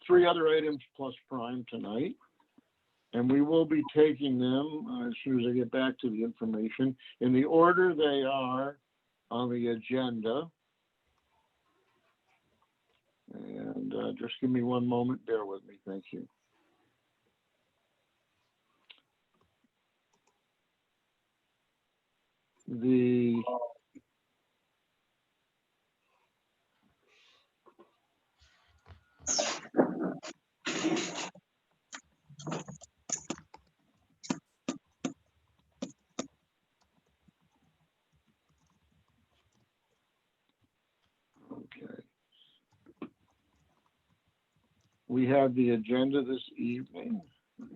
three other items plus Prime tonight. And we will be taking them as soon as I get back to the information in the order they are on the agenda. And just give me one moment. Bear with me. Thank you. The okay. We have the agenda this evening,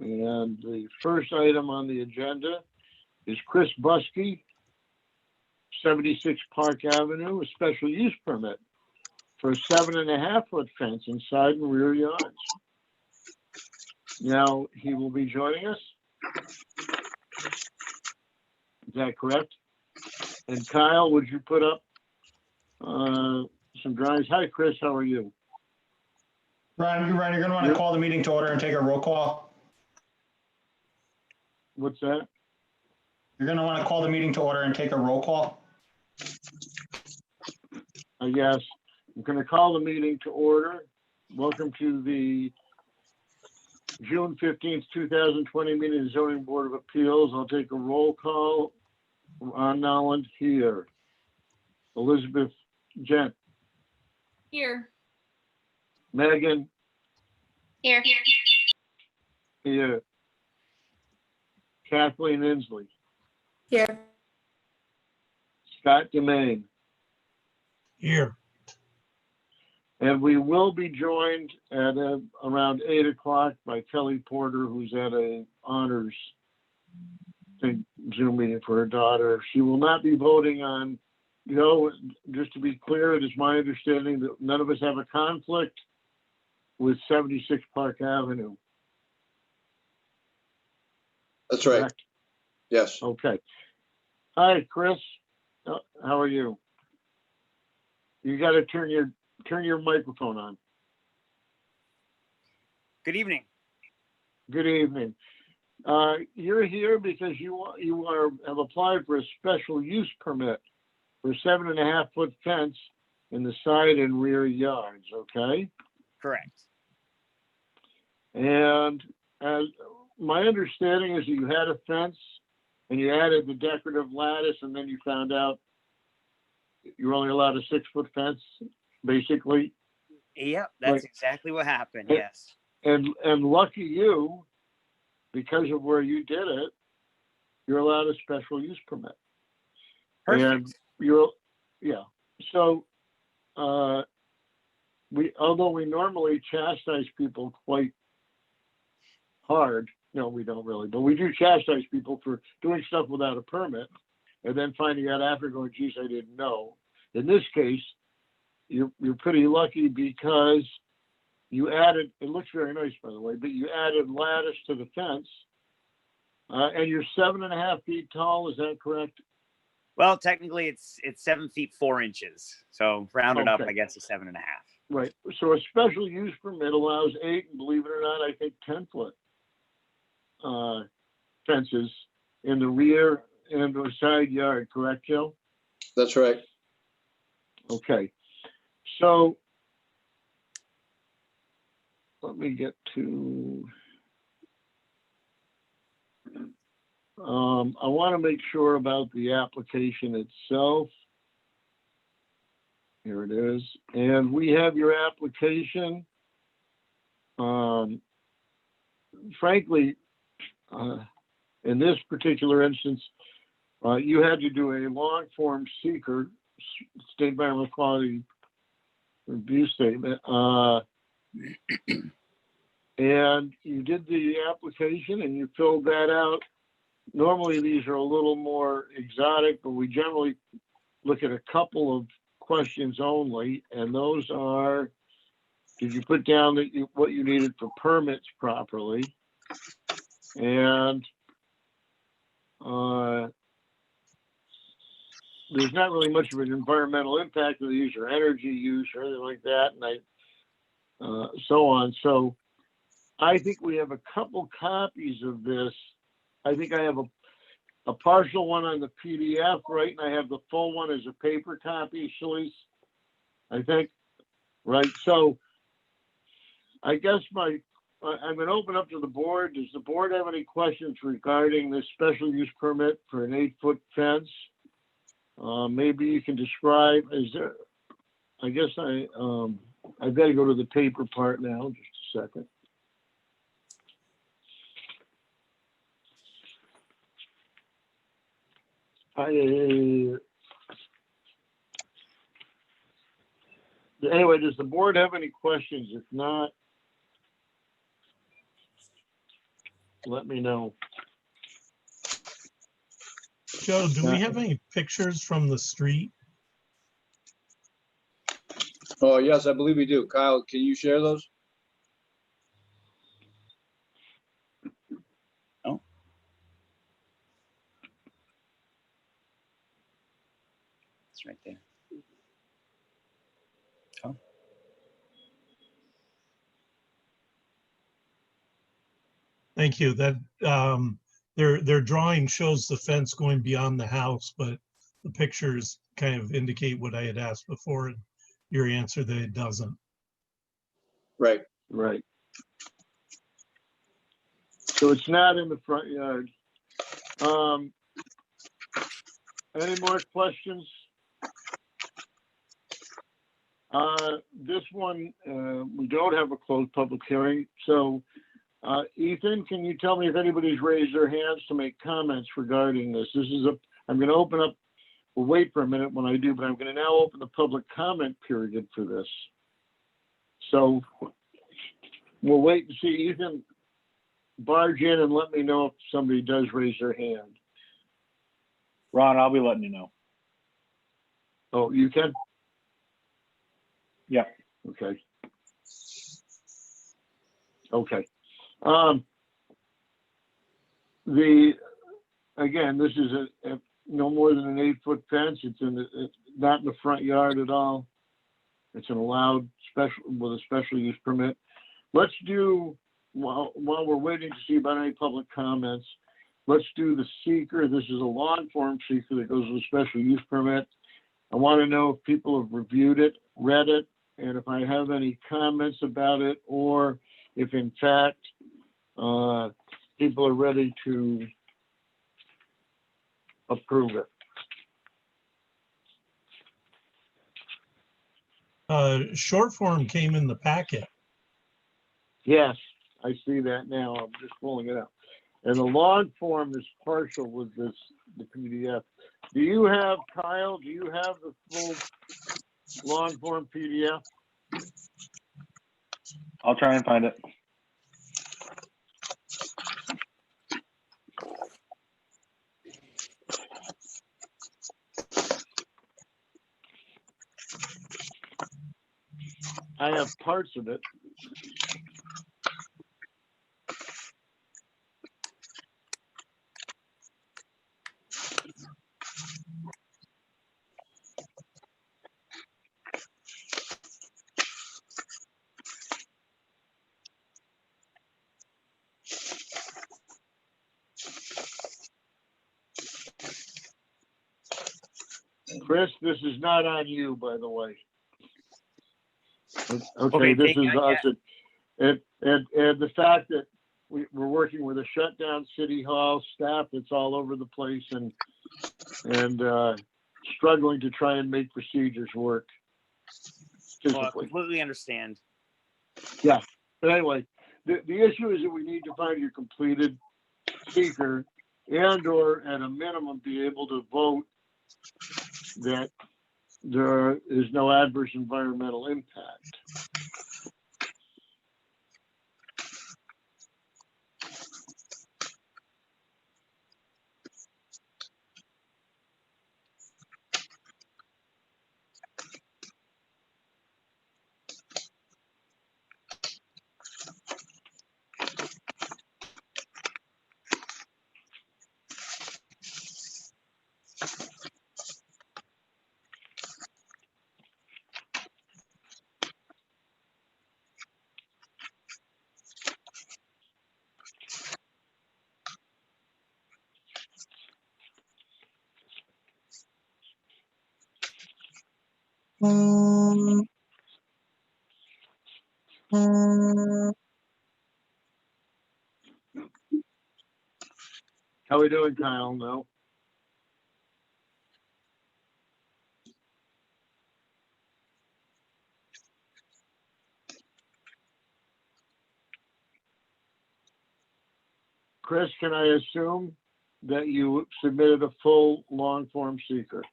and the first item on the agenda is Chris Buskey, 76 Park Avenue, a special use permit for a 7.5-foot fence inside and rear yards. Now, he will be joining us. Is that correct? And Kyle, would you put up some drawings? Hi, Chris, how are you? Ryan, you're going to want to call the meeting to order and take a roll call. What's that? You're going to want to call the meeting to order and take a roll call. Yes, I'm going to call the meeting to order. Welcome to the June 15th, 2020 meeting of the Zoning Board of Appeals. I'll take a roll call. Ron Nowland here. Elizabeth Gent. Here. Megan. Here. Here. Kathleen Inslee. Here. Scott Demain. Here. And we will be joined at around 8 o'clock by Kelly Porter, who's at a honors Zoom meeting for her daughter. She will not be voting on, just to be clear, it is my understanding that none of us have a conflict with 76 Park Avenue. That's right. Correct? Yes. Okay. Hi, Chris. How are you? You got to turn your microphone on. Good evening. Good evening. You're here because you have applied for a special use permit for a 7.5-foot fence in the side and rear yards. Okay. Correct. And my understanding is that you had a fence and you added the decorative lattice, and then you found out you're only allowed a 6-foot fence, basically. Yep, that's exactly what happened. Yes. And lucky you, because of where you did it, you're allowed a special use permit. Perfect. And So, although we normally chastise people quite hard, no, we don't really, but we do chastise people for doing stuff without a permit and then finding out after going, geez, I didn't know. In this case, you're pretty lucky because you added, it looks very nice, by the way, but you added lattice to the fence, and you're 7.5 feet tall. Is that correct? Well, technically it's 7 feet 4 inches. So rounded up, Okay. I guess, to 7.5. Right. So a special use permit allows 8, and believe it or not, I think 10-foot fences in the rear and the side yard. Correct, Joe? That's right. Okay. So let me get to, I want to make sure about the application itself. Here it is. And we have your application. Frankly, in this particular instance, you had to do a long form seeker, State Environmental Quality Review Statement. And you did the application and you filled that out. Normally these are a little more exotic, but we generally look at a couple of questions only, and those are, did you put down that what you needed for permits properly? And there's not really much of an environmental impact of the use or energy use or anything like that. And so on. So I think we have a couple copies of this. I think I have a partial one on the PDF, right? And I have the full one as a paper copy, Shalice, I think, right? So I guess I'm going to open up to the board. Does the board have any questions regarding this special use permit for an 8-foot fence? Maybe you can describe, I guess I've got to go to the paper part now, just a second. Anyway, does the board have any questions? If not, let me know. Joe, do we have any pictures from the street? Oh, yes, I believe we do. Kyle, can you share those? It's right there. Thank you. That their drawing shows the fence going beyond the house, but the pictures kind of indicate what I had asked before. Your answer that it doesn't. Right. Right. So it's not in the front yard. Any more questions? This one, we don't have a closed public hearing. So, Ethan, can you tell me if anybody's raised their hands to make comments regarding this? I'm going to open up, we'll wait for a minute when I do, but I'm going to now open the public comment period for this. So we'll wait and see. Ethan, barge in and let me know if somebody does raise their hand. Ron, I'll be letting you know. Oh, you can? Yeah. Okay. Okay. Again, this is a no more than an 8-foot fence. It's not in the front yard at all. It's an allowed with a special use permit. Let's do, while we're waiting to see about any public comments, let's do the seeker. This is a long form seeker that goes with a special use permit. I want to know if people have reviewed it, read it, and if I have any comments about it, or if in fact people are ready to approve it. Short form came in the packet. Yes, I see that now. I'm just pulling it up. And the long form is partial with the PDF. Do you have, Kyle, do you have the full long form PDF? I'll try and find it. I have parts of it. Chris, this is not on you, by the way. Okay, this is us. And the fact that we're working with a shutdown city hall staff that's all over the place and struggling to try and make procedures work Well, I physically. completely understand. Yeah, but anyway, the issue is that we need to find your completed seeker and or at a minimum be able to vote that there is no adverse environmental impact. How we doing, Kyle? No? Chris, can I assume that you submitted a full long form seeker?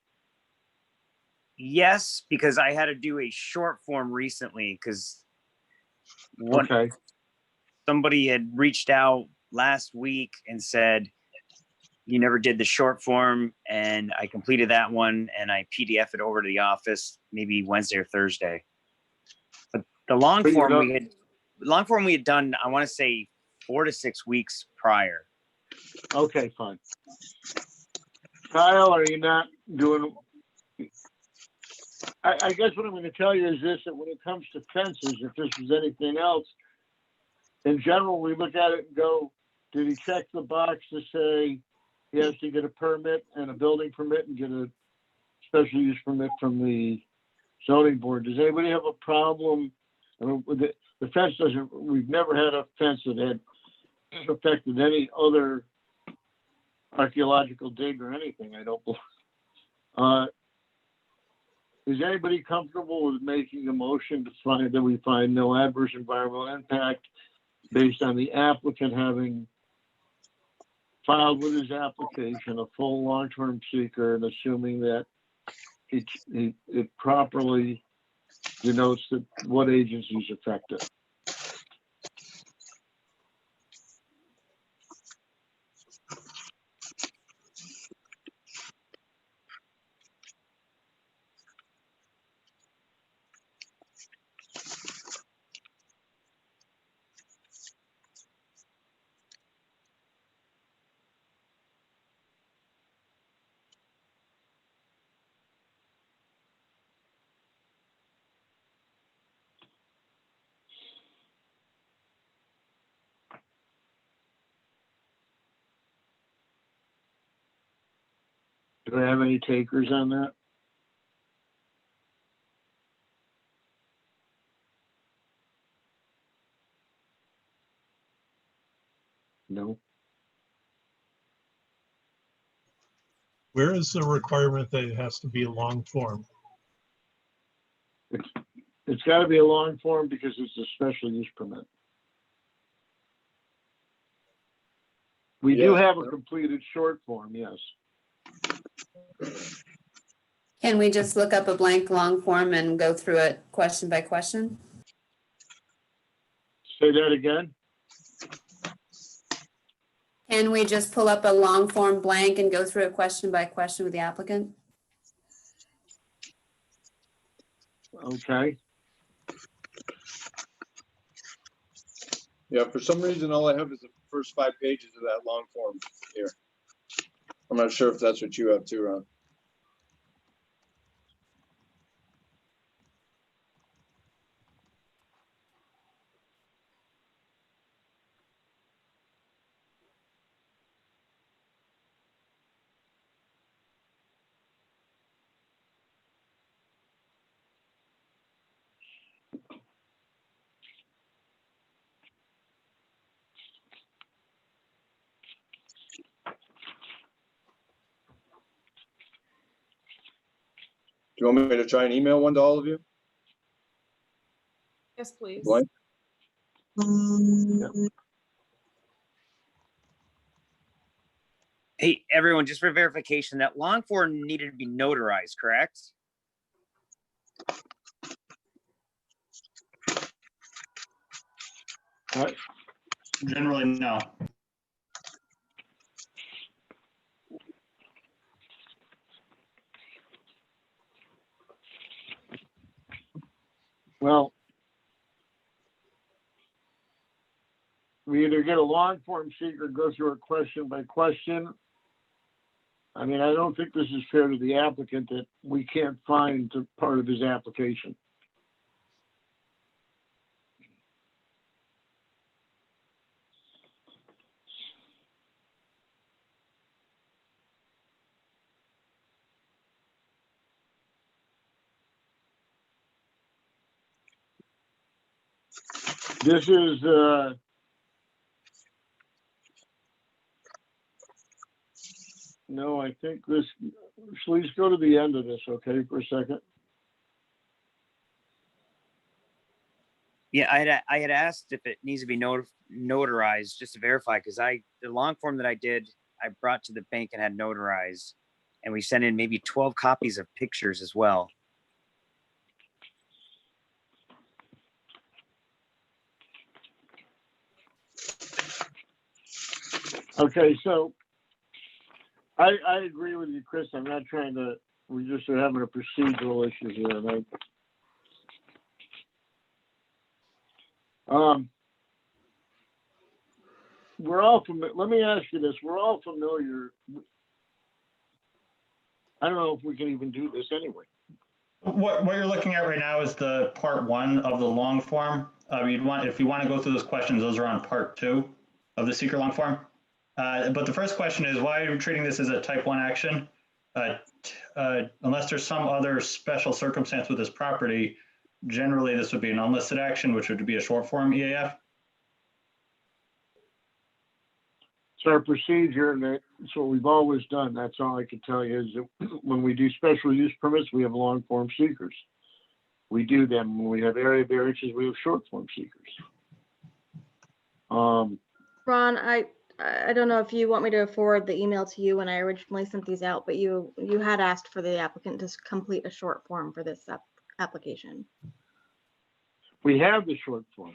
Yes, because I had to do a short form recently because one Okay, somebody had reached out last week and said, you never did the short form, and I completed that one and I PDF it over to the office maybe Wednesday or Thursday. But the long But you form don't- we had done, I want to say 4 to 6 weeks prior. okay, fine. Kyle, are you not doing? I guess what I'm going to tell you is this, that when it comes to fences, if this is anything else, in general, we look at it and go, did he check the box to say he has to get a permit and a building permit and get a special use permit from the zoning board? Does anybody have a problem? I mean, with the fence doesn't, we've never had a fence that had affected any other archaeological dig or anything, I don't believe. Is anybody comfortable with making a motion to find that we find no adverse environmental impact based on the applicant having filed with his application a full long-term seeker and assuming that it properly denotes that what agency is affected? Do I have any takers on that? No. Where is the requirement that it has to be a long form? It's got to be a long form because it's a special use permit. We do Yeah. have a completed short form, yes. Can we just look up a blank long form and go through it question by question? Say that again? Can we just pull up a long form blank and go through it question by question with the applicant? Okay. Yeah, for some reason, all I have is the first 5 pages of that long form here. I'm not sure if that's what you have too, Ron. Do you want me to try and email one to all of you? Yes, please. Blank? Hey, everyone, just for verification, that long form needed to be notarized, correct? Generally, no. Well, we either get a long form seeker or go through it question by question. I mean, I don't think this is fair to the applicant that we can't find the part of his application. This is, no, I think this, please go to the end of this, okay, for a second? Yeah, I had asked if it needs to be notarized just to verify, because the long form that I did, I brought to the bank and had notarized. And we sent in maybe 12 copies of pictures as well. Okay, so I agree with you, Chris. I'm not trying to, we just are having a procedural issue here, right? We're all familiar, let me ask you this, we're all familiar. I don't know if we can even do this anyway. What you're looking at right now is the part 1 of the long form. If you want to go through those questions, those are on part 2 of the seeker long form. But the first question is, why are you treating this as a type 1 action? Unless there's some other special circumstance with this property, generally this would be an unlisted action, which would be a short form EAF. It's our procedure, and that's what we've always done. That's all I can tell you is that when we do special use permits, we have long form seekers. We do them. When we have area variances, we have short form seekers. Ron, I don't know if you want me to forward the email to you when I originally sent these out, but you had asked for the applicant to complete a short form for this application. We have the short form.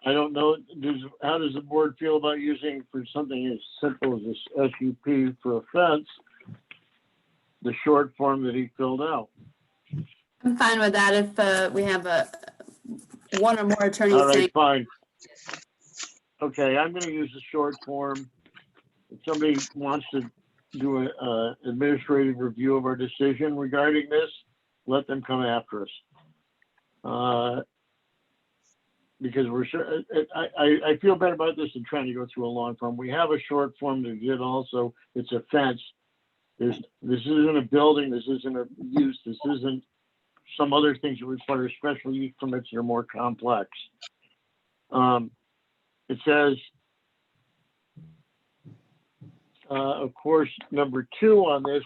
I don't know, how does the board feel about using for something as simple as this SUP for a fence, the short form that he filled out? I'm fine with that if we have one or more attorneys All saying, right, fine. Okay, I'm gonna use the short form. If somebody wants to do an administrative review of our decision regarding this, let them come after us. Because we're sure, I feel better about this than trying to go through a long form. We have a short form that did also, it's a fence. This isn't a building, this isn't a use, this isn't some other things that require special use permits that are more complex. It says, of course, number 2 on this,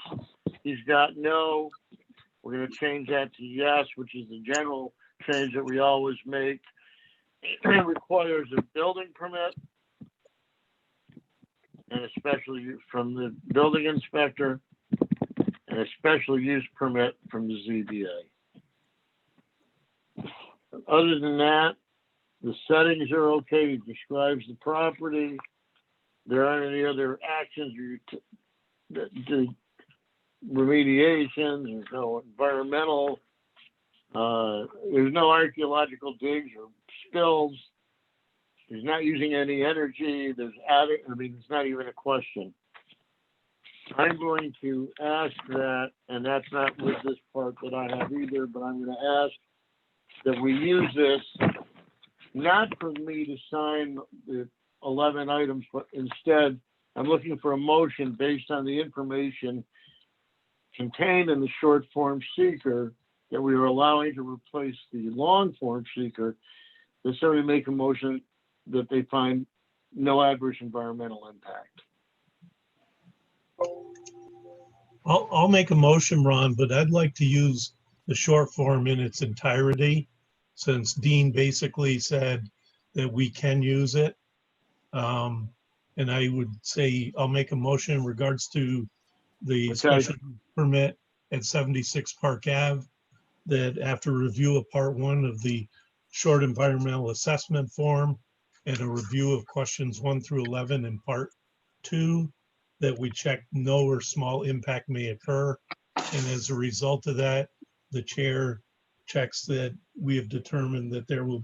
he's got no, we're gonna change that to yes, which is the general change that we always make. It requires a building permit and a special use from the building inspector and a special use permit from the ZBA. Other than that, the settings are okay. It describes the property. There aren't any other actions or remediations. There's no environmental. There's no archaeological digs or spills. He's not using any energy. It's not even a question. I'm going to ask that, and that's not with this part that I have either, but I'm going to ask that we use this, not for me to sign the 11 items, but instead, I'm looking for a motion based on the information contained in the short form seeker that we are allowing to replace the long form seeker, that somebody make a motion that they find no adverse environmental impact. I'll make a motion, Ron, but I'd like to use the short form in its entirety, since Dean basically said that we can use it. And I would say I'll make a motion in regards to the special permit at 76 Park Ave, that after review of part 1 of the short environmental assessment form and a review of questions 1 through 11 in part 2, that we check no or small impact may occur. And as a result of that, the chair checks that we have determined that there will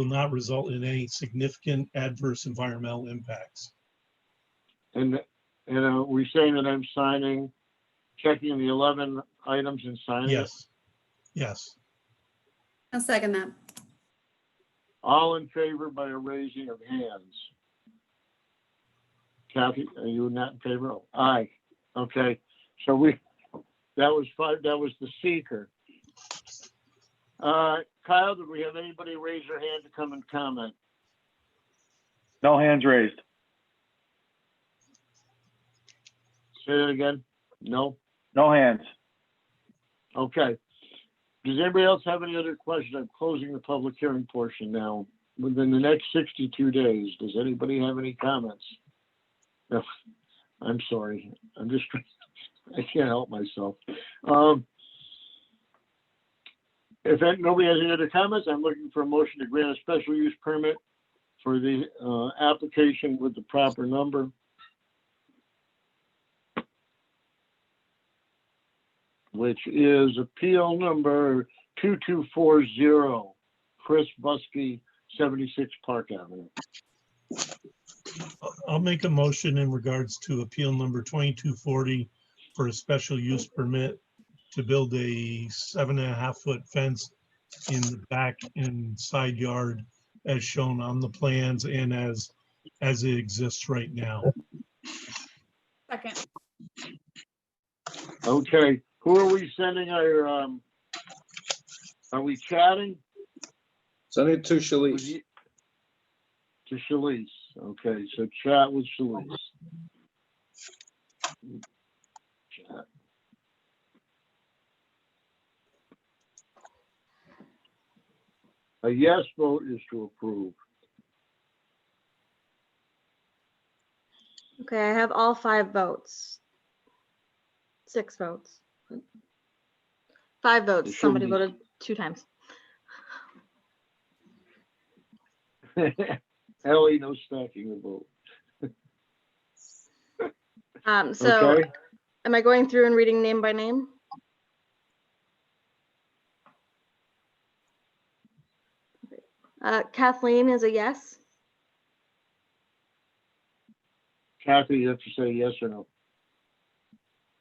not result in any significant adverse environmental impacts. And we're saying that I'm checking the 11 items and signing it? Yes, yes. I'll second that. All in favor by a raising of hands. Kathy, are you not in favor? Oh, aye. Okay, so That was the seeker. Kyle, did we have anybody raise their hand to come and comment? No hands raised. Say that again? No? No hands. Okay. Does anybody else have any other questions? I'm closing the public hearing portion now. Within the next 62 days, does anybody have any comments? No, I'm sorry. I'm just, I can't help myself. If nobody has any other comments, I'm looking for a motion to grant a special use permit for the application with the proper number. Which is appeal number 2240, Chris Buskey, 76 Park Avenue. I'll make a motion in regards to appeal number 2240 for a special use permit to build a 7.5-foot fence in the back and side yard as shown on the plans and as it exists right now. Second. Okay, who are we sending our, are we chatting? Send it to Shalice. To Shalice. Okay, so chat with Shalice. Chat. A yes vote is to approve. Okay, I have all 5 votes. 6 votes. 5 votes. It Somebody shouldn't voted 2 times. Ellie, no stacking the vote. So Okay. am I going through and reading name by name? Kathleen is a yes. Kathy, you have to say yes or no.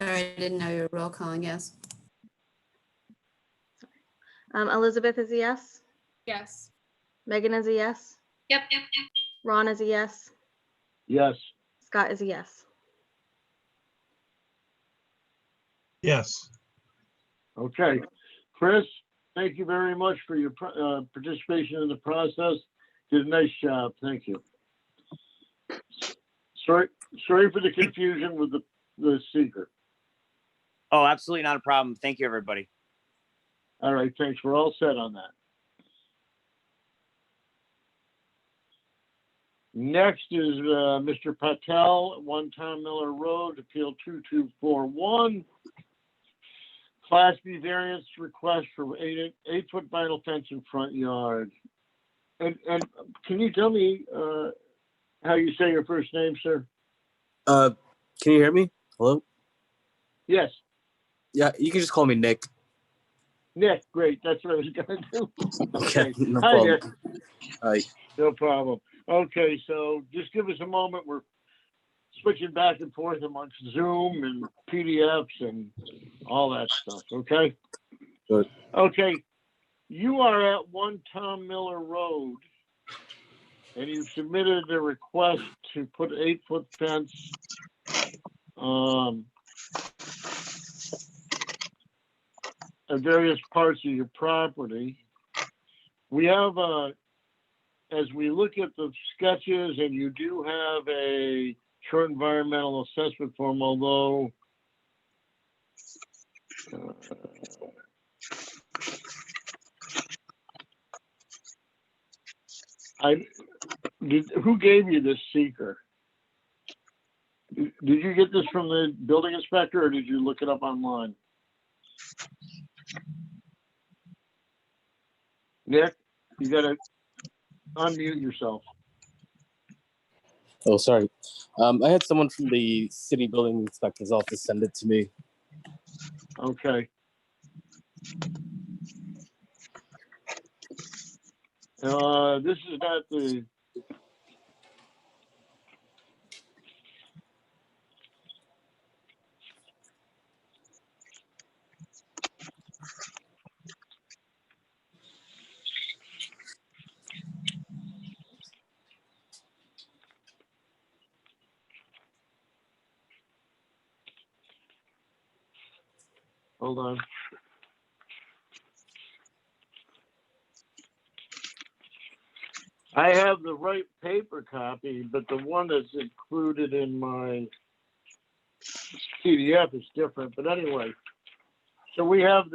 Sorry, I didn't know you were roll calling, yes. Elizabeth is a yes. Yes. Megan is a yes. Yep. Ron is a yes. Yes. Scott is a yes. Yes. Okay. Chris, thank you very much for your participation in the process. Did a nice job. Thank you. Sorry for the confusion with the seeker. Oh, absolutely not a problem. Thank you, everybody. All right, thanks. We're all set on that. Next is Mr. Patel, 1 Tom Miller Road, Appeal 2241. Class B variance request for 8-foot vinyl fence in front yard. And can you tell me how you say your first name, sir? Can you hear me? Hello? Yes, Yeah, you can just call me Nick. Nick. Great. That's what I was gonna do. Okay, no Hi, problem. Nick. Hi. No problem. Okay, so just give us a moment. We're switching back and forth amongst Zoom and PDFs and all that stuff, okay? Sure. Okay, you are at 1 Tom Miller Road, and you've submitted a request to put 8-foot fence at various parts of your property. We have as we look at the sketches, and you do have a short environmental assessment form, although who gave you this seeker? Did you get this from the building inspector, or did you look it up online? Nick, you gotta unmute yourself. Oh, sorry. I had someone from the city building inspector's office send it to me. Okay. This is not the. hold on. I have the right paper copy, but the one that's included in my PDF is different, but anyway. So we have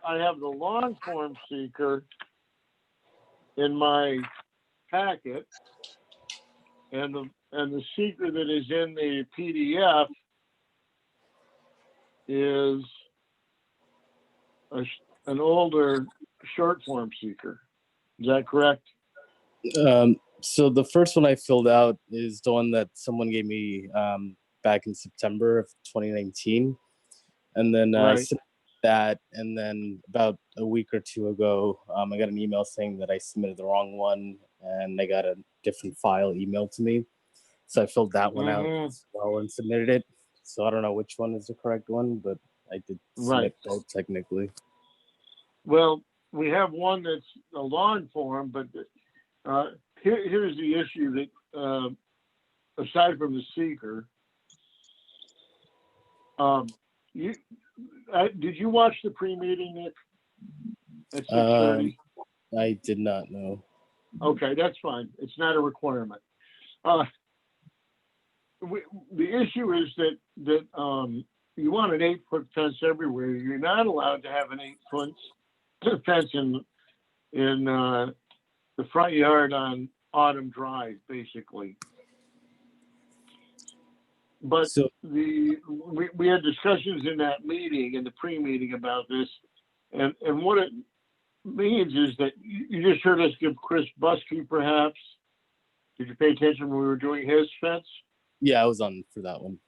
I have the long form seeker in my packet, and the seeker that is in the PDF is an older short form seeker. Is that correct? So the first one I filled out is the one that someone gave me back in September of 2019, and then I Right. submitted that, and then about a week or two ago, I got an email saying that I submitted the wrong one, and I got a different file emailed to me. So I filled that one out Mhm. as well and submitted it. So I don't know which one is the correct one, but I did submit both technically. Well, we have one that's a long form, but here's the issue that aside from the seeker, did you watch the pre-meeting, Nick? At 6:30? I did not know. Okay, that's fine. It's not a requirement. The issue is that you want an 8-foot fence everywhere. You're not allowed to have an 8-foot fence in the front yard on Autumn Drive, basically. But So we had discussions in that meeting, in the pre-meeting about this, and what it means is that you just heard us give Chris Buskey, perhaps. Did you pay attention when we were doing his fence? yeah, I was on for that one.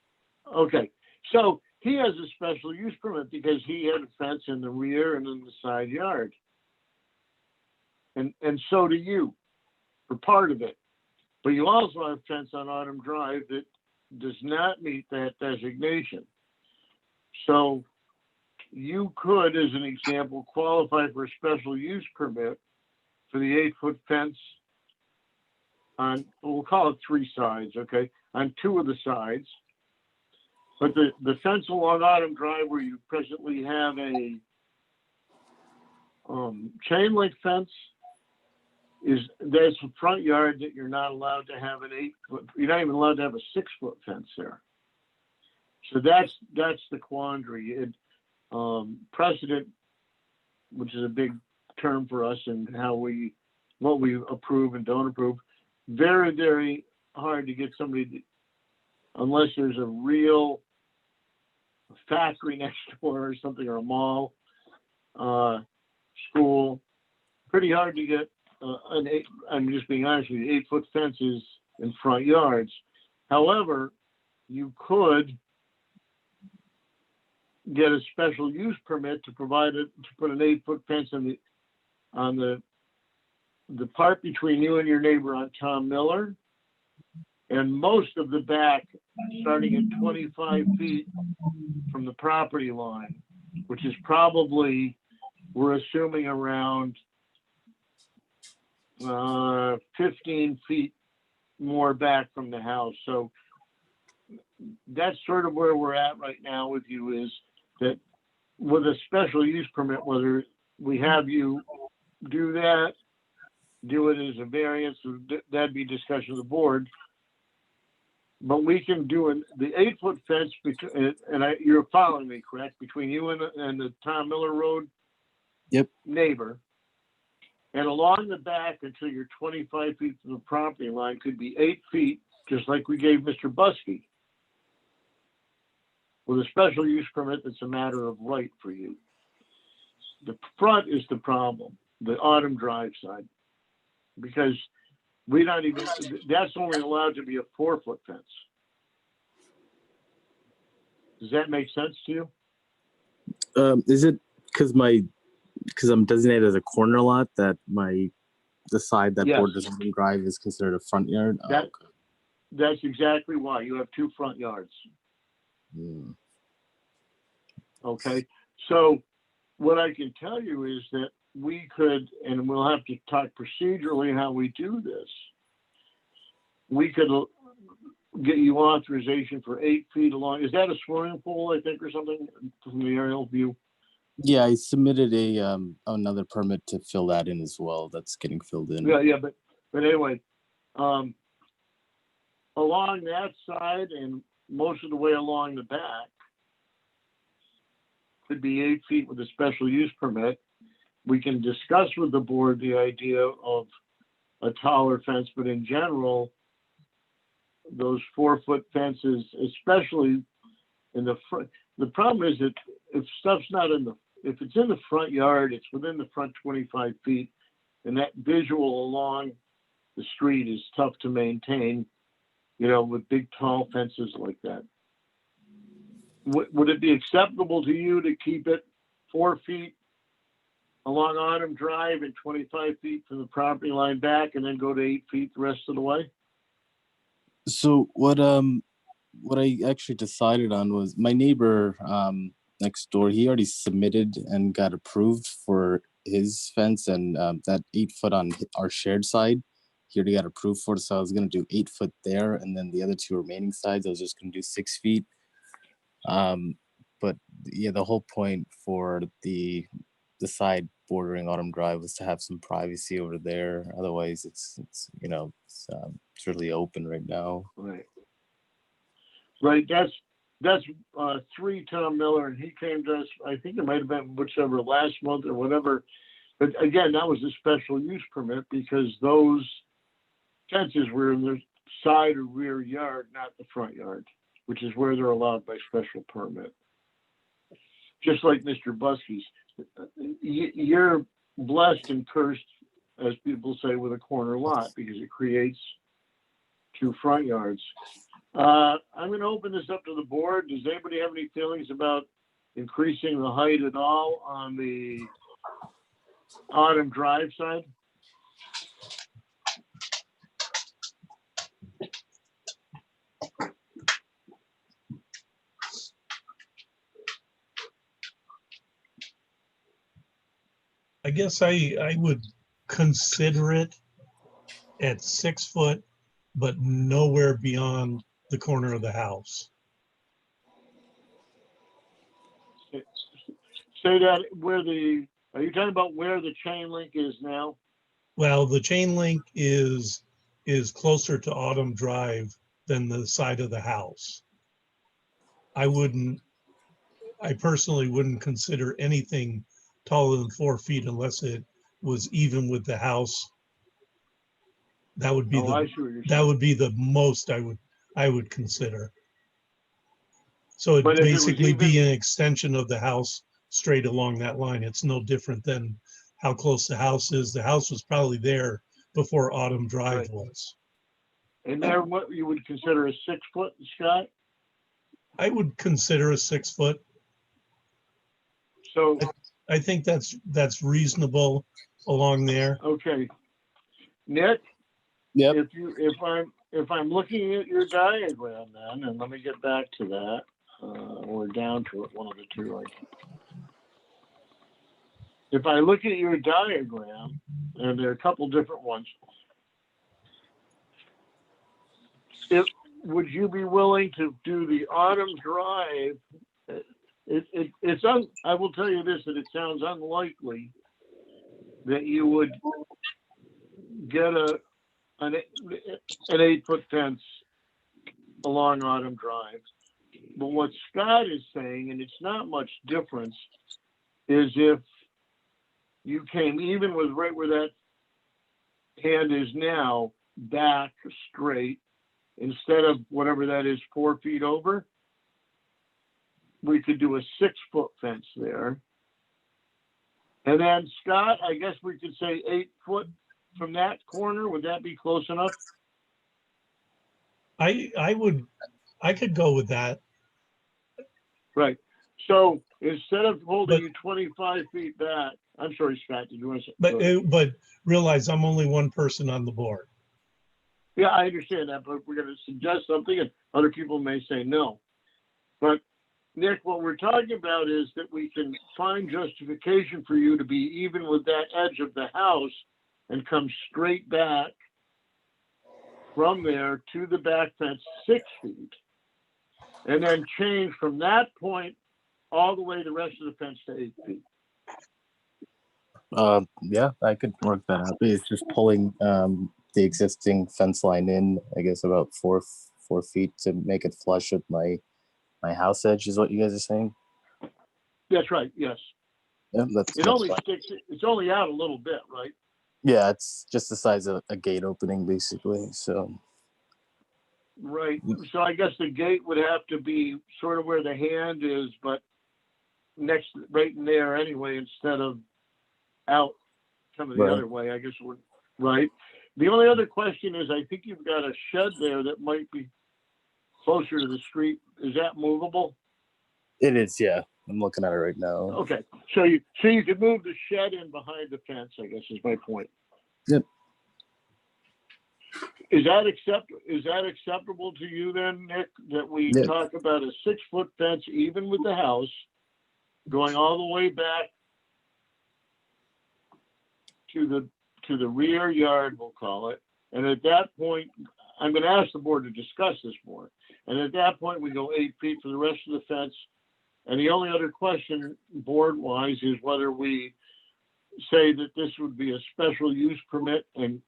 Okay, so he has a special use permit because he had a fence in the rear and in the side yard. And so do you, for part of it. But you also have a fence on Autumn Drive that does not meet that designation. So you could, as an example, qualify for a special use permit for the 8-foot fence on, we'll call it 3 sides, okay, on 2 of the sides. But the fence along Autumn Drive where you presently have a chain link fence, there's a front yard that you're not allowed to have an 8-foot, you're not even allowed to have a 6-foot fence there. So that's the quandary. Precedent, which is a big term for us and what we approve and don't approve, very, very hard to get somebody, unless there's a real factory next door or something, or a mall, school, pretty hard to get I'm just being honest with you, 8-foot fences in front yards. However, you could get a special use permit to put an 8-foot fence on the part between you and your neighbor on Tom Miller, and most of the back starting at 25 feet from the property line, which is probably, we're assuming, around 15 feet more back from the house. So that's sort of where we're at right now with you, is that with a special use permit, whether we have you do that, do it as a variance, that'd be discussion of the board. But we can do the 8-foot fence, you're following me, correct? Between you and the Tom Miller Road neighbor. And along the back until you're 25 feet from the property line could be 8 feet, just like we gave Mr. Buskey. With a special use permit, that's a matter of right for you. The front is the problem, the Autumn Drive side. Because that's only allowed to be a 4-foot fence. Does that make sense to you? Is it because I'm designated as a corner lot that the side that Yes. borders Autumn Drive is considered a front yard? Okay. That's exactly why. You have 2 front yards. Hmm. Okay. So what I can tell you is that we could, and we'll have to talk procedurally how we do this. We could get you authorization for 8 feet along. Is that a swimming pool, I think, or something from the aerial view? Yeah, I submitted another permit to fill that in as well. That's getting filled in. Yeah, but anyway, along that side and most of the way along the back could be 8 feet with a special use permit. We can discuss with the board the idea of a taller fence, but in general, those 4-foot fences, especially in the front, the problem is that if stuff's not if it's in the front yard, it's within the front 25 feet, and that visual along the street is tough to maintain, with big tall fences like that. Would it be acceptable to you to keep it 4 feet along Autumn Drive and 25 feet from the property line back, and then go to 8 feet the rest of the way? So what I actually decided on was my neighbor next door, he already submitted and got approved for his fence, and that 8 foot on our shared side, he already got approved for. So I was gonna do 8 foot there, and then the other 2 remaining sides, I was just gonna do 6 feet. But yeah, the whole point for the side bordering Autumn Drive was to have some privacy over there. Otherwise, it's really open right now. Right. That's 3 Tom Miller, and he came to us, I think it might have been whichever last month or whatever. But again, that was a special use permit because those fences were in the side or rear yard, not the front yard, which is where they're allowed by special permit. Just like Mr. Buskey's. You're blessed and cursed, as people say, with a corner lot because it creates 2 front yards. I'm going to open this up to the board. Does anybody have any feelings about increasing the height at all on the Autumn Drive side? I guess I would consider it at 6 foot, but nowhere beyond the corner of the house. Say that are you talking about where the chain link is now? Well, the chain link is closer to Autumn Drive than the side of the house. I personally wouldn't consider anything taller than 4 feet unless it was even with the house. That would be the most I would consider. So it'd basically be an extension of the house straight along that line. It's no different than how close the house is. The house was probably there before Autumn Drive was. And there, what you would consider a 6 foot, Scott? I would consider a 6 foot. So I think that's reasonable along there. Okay. Nick? Yep. If I'm looking at your diagram then, and let me get back to that, or down to it, one of the two. If I look at your diagram, and there are a couple different ones, would you be willing to do the Autumn Drive? I will tell you this, that it sounds unlikely that you would get an 8 foot fence along Autumn Drive. But what Scott is saying, and it's not much difference, is if you came even with right where that hand is now, back straight, instead of whatever that is, 4 feet over, we could do a 6 foot fence there. And then Scott, I guess we could say 8 foot from that corner. Would that be close enough? I could go with that. Right. So instead of holding you 25 feet back, I'm sorry, Scott, did you want to say? But realize I'm only one person on the board. Yeah, I understand that, but we're going to suggest something and other people may say no. But Nick, what we're talking about is that we can find justification for you to be even with that edge of the house and come straight back from there to the back fence 6 feet. And then change from that point all the way the rest of the fence to 8 feet. Yeah, I could work that out. It's just pulling the existing fence line in, I guess about 4 feet to make it flush with my house edge is what you guys are saying? That's right, yes. Yeah, that's It only fine. sticks, it's only out a little bit, right? Yeah, it's just the size of a gate opening basically. So Right, so I guess the gate would have to be sort of where the hand is, but next, right in there anyway, instead of out coming the Right. other way, I guess it would, right? The only other question is, I think you've got a shed there that might be closer to the street. Is that movable? it is, yeah. I'm looking at it right now. Okay, so you could move the shed in behind the fence, I guess is my point. Yep. Is that acceptable to you then, Nick, that we Yeah. talk about a 6-foot fence even with the house going all the way back to the rear yard, we'll call it. And at that point, I'm gonna ask the board to discuss this more. And at that point, we go 8 feet for the rest of the fence. And the only other question, board-wise, is whether we say that this would be a special use permit and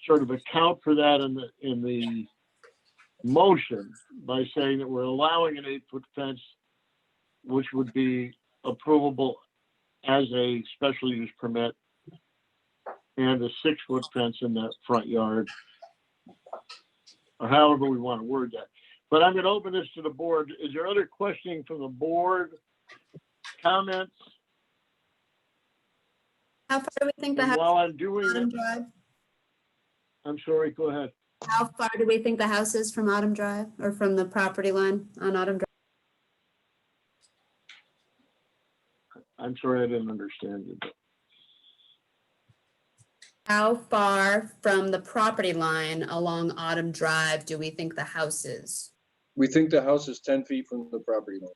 sort of account for that in the motion by saying that we're allowing an 8-foot fence, which would be approvable as a special use permit, and a 6-foot fence in that front yard, or however we want to word that. But I'm going to open this to the board. Is there other questioning from the board? Comments? How far do we think the And house while I'm is doing from Autumn it, Drive? I'm sorry, go ahead. How far do we think the house is from Autumn Drive or from the property line on Autumn Drive? I'm sorry, I didn't understand you. How far from the property line along Autumn Drive do we think the house is? We think the house is 10 feet from the property line.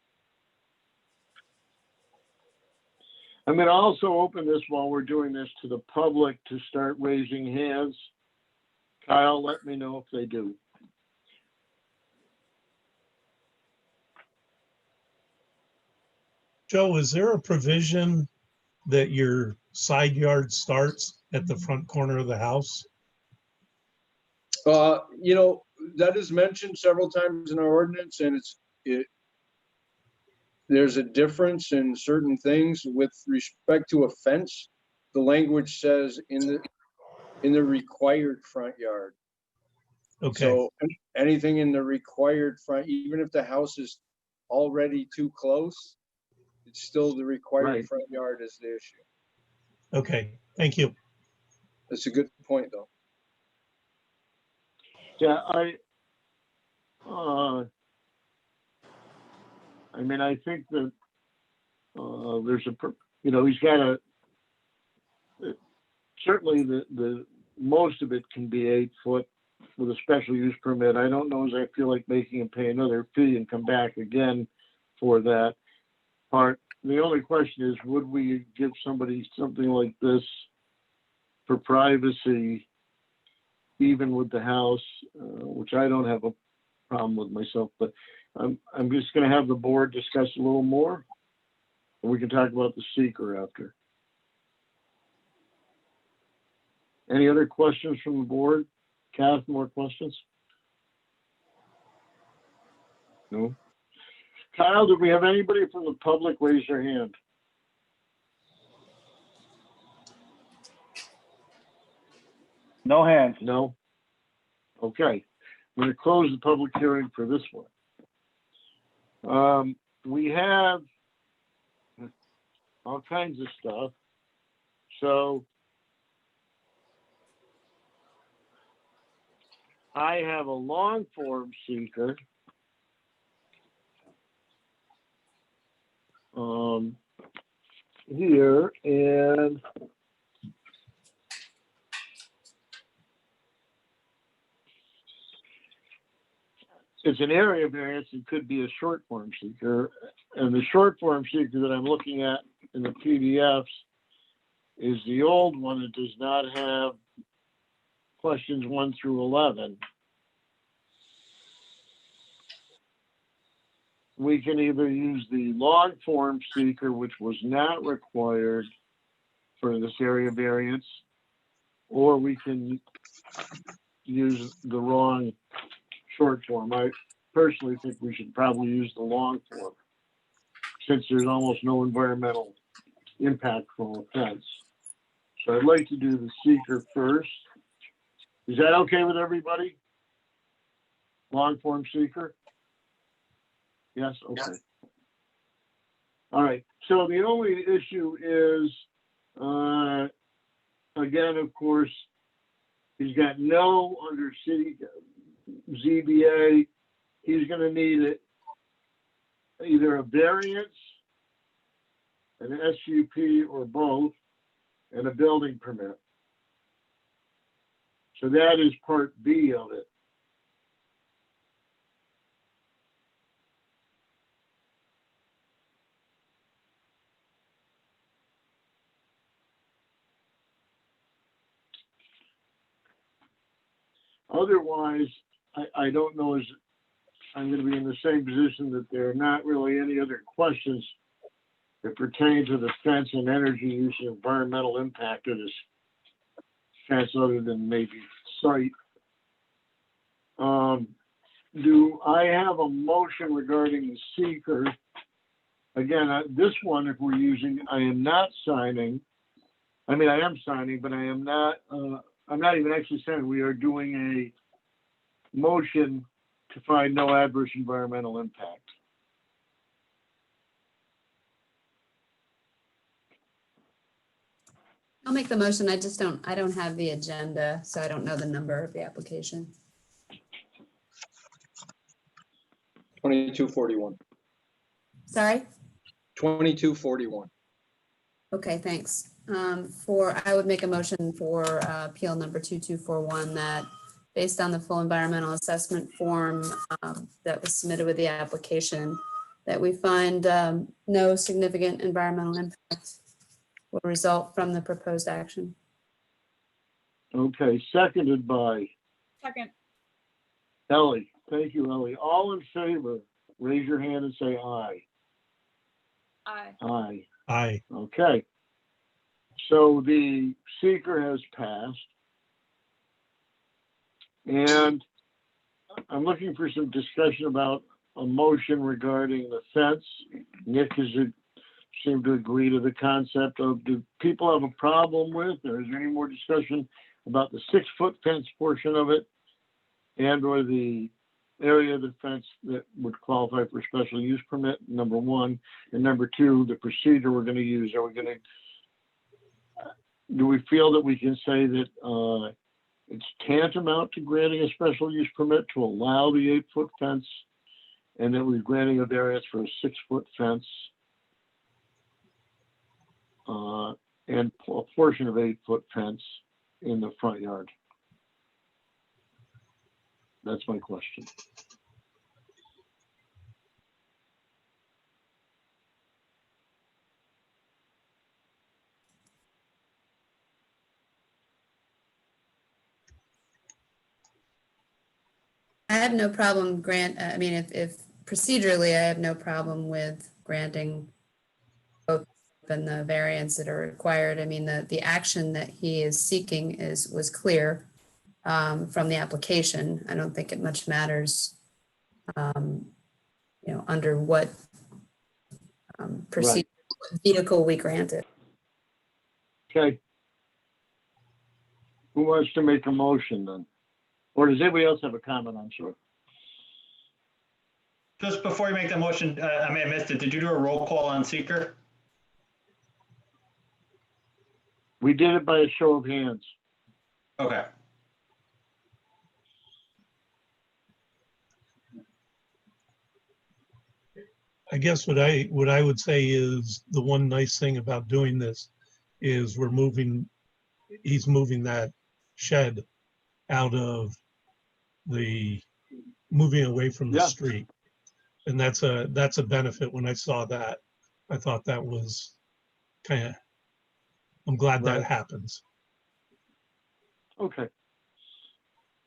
I'm going to also open this while we're doing this to the public to start raising hands. Kyle, let me know if they do. Joe, is there a provision that your side yard starts at the front corner of the house? You know, that is mentioned several times in our ordinance, and there's a difference in certain things with respect to a fence. The language says in the required front yard. Okay, So anything in the required front, even if the house is already too close, it's still the required Right. front yard is the issue. okay, thank you. That's a good point, though. Yeah, I mean, I think that there's he's got certainly the most of it can be 8 foot with a special use permit. I don't know as I feel like making him pay another fee and come back again for that part. The only question is, would we give somebody something like this for privacy, even with the house, which I don't have a problem with myself, but I'm just gonna have the board discuss a little more. And we can talk about the seeker after. Any other questions from the board? Kath, more questions? No? Kyle, did we have anybody from the public raise their hand? No hands. No? Okay, I'm gonna close the public hearing for this one. We have all kinds of stuff. So I have a long form seeker. Here, and it's an area variance, it could be a short form seeker. And the short form seeker that I'm looking at in the PDFs is the old one that does not have questions 1 through 11. We can either use the long form seeker, which was not required for this area variance, or we can use the wrong short form. I personally think we should probably use the long form, since there's almost no environmental impact from a fence. So I'd like to do the seeker first. Is that okay with everybody? Long form seeker? Yes, okay. All right, so the only issue is, again, of course, he's got no under city ZBA. He's gonna need either a variance, an SUP, or both, and a building permit. So that is part B of it. Otherwise, I don't know, as I'm going to be in the same position that there are not really any other questions that pertain to the fence and energy use and environmental impact of this fence other than maybe site. Do I have a motion regarding the seeker? Again, this one, if we're using, I am not signing. I mean, I am signing, but I am not, I'm not even actually saying. We are doing a motion to find no adverse environmental impact. I'll make the motion. I don't have the agenda, so I don't know the number of the application. 2241. Sorry? 2241. Okay, thanks. I would make a motion for appeal number 2241 that based on the full environmental assessment form that was submitted with the application, that we find no significant environmental impact will result from the proposed action. Okay, seconded by Second. Ellie. Thank you, Ellie. All in favor, raise your hand and say aye. Aye. Aye. Aye. Okay. So the seeker has passed. And I'm looking for some discussion about a motion regarding the fence. Nick seemed to agree to the concept of, do people have a problem with, or is there any more discussion about the 6-foot fence portion of it and or the area of the fence that would qualify for special use permit, number one, and number two, the procedure we're going to use. Are we going to, do we feel that we can say that it's tantamount to granting a special use permit to allow the 8-foot fence, and that we're granting a variance for a 6-foot fence and a portion of 8-foot fence in the front yard? That's my question. I have no problem if procedurally, I have no problem with granting both and the variants that are required. I mean, the action that he is seeking was clear from the application. I don't think it much matters, under what procedure, what vehicle we granted. Okay. Who wants to make a motion then? Or does anybody else have a comment? I'm sure. Just before you make the motion, I may have missed it. Did you do a roll call on seeker? We did it by a show of hands. Okay. I guess what I would say is the one nice thing about doing this is he's moving that shed out of the moving away from the Yeah. street. And that's a benefit. When I saw that, I thought that was I'm glad that Right. happens. Okay.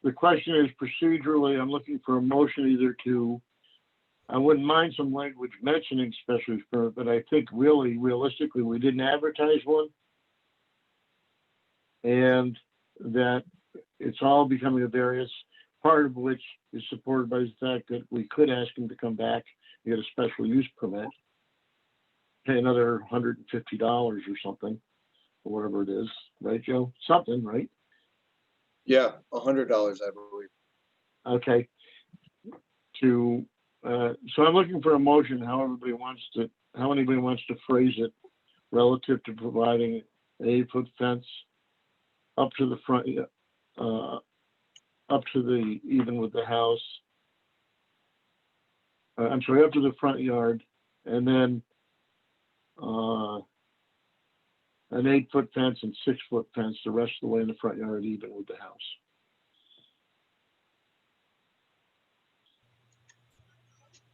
The question is procedurally, I'm looking for a motion either to, I wouldn't mind some language mentioning special use permit, but I think really realistically, we didn't advertise one. And that it's all becoming a variance, part of which is supported by the fact that we could ask him to come back and get a special use permit. Pay another $150 or something, or whatever it is, right, Joe? Something, right? Yeah, $100, I believe. Okay. So I'm looking for a motion, how anybody wants to phrase it relative to providing an 8-foot fence up to the front, up to the, even with the house. I'm sorry, up to the front yard, and then an 8-foot fence and 6-foot fence the rest of the way in the front yard, even with the house.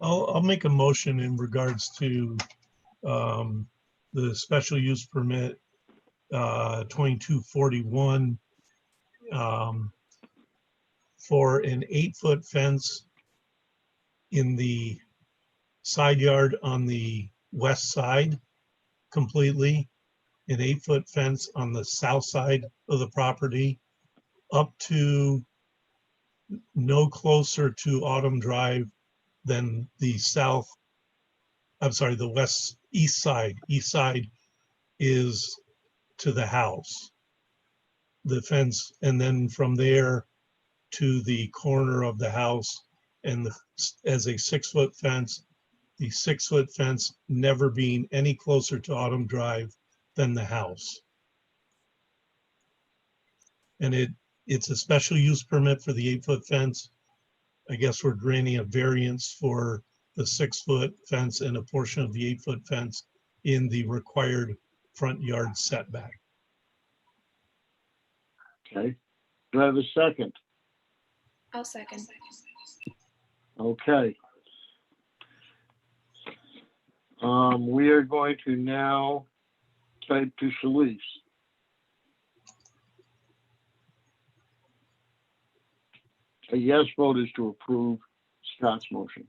I'll make a motion in regards to the special use permit 2241 for an 8-foot fence in the side yard on the west side completely, an 8-foot fence on the south side of the property up to no closer to Autumn Drive than the east side. East side is to the house, the fence, and then from there to the corner of the house, and as a 6-foot fence, the 6-foot fence never being any closer to Autumn Drive than the house. And it's a special use permit for the 8-foot fence. I guess we're granting a variance for the 6-foot fence and a portion of the 8-foot fence in the required front yard setback. Okay. Do I have a second? I'll second. Okay. We are going to now type to Shalice. A yes vote is to approve Scott's motion.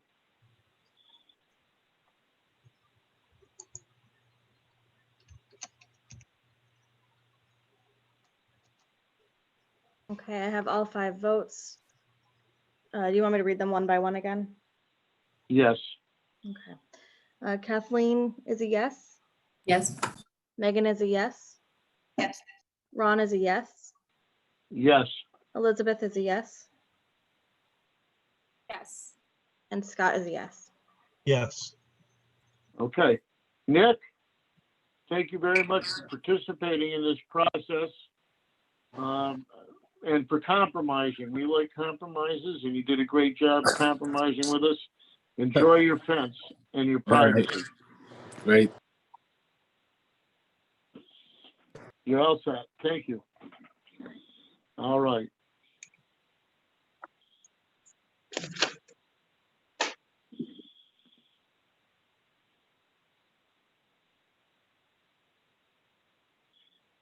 Okay, I have all 5 votes. Do you want me to read them one by one again? Yes. Okay. Kathleen is a yes. Yes. Megan is a yes. Yes. Ron is a yes. Yes. Elizabeth is a yes. Yes. And Scott is a yes. Yes. Okay. Nick, thank you very much for participating in this process. And for compromising. We like compromises, and you did a great job compromising with us. Enjoy your fence and your privacy. Great. You're all set. Thank you. All right.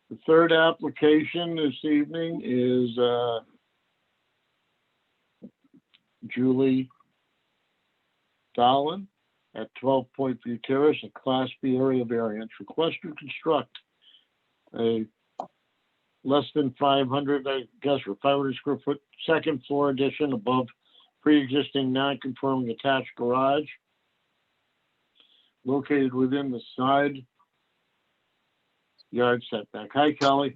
The third application this evening is Julie Dolan at 12 Point View Terrace, a Class B area variance. Request to construct a less than 500, I guess, or 500 square foot second floor addition above pre-existing non-conforming attached garage located within the side yard setback. Hi, Kelly.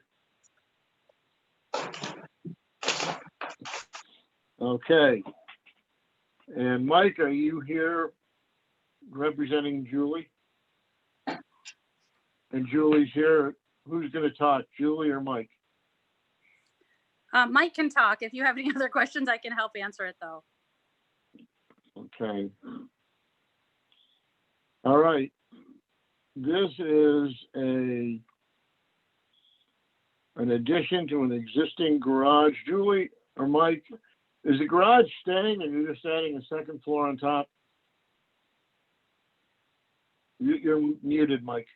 Okay. And Mike, are you here representing Julie? And Julie's here. Who's going to talk, Julie or Mike? Mike can talk. If you have any other questions, I can help answer it though. Okay. All right. This is an addition to an existing garage. Julie or Mike, Is the garage staying and you're just adding a second floor on top? You're muted, Mike.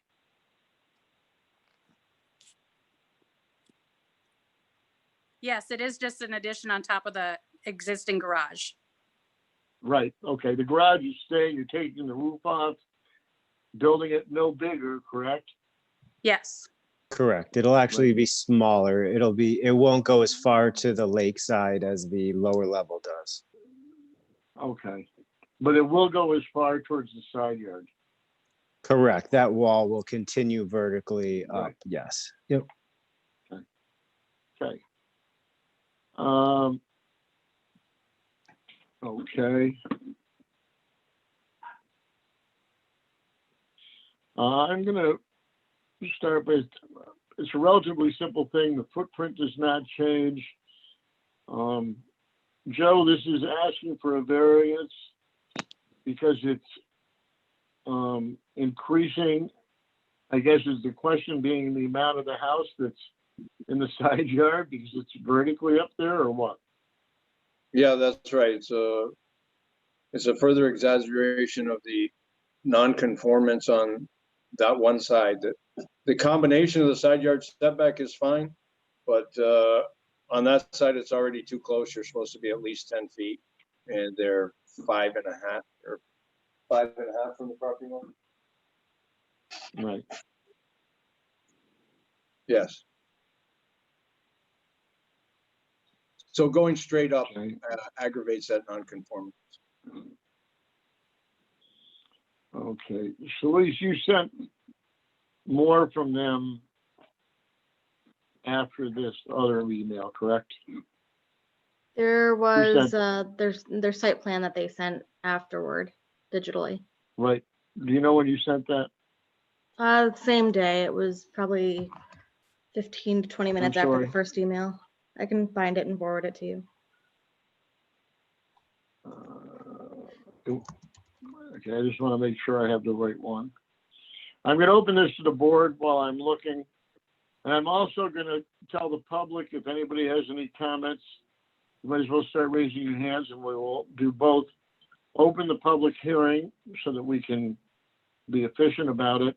Yes, it is just an addition on top of the existing garage. Right, okay, the garage is staying, you're taking the roof off, building it no bigger, correct? Yes, Correct. It'll actually be smaller. It won't go as far to the lakeside as the lower level does. Okay, but it will go as far towards the side yard. Correct. That wall will continue vertically up. Right. Yes. Yep. Okay. Okay. I'm gonna start with, it's a relatively simple thing. The footprint does not change. Joe, this is asking for a variance because it's increasing, I guess is the question being the amount of the house that's in the side yard because it's vertically up there or what? Yeah, that's right. It's a further exaggeration of the non-conformance on that one side. The combination of the side yard setback is fine, but on that side, it's already too close. You're supposed to be at least 10 feet, and they're 5.5 or 5.5 from the property line. Right. Yes. So going straight up Okay. aggravates that non-conformance. Okay. Shalice, you sent more from them after this other email, correct? There sent- was, their site plan that they sent afterward digitally. Right. Do you know when you sent that? Same day. It was probably 15 to 20 minutes after sorry. the first email. I can find it and forward it to you. Okay, I just want to make sure I have the right one. I'm going to open this to the board while I'm looking. And I'm also going to tell the public, if anybody has any comments, you might as well start raising your hands and we will do both. Open the public hearing so that we can be efficient about it.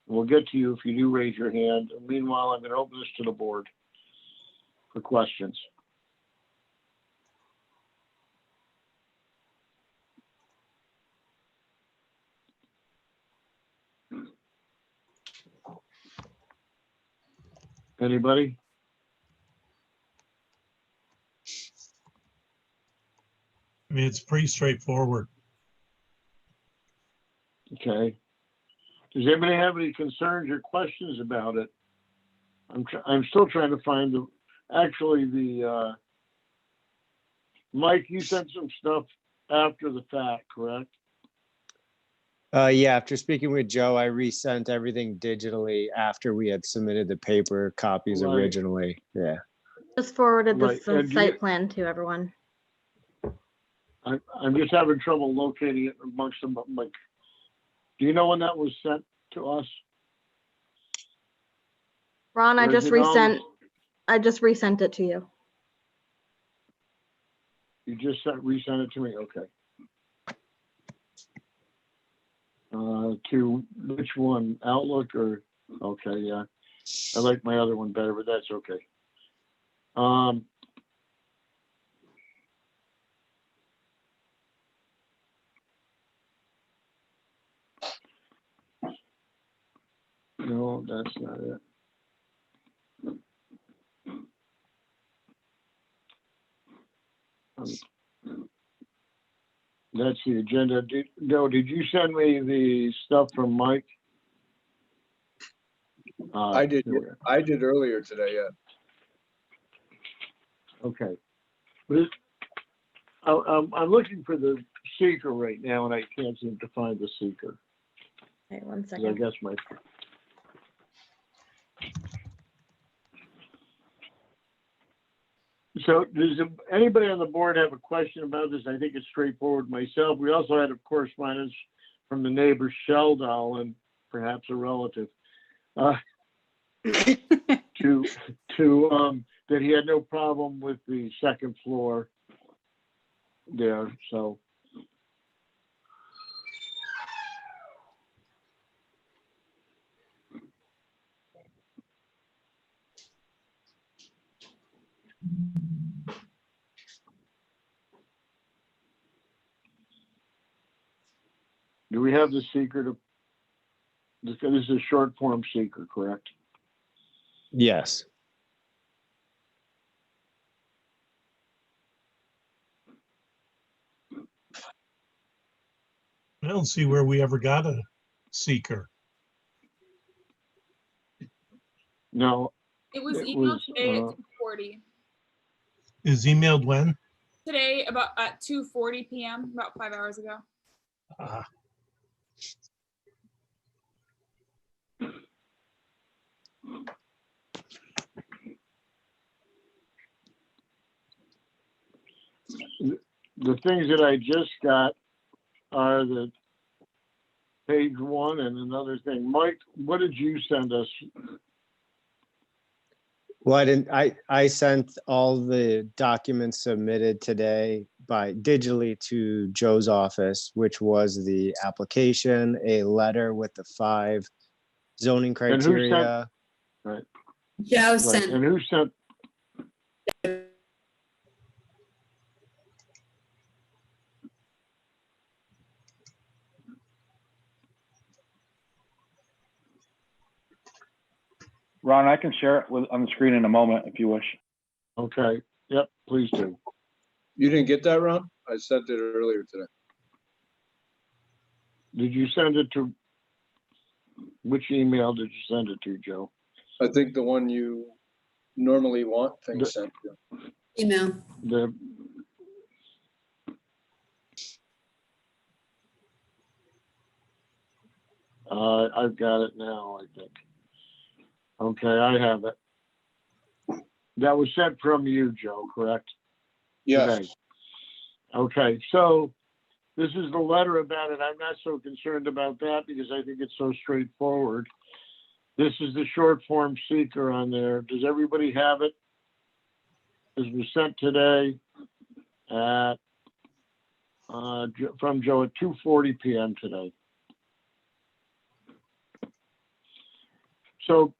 We'll get to you if you do raise your hand. And meanwhile, I'm going to open this to the board for questions. Anybody? I mean, it's pretty straightforward. Okay. Does anybody have any concerns or questions about it? I'm still trying to find Mike, you sent some stuff after the fact, correct? Yeah, after speaking with Joe, I resent everything digitally after we had submitted the paper copies Right. originally. Yeah. Just forwarded Right, this and do site you- plan to everyone. I'm just having trouble locating it amongst them. Like, do you know when that was sent to us? Ron, Or I is just it all- resent it to you. You just resent it to me? Okay. To which one? Outlook or, okay, yeah. I like my other one better, but that's okay. No, that's not it. That's the agenda. Joe, did you send me the stuff from Mike? I did. Here we are. I did earlier today, yeah. Okay. I'm looking for the seeker right now and I can't seem to find the seeker. Okay, one 'Cause I second. guess my. So does anybody on the board have a question about this? I think it's straightforward myself. We also had a correspondence from the neighbor Sheldon and perhaps a relative. To that he had no problem with the second floor there, so. Do we have the seeker to, this is a short form seeker, correct? Yes. I don't see where we ever got a seeker. No, It was It emailed was, today at uh, 2:40. Is emailed when? Today about at 2:40 p.m. about 5 hours ago. Ah, the things that I just got are the page one and another thing. Mike, what did you send us? Well, I sent all the documents submitted today by digitally to Joe's office, which was the application, a letter with the 5 zoning who sent- criteria. Right, Joe right, sent, and who sent, Ron, I can share it on the screen in a moment if you wish. okay, yep, please do. You didn't get that, Ron? I sent it earlier today. Did you send it to, which email did you send it to, Joe? I think the one you normally want things sent to. email. The, I've got it now, I think. Okay, I have it. That was sent from you, Joe, correct? Yes, Today. Okay, so this is the letter about it. I'm not so concerned about that because I think it's so straightforward. This is the short form seeker on there. Does everybody have it? This was sent today at, from Joe at 2:40 p.m. today. So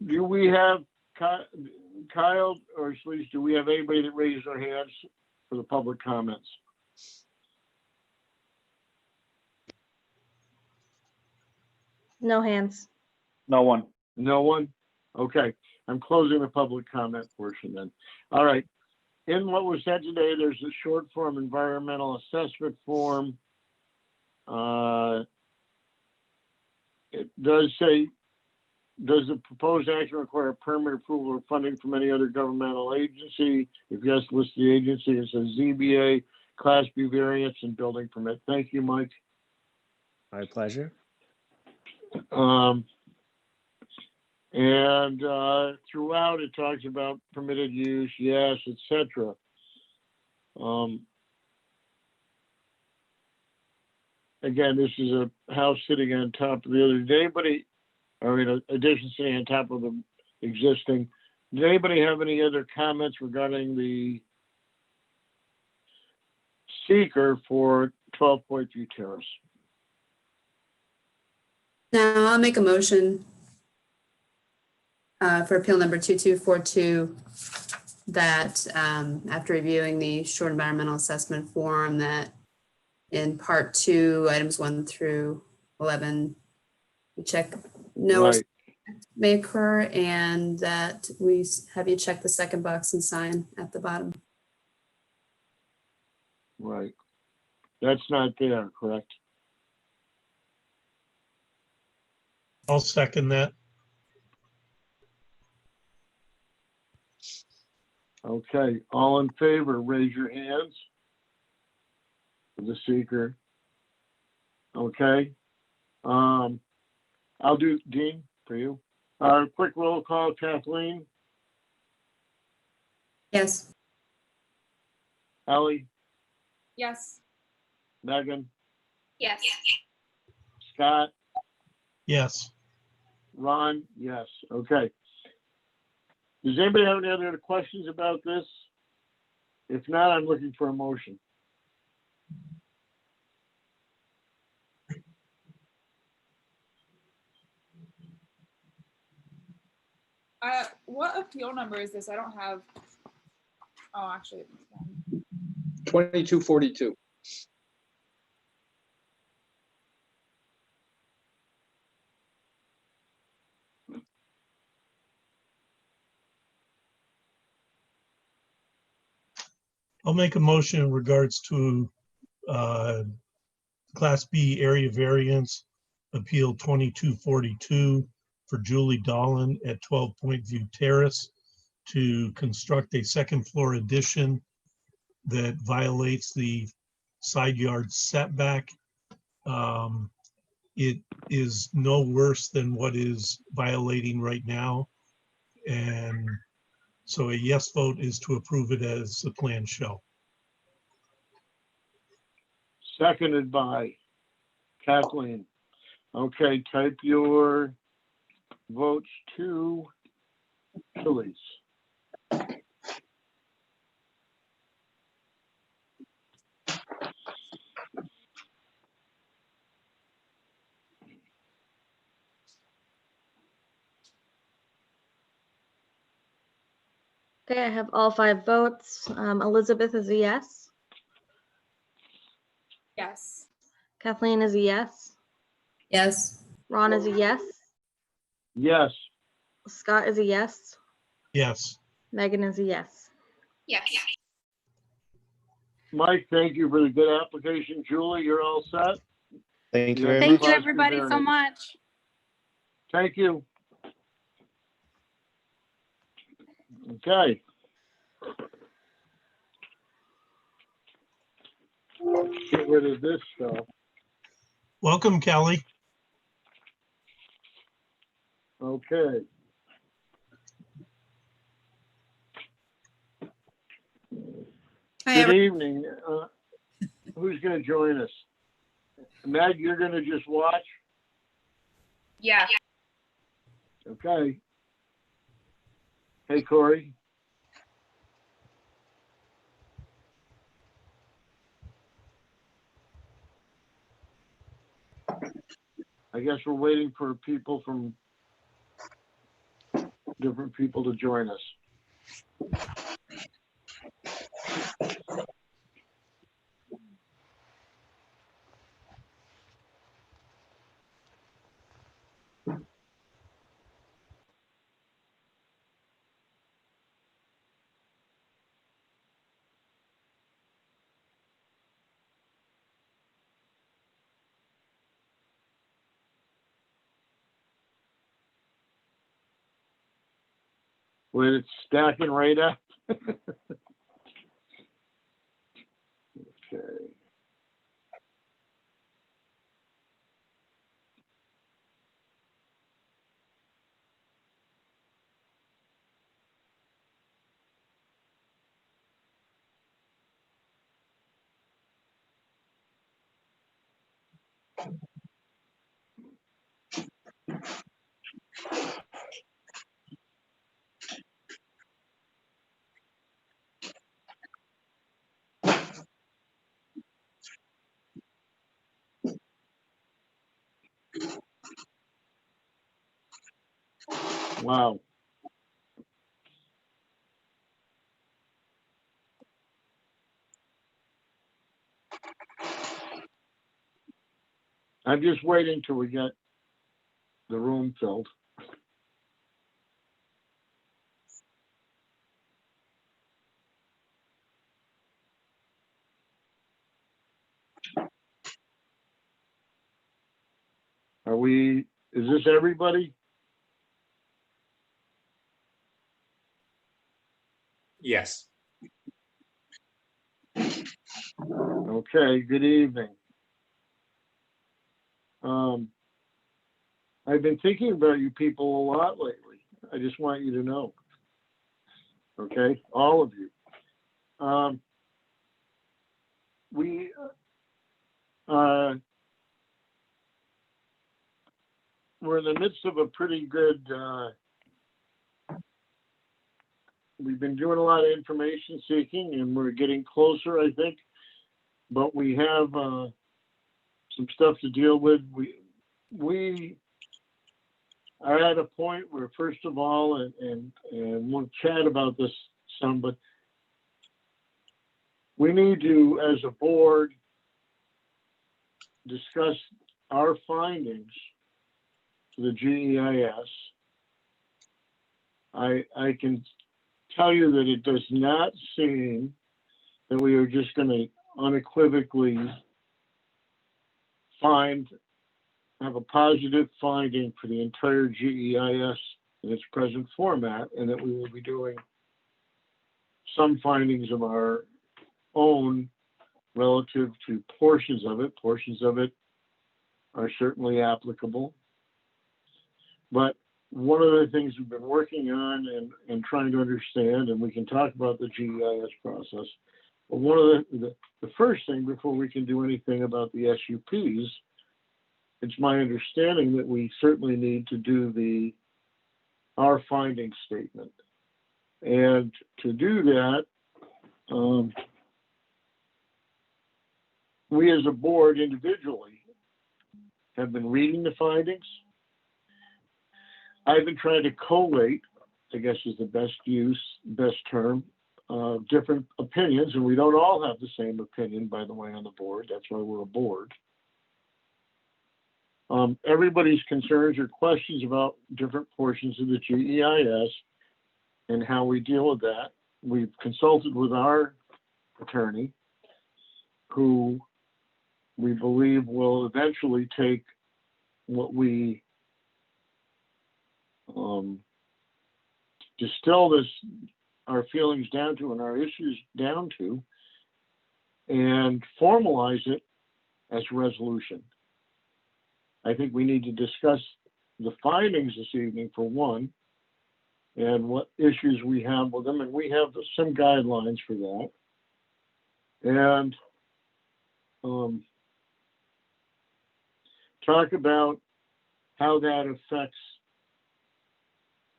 do we have Kyle or Sleaze, do we have anybody that raised their hands for the public comments? No hands. No one. No one? Okay, I'm closing the public comment portion then. All right. In what was said today, there's a short form environmental assessment form. It does say, does the proposed action require permit approval or funding from any other governmental agency? If yes, list the agency. It says ZBA, Class B variance and building permit. Thank you, Mike. My pleasure. And throughout it talks about permitted use, yes, etc. Again, this is a house sitting on top of the other. Did anybody, or in addition sitting on top of the existing, did anybody have any other comments regarding the seeker for 12 Point View Terrace? Now I'll make a motion for appeal number 2242 that after reviewing the short environmental assessment form, that in part 2, items 1 through 11, we check no Right, may occur, and that we have you check the second box and sign at the bottom. right. That's not there, correct? I'll second that. Okay, all in favor, raise your hands. For the seeker. Okay. I'll do Dean for you. Quick roll call, Kathleen, Yes. Ellie, Yes. Megan, Yes. Scott, Yes. Ron, yes, okay. Does anybody have any other questions about this? If not, I'm looking for a motion. What appeal number is this? I don't have. Oh, actually. 2242. I'll make a motion in regards to Class B area variance, Appeal 2242 for Julie Dolan at 12 Point View Terrace to construct a second floor addition that violates the side yard setback. It is no worse than what is violating right now. And so a yes vote is to approve it as the plans show. Seconded by Kathleen. Okay, type your votes to Julie's. Okay, I have all 5 votes. Elizabeth is a yes. Yes. Kathleen is a yes. Yes. Ron is a yes. Yes. Scott is a yes. Yes. Megan is a yes. Yes. Mike, thank you for the good application. Julie, you're all set? Thank you Yeah, very Thank much. you, everybody, so much. Thank you. Okay. Get rid of this stuff. Welcome, Kelly. Okay. Good evening. Who's going to join us? Meg, you're going to just watch? Yeah. Okay. Hey, Corey. I guess we're waiting for people from different people to join us. When it's stacking right up. Okay. Wow. I'm just waiting till we get the room filled. Is this everybody? Yes. Okay, good evening. I've been thinking about you people a lot lately. I just want you to know. Okay, all of you. We're in the midst of a pretty good, we've been doing a lot of information seeking and we're getting closer, I think. But we have some stuff to deal with. are at a point where, first of all, and we'll chat about this some, but we need to, as a board, discuss our findings to the GEIS. I can tell you that it does not seem that we are just going to unequivocally have a positive finding for the entire GEIS in its present format, and that we will be doing some findings of our own relative to portions of it. Portions of it are certainly applicable. But one of the things we've been working on and trying to understand, and we can talk about the GEIS process, but one of the first thing before we can do anything about the SUPs, it's my understanding that we certainly need to do our finding statement. And to do that, we as a board individually have been reading the findings. I've been trying to collate, I guess is the best term, different opinions, and we don't all have the same opinion, by the way, on the board. That's why we're a board. Everybody's concerns or questions about different portions of the GEIS and how we deal with that. We've consulted with our attorney, who we believe will eventually take what we distill our feelings down to and our issues down to, and formalize it as a resolution. I think we need to discuss the findings this evening for one, and what issues we have with them, and we have some guidelines for that. And talk about how that affects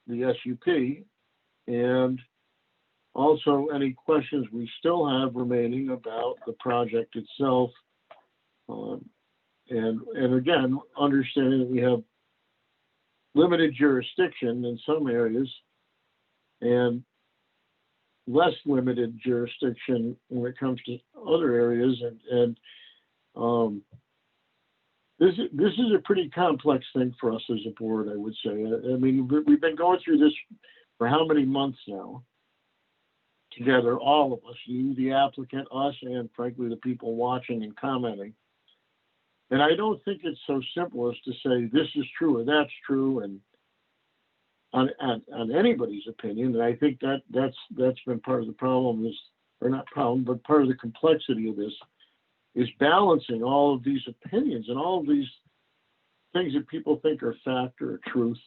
the SUP, and also any questions we still have remaining about the project itself. And again, understanding that we have limited jurisdiction in some areas and less limited jurisdiction when it comes to other areas. And this is a pretty complex thing for us as a board, I would say. I mean, we've been going through this for how many months now together, all of us, you, the applicant, us, and frankly, the people watching and commenting. And I don't think it's so simple as to say this is true or that's true, and on anybody's opinion. And I think that's been part of the problem, or not problem, but part of the complexity of this is balancing all of these opinions and all of these things that people think are fact or truths.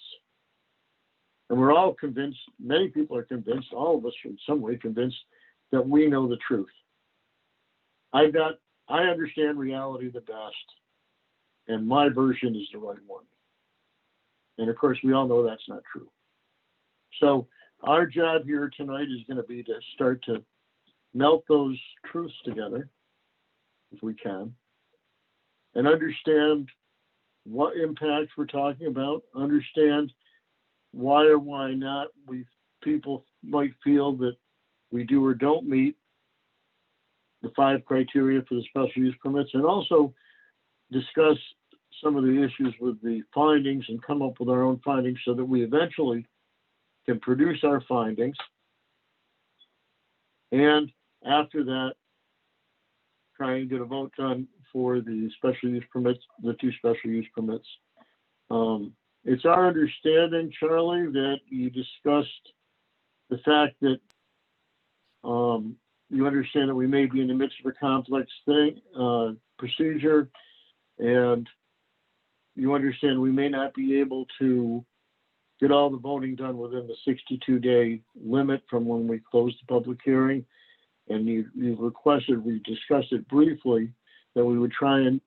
And we're all convinced, many people are convinced, all of us in some way convinced, that we know the truth. I understand reality the best, and my version is the right one. And of course, we all know that's not true. So our job here tonight is going to be to start to melt those truths together, if we can, and understand what impacts we're talking about, understand why or why not people might feel that we do or don't meet the 5 criteria for the special use permits, and also discuss some of the issues with the findings and come up with our own findings so that we eventually can produce our findings. And after that, try and get a vote done for the special use permits, the 2 special use permits. It's our understanding, Charlie, that you discussed the fact that you understand that we may be in the midst of a complex procedure, and you understand we may not be able to get all the voting done within the 62-day limit from when we close the public hearing. And you've requested, we discussed it briefly, that we would try and,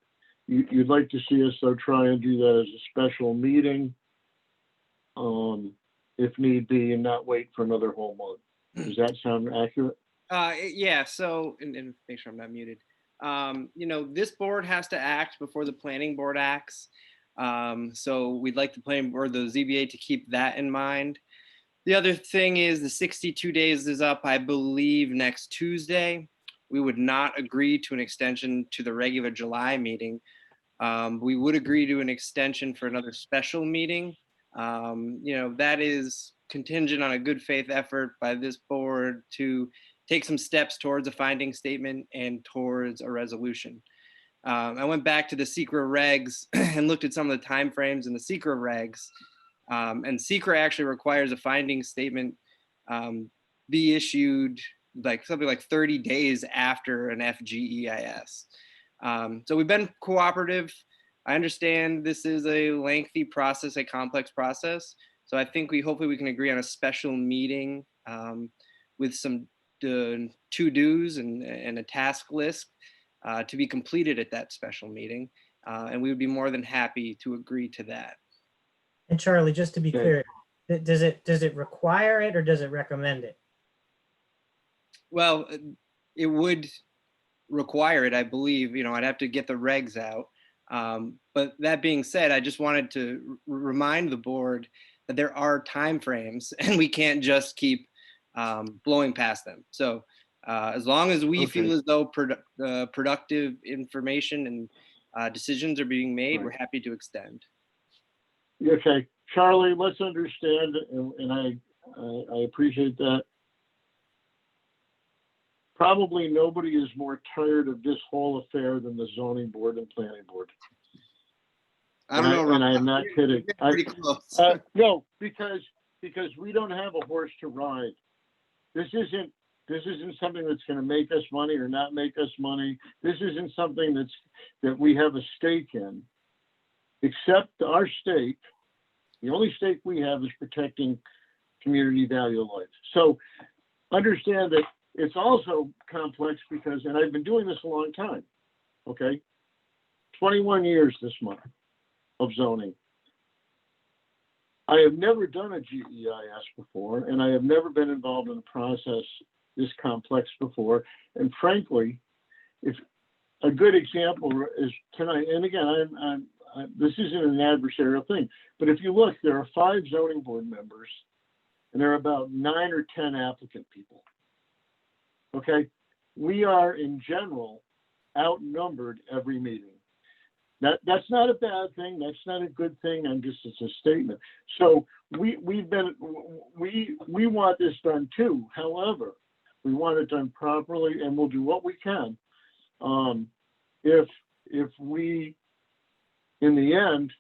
you'd like to see us though try and do that as a special meeting, if need be, and not wait for another whole month. Does that sound accurate? Yeah, so, and make sure I'm not muted. This board has to act before the planning board acts. So we'd like the planning board, the ZBA, to keep that in mind. The other thing is the 62 days is up, I believe, next Tuesday. We would not agree to an extension to the regular July meeting. We would agree to an extension for another special meeting. That is contingent on a good faith effort by this board to take some steps towards a finding statement and towards a resolution. I went back to the SECRA regs and looked at some of the timeframes in the SECRA regs. And SECRA actually requires a finding statement be issued like something like 30 days after an FGEIS. So we've been cooperative. I understand this is a lengthy process, a complex process. So I think hopefully we can agree on a special meeting with some to-dos and a task list to be completed at that special meeting. And we would be more than happy to agree to that. And Charlie, just to be Okay. clear, does it require it or does it recommend it? Well, it would require it, I believe. I'd have to get the regs out. But that being said, I just wanted to remind the board that there are timeframes and we can't just keep blowing past them. So as long as we feel as though productive information and decisions are being made, we're happy to extend. Okay, Charlie, let's understand, and I appreciate that. Probably nobody is more tired of this whole affair than the zoning board and planning board. I don't know, Rob. And I am not kidding. Pretty close. No, because we don't have a horse to ride. This isn't something that's going to make us money or not make us money. This isn't something that we have a stake in, except our stake. The only stake we have is protecting community value of life. So understand that it's also complex because, and I've been doing this a long time, okay? 21 years this month of zoning. I have never done a GEIS before, and I have never been involved in a process this complex before. And frankly, if a good example is tonight, and again, this isn't an adversarial thing, but if you look, there are 5 zoning board members, and there are about 9 or 10 applicant people. Okay, we are in general outnumbered every meeting. That's not a bad thing. That's not a good thing. It's a statement. So we want this done too. However, we want it done properly, and we'll do what we can. If we, in the end,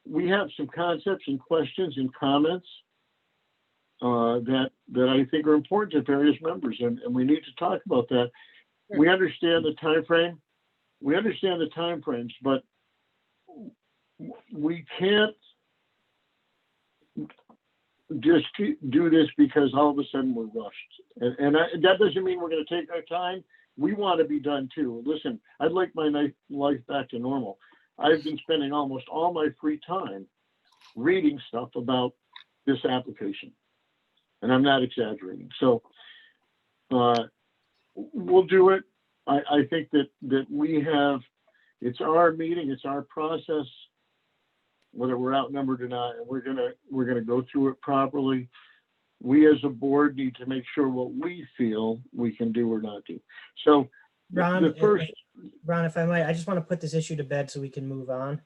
we have some concepts and questions and comments that I think are important to various members, and we need to talk about that. We understand the time frame. We understand the time frames, but we can't just do this because all of a sudden we're rushed. And that doesn't mean we're going to take our time. We want to be done too. Listen, I'd like my life back to normal. I've been spending almost all my free time reading stuff about this application, and I'm not exaggerating. So we'll do it. I think that we have, it's our meeting, it's our process, whether we're outnumbered or not, and we're gonna go through it properly. We as a board need to make sure what we feel we can do or not do. So Ron, Ron, if I might, I just want to put this issue to bed so we can move on.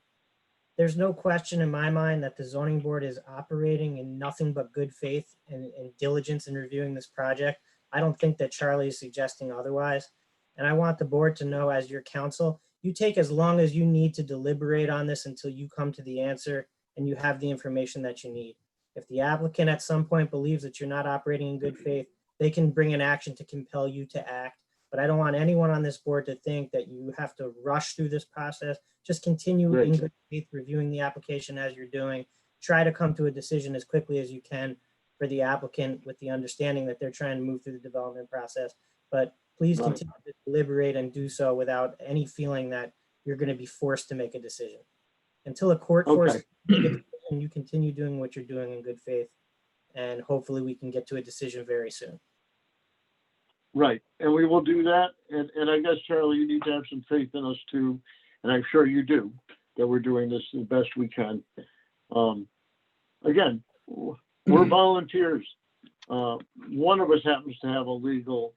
There's no question in my mind that the zoning board is operating in nothing but good faith and diligence in reviewing this project. I don't think that Charlie is suggesting otherwise. And I want the board to know, as your counsel, you take as long as you need to deliberate on this until you come to the answer and you have the information that you need. If the applicant at some point believes that you're not operating in good faith, they can bring an action to compel you to act. But I don't want anyone on this board to think that you have to rush through this process. Just continue in good faith reviewing the application as you're doing. Try to come to a decision as quickly as you can for the applicant, with the understanding that they're trying to move through the development process. But please continue to deliberate and do so without any feeling that you're going to be forced to make a decision. Until a court forces you to make a decision, you continue doing what you're doing in good faith, and hopefully we can get to a decision very soon. Right, and we will do that. And I guess, Charlie, you need to have some faith in us too, and I'm sure you do. that we're doing this the best we can. Again, we're volunteers. One of us happens to have a legal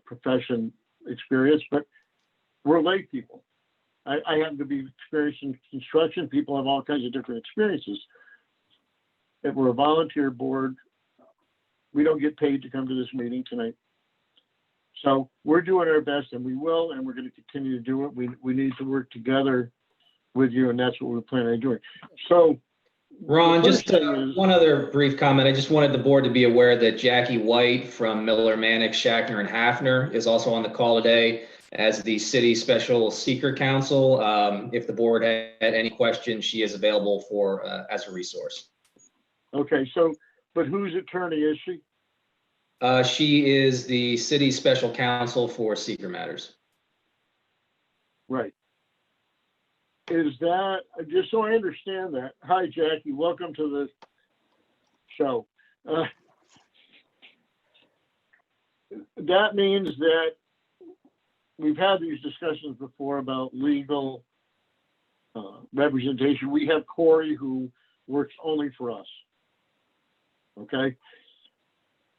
profession experience, but we're lay people. I happen to be experienced in construction. People have all kinds of different experiences. If we're a volunteer board, we don't get paid to come to this meeting tonight. So we're doing our best, and we will, and we're going to continue to do it. We need to work together with you, and that's what we're planning on doing. So, Ron, the just first thing is- one other brief comment. I just wanted the board to be aware that Jackie White from Miller, Mannix, Shackner, and Hafner is also on the call today as the city special seeker counsel. If the board had any questions, she is available for as a resource. Okay, so, but whose attorney is she? She is the city special counsel for seeker matters. Right. Is that, just so I understand that, hi Jackie, welcome to the show. That means that we've had these discussions before about legal representation. We have Corey who works only for us. Okay?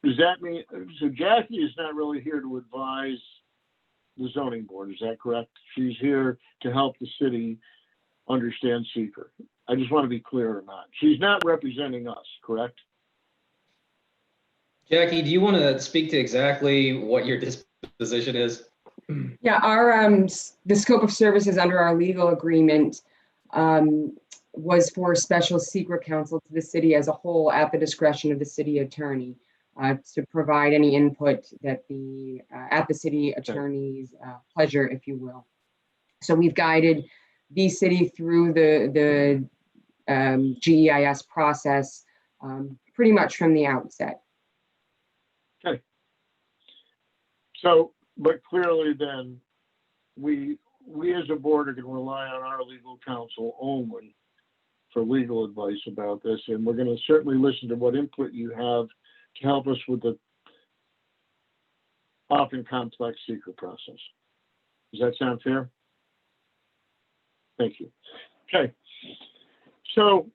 Does that mean, so Jackie is not really here to advise the zoning board, is that correct? She's here to help the city understand seeker. I just want to be clear on that. She's not representing us, correct? Jackie, do you want to speak to exactly what your disposition is? Yeah, the scope of services under our legal agreement was for special secret counsel to the city as a whole at the discretion of the city attorney to provide any input that at the city attorney's pleasure, if you will. So we've guided the city through the GEIS process pretty much from the outset. Okay. So, but clearly then, we as a board are going to rely on our legal counsel only for legal advice about this, and we're going to certainly listen to what input you have to help us with the often complex secret process. Does that sound fair? Thank you. Okay. So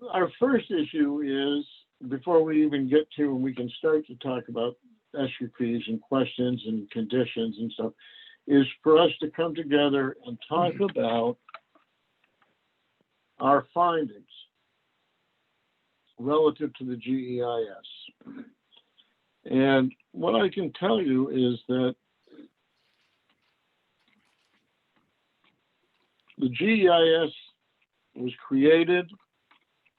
our first issue is, before we even get to, and we can start to talk about SUPs and questions and conditions and stuff, is for us to come together and talk about our findings relative to the GEIS. And what I can tell you is that the GEIS was created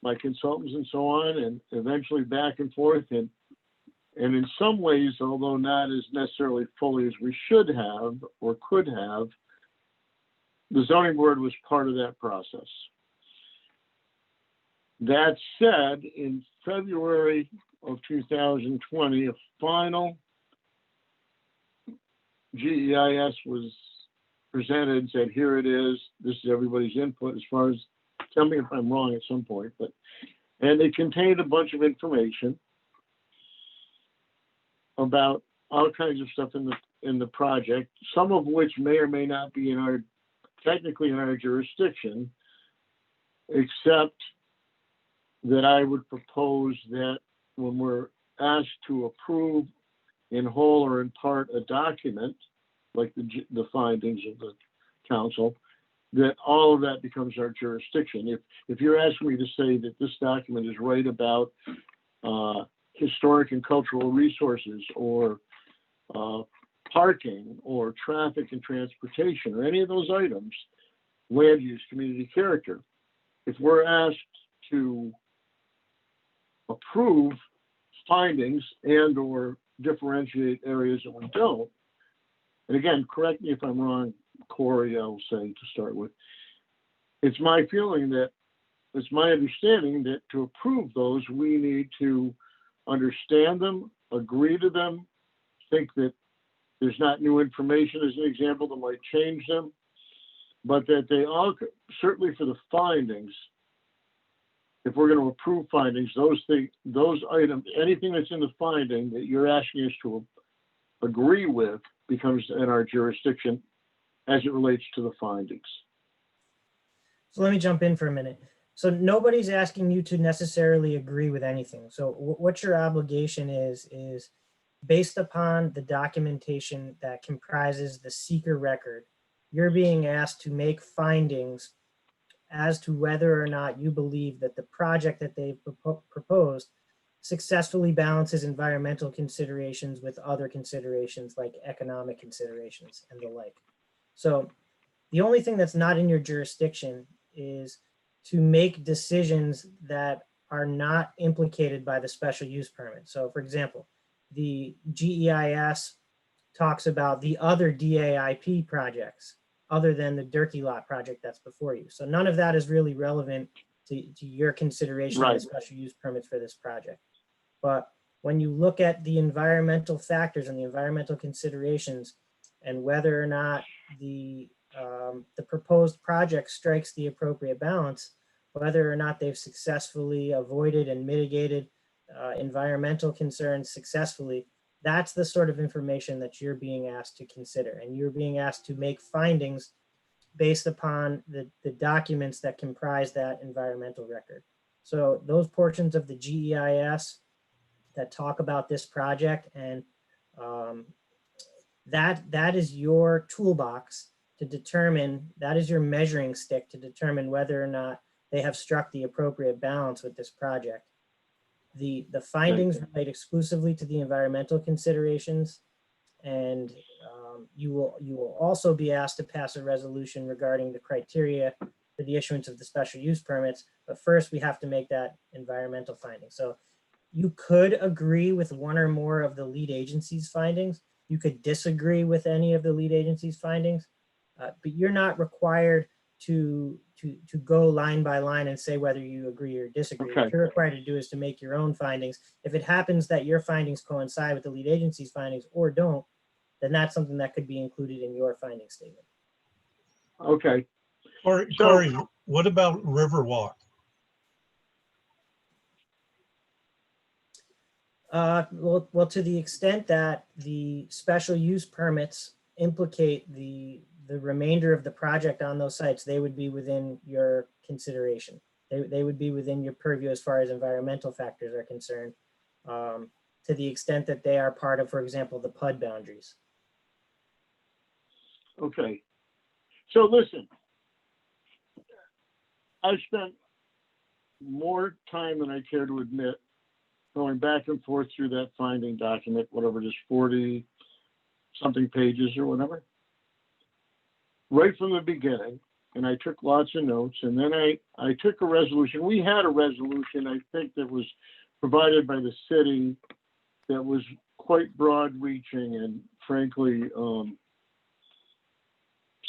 by consultants and so on, and eventually back and forth. And in some ways, although not as necessarily fully as we should have or could have, the zoning board was part of that process. That said, in February of 2020, a final GEIS was presented and said, here it is. This is everybody's input as far as, tell me if I'm wrong at some point, but, and it contained a bunch of information about all kinds of stuff in the project, some of which may or may not be technically in our jurisdiction, except that I would propose that when we're asked to approve in whole or in part a document, like the findings of the council, that all of that becomes our jurisdiction. If you're asking me to say that this document is right about historic and cultural resources, or parking, or traffic and transportation, or any of those items, land use, community character, if we're asked to approve findings and or differentiate areas that we don't, and again, correct me if I'm wrong, Corey, I'll say to start with, it's my feeling that, it's my understanding that to approve those, we need to understand them, agree to them, think that there's not new information as an example that might change them, but that they all, certainly for the findings, if we're going to approve findings, those things, those items, anything that's in the finding that you're asking us to agree with becomes in our jurisdiction as it relates to the findings. So let me jump in for a minute. So nobody's asking you to necessarily agree with anything. So what your obligation is based upon the documentation that comprises the seeker record, you're being asked to make findings as to whether or not you believe that the project that they've proposed successfully balances environmental considerations with other considerations like economic considerations and the like. So the only thing that's not in your jurisdiction is to make decisions that are not implicated by the special use permit. So for example, the GEIS talks about the other DAIP projects other than the Durkee Lot project that's before you. So none of that is really relevant to your consideration of the special use permits for this project. But when you look at the environmental factors and the environmental considerations and whether or not the proposed project strikes the appropriate balance, whether or not they've successfully avoided and mitigated environmental concerns successfully, that's the sort of information that you're being asked to consider. And you're being asked to make findings based upon the documents that comprise that environmental record. So those portions of the GEIS that talk about this project, and that is your toolbox to determine, that is your measuring stick to determine whether or not they have struck the appropriate balance with this project. The findings relate exclusively to the environmental considerations, and you will also be asked to pass a resolution regarding the criteria for the issuance of the special use permits. But first, we have to make that environmental finding. So you could agree with one or more of the lead agency's findings. You could disagree with any of the lead agency's findings, but you're not required to go line by line and say whether you agree or disagree. Okay. What you're required to do is to make your own findings. If it happens that your findings coincide with the lead agency's findings or don't, then that's something that could be included in your finding statement. Okay. Corey, what about Riverwalk? Well, to the extent that the special use permits implicate the remainder of the project on those sites, they would be within your consideration. They would be within your purview as far as environmental factors are concerned, to the extent that they are part of, for example, the PUD boundaries. Okay. So listen, I've spent more time than I care to admit going back and forth through that finding document, whatever it is, 40 something pages or whatever, right from the beginning. And I took lots of notes, and then I took a resolution. We had a resolution, I think, that was provided by the city that was quite broad reaching and frankly,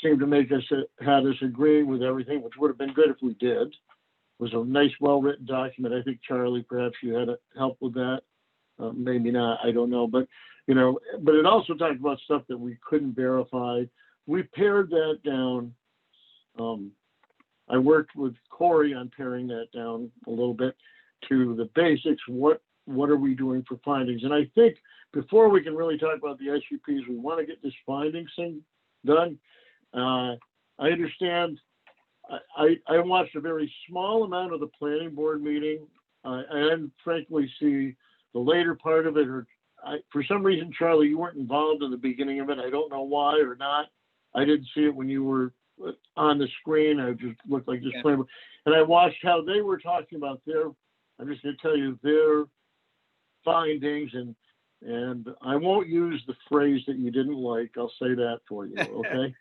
seemed to make us, had us agree with everything, which would have been good if we did. It was a nice, well-written document. I think, Charlie, perhaps you had help with that. Maybe not, I don't know. But, but it also talked about stuff that we couldn't verify. We pared that down. I worked with Corey on paring that down a little bit to the basics. What are we doing for findings? And I think before we can really talk about the SUPs, we want to get this findings thing done. I understand. I watched a very small amount of the planning board meeting. And frankly see the later part of it, or for some reason, Charlie, you weren't involved in the beginning of it. I don't know why or not. I didn't see it when you were on the screen. I just looked like this planning board. And I watched how they were talking about I'm just going to tell you their findings, and I won't use the phrase that you didn't like. I'll say that for you, okay?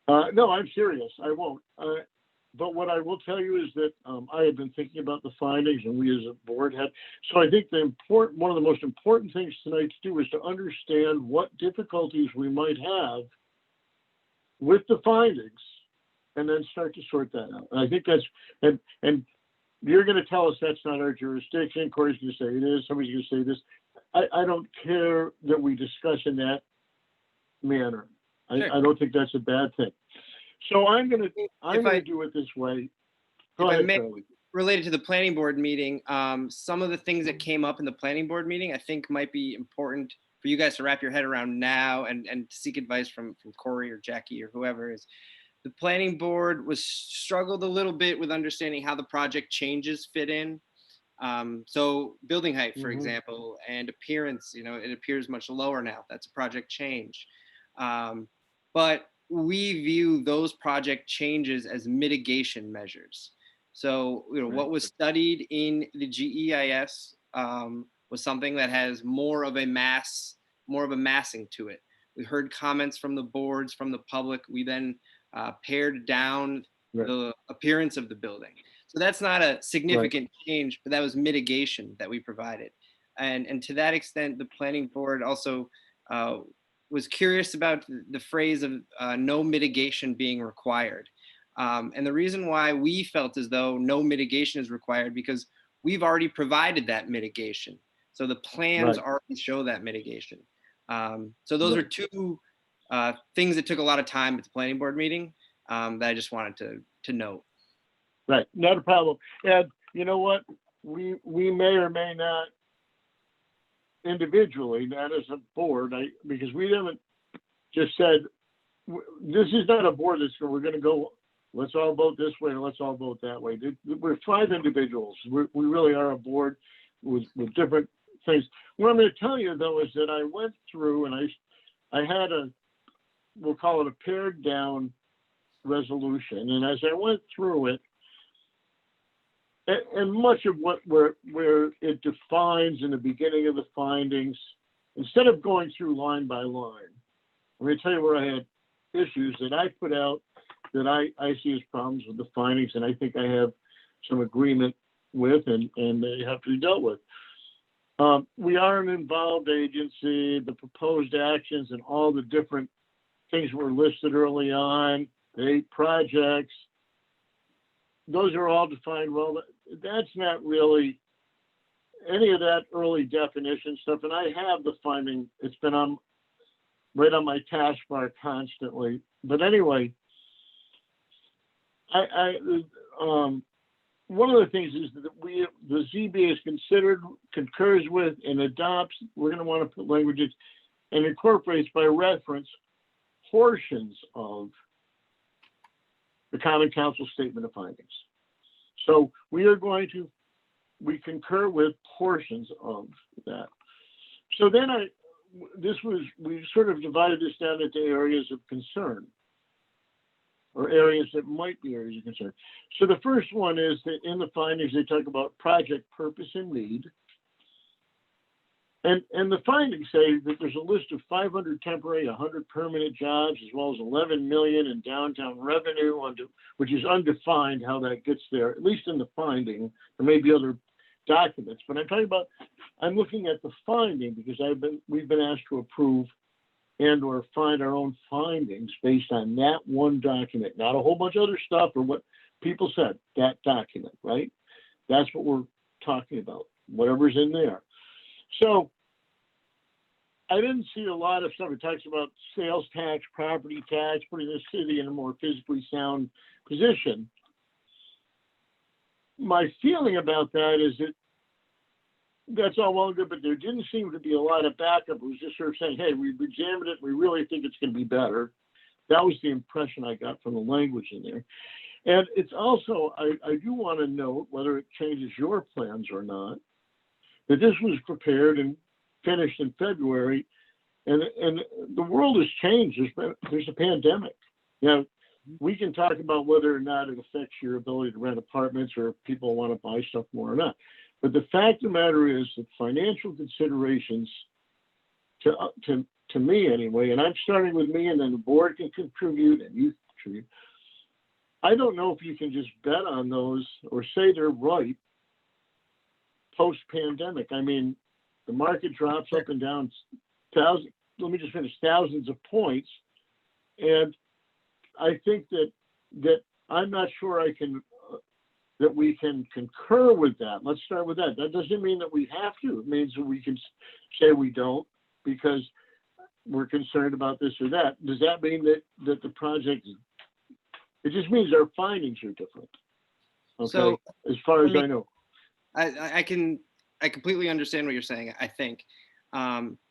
No, I'm serious. I won't. But what I will tell you is that I have been thinking about the findings, and we as a board have. So I think one of the most important things tonight to do is to understand what difficulties we might have with the findings, and then start to sort that out. And I think that's, and you're going to tell us that's not our jurisdiction. Corey's going to say it is. Somebody's going to say this. I don't care that we discuss in that manner. Sure. I don't think that's a bad thing. So I'm going to do it this way. Go ahead, Charlie. Related to the planning board meeting, some of the things that came up in the planning board meeting, I think might be important for you guys to wrap your head around now and seek advice from Corey or Jackie or whoever is. The planning board was struggled a little bit with understanding how the project changes fit in. So building height, for Mhm. example, and appearance, it appears much lower now. That's a project change. But we view those project changes as mitigation measures. So, what was studied in the GEIS was something that has more of a massing to it. We heard comments from the boards, from the public. We then pared down the appearance of the building. So that's not a significant change, but that was mitigation that we provided. And to that extent, the planning board also was curious about the phrase of no mitigation being required. And the reason why we felt as though no mitigation is required, because we've already provided that mitigation. So the plans already show that mitigation. So those are two things that took a lot of time at the planning board meeting that I just wanted to note. Right, not a problem. And you know what? We may or may not individually, not as a board, because we haven't just said, this is not a board that's, we're going to go, let's all vote this way and let's all vote that way. We're 5 individuals. We really are a board with different things. What I'm going to tell you though is that I went through and I had we'll call it a pared down resolution. And as I went through it, and much of where it defines in the beginning of the findings, instead of going through line by line, I'm going to tell you where I had issues that I put out that I see as problems with the findings, and I think I have some agreement with, and they have to be dealt with. We are an involved agency. The proposed actions and all the different things were listed early on, the 8 projects, those are all defined well. That's not really any of that early definition stuff. And I have the finding, it's been right on my taskbar constantly. But anyway, one of the things is that the ZBA is considered, concurs with, and adopts, we're going to want to put languages, and incorporates by reference portions of the Common Council Statement of Findings. So we concur with portions of that. So then we sort of divided this down into areas of concern, or areas that might be areas of concern. So the first one is that in the findings, they talk about project purpose and need. And the findings say that there's a list of 500 temporary, 100 permanent jobs, as well as 11 million in downtown revenue, which is undefined how that gets there, at least in the finding. There may be other documents, but I'm looking at the finding because we've been asked to approve and or find our own findings based on that one document, not a whole bunch of other stuff or what people said, that document, right? That's what we're talking about, whatever's in there. So I didn't see a lot of stuff. It talks about sales tax, property tax, putting the city in a more physically sound position. My feeling about that is that that's all well and good, but there didn't seem to be a lot of backup. It was just sort of saying, hey, we've examined it. We really think it's going to be better. That was the impression I got from the language in there. And it's also, I do want to note, whether it changes your plans or not, that this was prepared and finished in February, and the world has changed. There's a pandemic. We can talk about whether or not it affects your ability to rent apartments or if people want to buy stuff more or not. But the fact of the matter is that financial considerations, to me anyway, and I'm starting with me, and then the board can contribute and you contribute. I don't know if you can just bet on those or say they're right post-pandemic. I mean, the market drops up and down thousands of points. And I think that I'm not sure that we can concur with that. Let's start with that. That doesn't mean that we have to. It means that we can say we don't because we're concerned about this or that. Does that mean that the project, it just means our findings are different. Okay, So, as far as I know. I completely understand what you're saying, I think.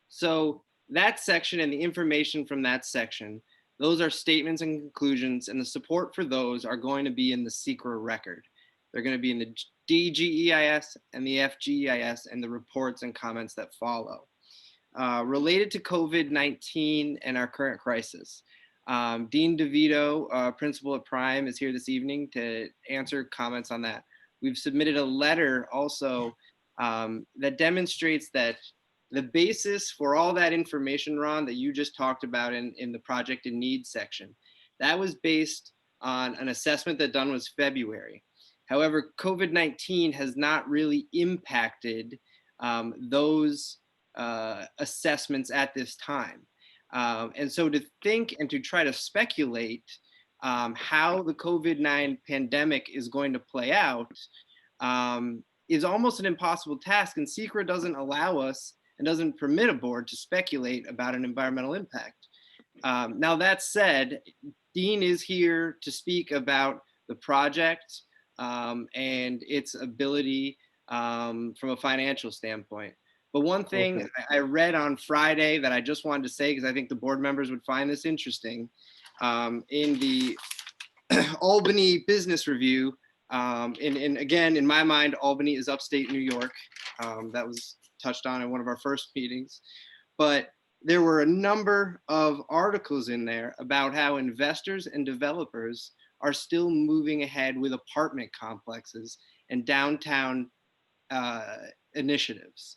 So that section and the information from that section Those are statements and conclusions, and the support for those are going to be in the SECRA record. They're going to be in the DGEIS and the FGEIS and the reports and comments that follow. Related to COVID-19 and our current crisis, Dean DeVito, principal at Prime, is here this evening to answer comments on that. We've submitted a letter also that demonstrates that the basis for all that information, Ron, that you just talked about in the project and needs section, that was based on an assessment that done was February. However, COVID-19 has not really impacted those assessments at this time. And so to think and to try to speculate how the COVID-19 pandemic is going to play out is almost an impossible task, and SECRA doesn't allow us and doesn't permit a board to speculate about an environmental impact. Now that said, Dean is here to speak about the project and its ability from a financial standpoint. But one thing Okay. I read on Friday that I just wanted to say, because I think the board members would find this interesting, in the Albany Business Review, and again, in my mind, Albany is upstate New York. That was touched on in one of our first meetings. But there were a number of articles in there about how investors and developers are still moving ahead with apartment complexes and downtown initiatives.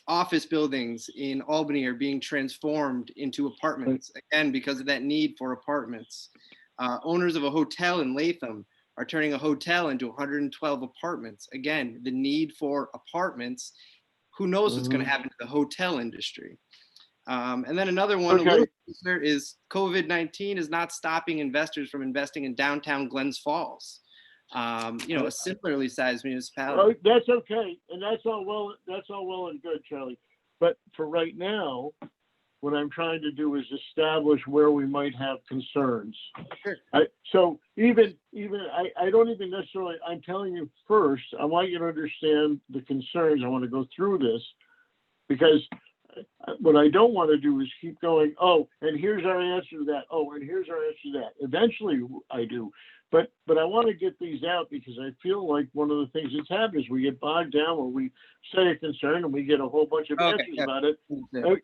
Office buildings in Albany are being transformed into apartments, again, because of that need for apartments. Owners of a hotel in Latham are turning a hotel into 112 apartments. Again, the need for apartments. Who knows what's going to happen to the hotel industry? And then another one, a little closer, is COVID-19 is not stopping investors from investing in downtown Glens Falls. A similarly sized municipality. Oh, that's okay, and that's all well and good, Charlie. But for right now, what I'm trying to do is establish where we might have concerns. Sure. So even I don't even necessarily, I'm telling you first, I want you to understand the concerns. I want to go through this because what I don't want to do is keep going, oh, and here's our answer to that. Oh, and here's our answer to that. Eventually I do. But I want to get these out because I feel like one of the things that's happened is we get bogged down when we say a concern and we get a whole bunch of answers about it.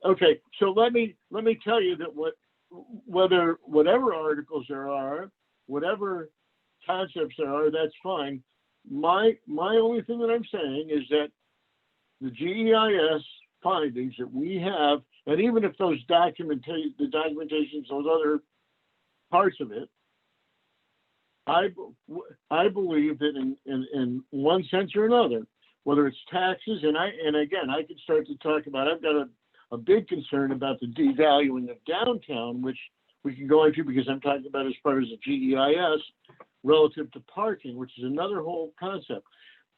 Okay, so let me tell you that whatever articles there are, whatever concepts there are, that's fine. My only thing that I'm saying is that the GEIS findings that we have, and even if those documentations, those other parts of it, I believe that in one sense or another, whether it's taxes, and again, I could start to talk about, I've got a big concern about the devaluing of downtown, which we can go into because I'm talking about as far as the GEIS relative to parking, which is another whole concept.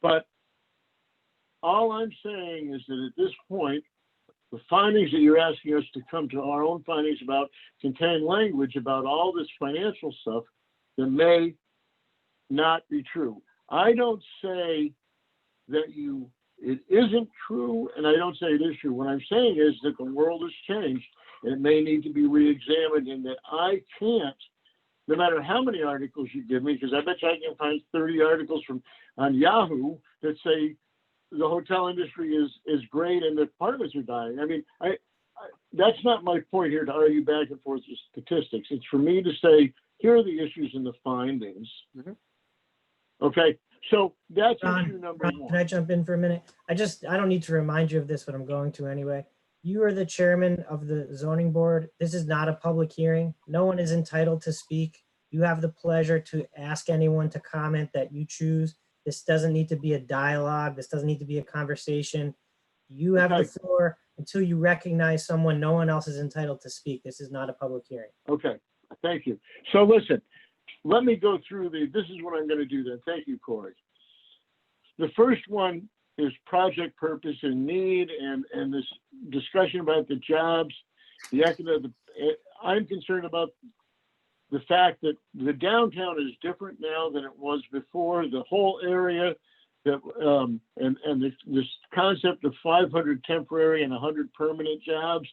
But all I'm saying is that at this point, the findings that you're asking us to come to our own findings about contain language about all this financial stuff that may not be true. I don't say that it isn't true, and I don't say it is true. What I'm saying is that the world has changed, and it may need to be re-examined, and that I can't, no matter how many articles you give me, because I bet you I can find 30 articles on Yahoo that say the hotel industry is great and the apartments are dying. I mean, that's not my point here to argue back and forth with statistics. It's for me to say, here are the issues and the findings. Okay, so that's issue number one. Can I jump in for a minute? I don't need to remind you of this, but I'm going to anyway. You are the chairman of the zoning board. This is not a public hearing. No one is entitled to speak. You have the pleasure to ask anyone to comment that you choose. This doesn't need to be a dialogue. This doesn't need to be a conversation. You have the floor until you recognize someone. No one else is entitled to speak. This is not a public hearing. Okay, thank you. So listen, let me go through this is what I'm going to do then. Thank you, Corey. The first one is project purpose and need, and this discussion about the jobs, I'm concerned about the fact that the downtown is different now than it was before. The whole area that this concept of 500 temporary and 100 permanent jobs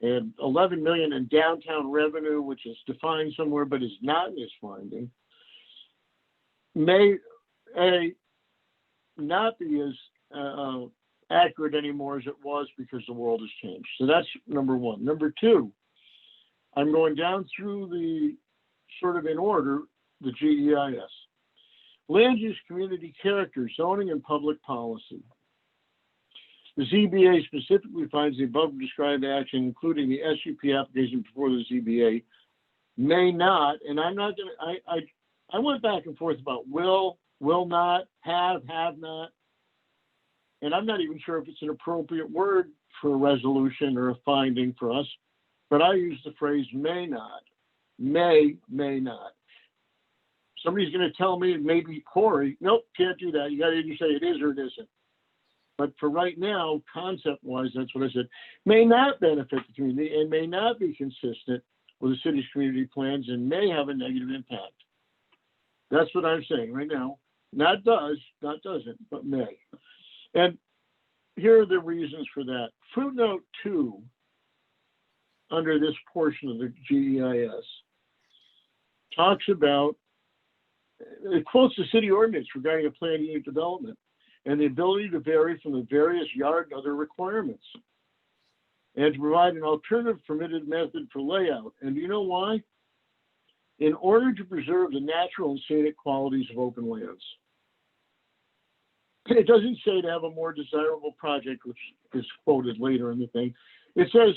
and 11 million in downtown revenue, which is defined somewhere but is not in this finding, may not be as accurate anymore as it was because the world has changed. So that's number one. Number two, I'm going down through the sort of in order, the GEIS. Land use, community character, zoning, and public policy. The ZBA specifically finds the above described action, including the SUP application before the ZBA, may not, and I'm not gonna, I went back and forth about will not, have not, and I'm not even sure if it's an appropriate word for a resolution or a finding for us, but I use the phrase may not, may not. Somebody's going to tell me, maybe Corey, nope, can't do that. You got to either say it is or it isn't. But for right now, concept-wise, that's what I said. May not benefit the community and may not be consistent with the city's community plans and may have a negative impact. That's what I'm saying right now. Not does, not doesn't, but may. And here are the reasons for that. Footnote 2, under this portion of the GEIS, talks about, it quotes the city ordinance regarding a planned unit development and the ability to vary from the various yard and other requirements and to provide an alternative permitted method for layout. And do you know why? In order to preserve the natural and scenic qualities of open lands. It doesn't say to have a more desirable project, which is quoted later in the thing. It says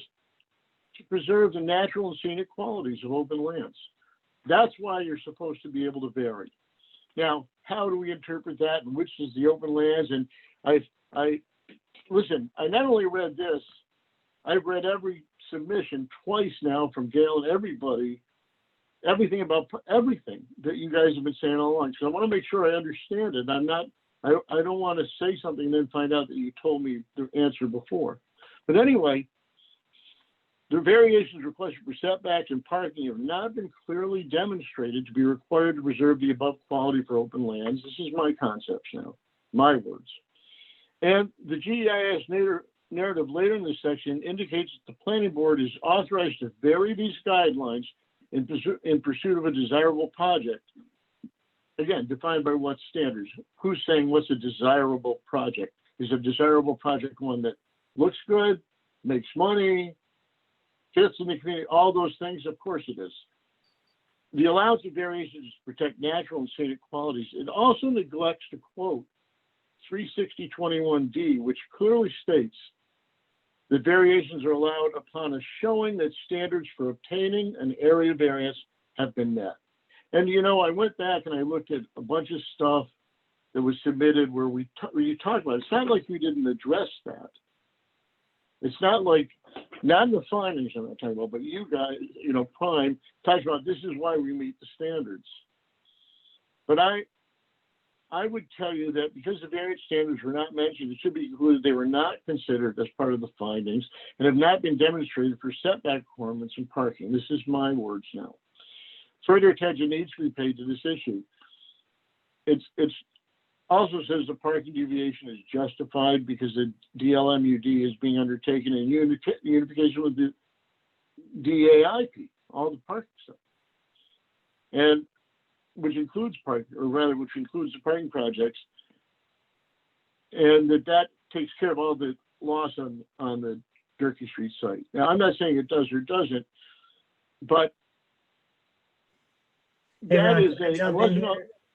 to preserve the natural and scenic qualities of open lands. That's why you're supposed to be able to vary. Now, how do we interpret that and which is the open lands? And listen, I not only read this, I've read every submission twice now from Gail and everybody, everything about everything that you guys have been saying all along. So I want to make sure I understand it. I don't want to say something and then find out that you told me the answer before. But anyway, the variations requested for setbacks and parking have not been clearly demonstrated to be required to preserve the above quality for open lands. This is my concepts now, my words. And the GEIS narrative later in this section indicates that the planning board is authorized to vary these guidelines in pursuit of a desirable project. Again, defined by what standards? Who's saying what's a desirable project? Is a desirable project one that looks good, makes money, fits in the community, all those things? Of course it is. The allowance of variations is to protect natural and scenic qualities. It also neglects to quote 36021D, which clearly states that variations are allowed upon a showing that standards for obtaining an area variance have been met. And you know, I went back and I looked at a bunch of stuff that was submitted where you talked about it. It's not like we didn't address that. It's not like, not in the findings I'm not talking about, but you guys, you know, Prime talks about this is why we meet the standards. But I would tell you that because the variance standards were not mentioned, it should be included. They were not considered as part of the findings and have not been demonstrated for setback requirements and parking. This is my words now. Further attention needs to be paid to this issue. It's also says the parking deviation is justified because the DLMUD is being undertaken in unification with the DAIP, all the parking stuff. And which includes parking, or rather, which includes the parking projects, and that takes care of all the loss on the Durkee Street site. Now, I'm not saying it does or doesn't, but Hey, that Ron, is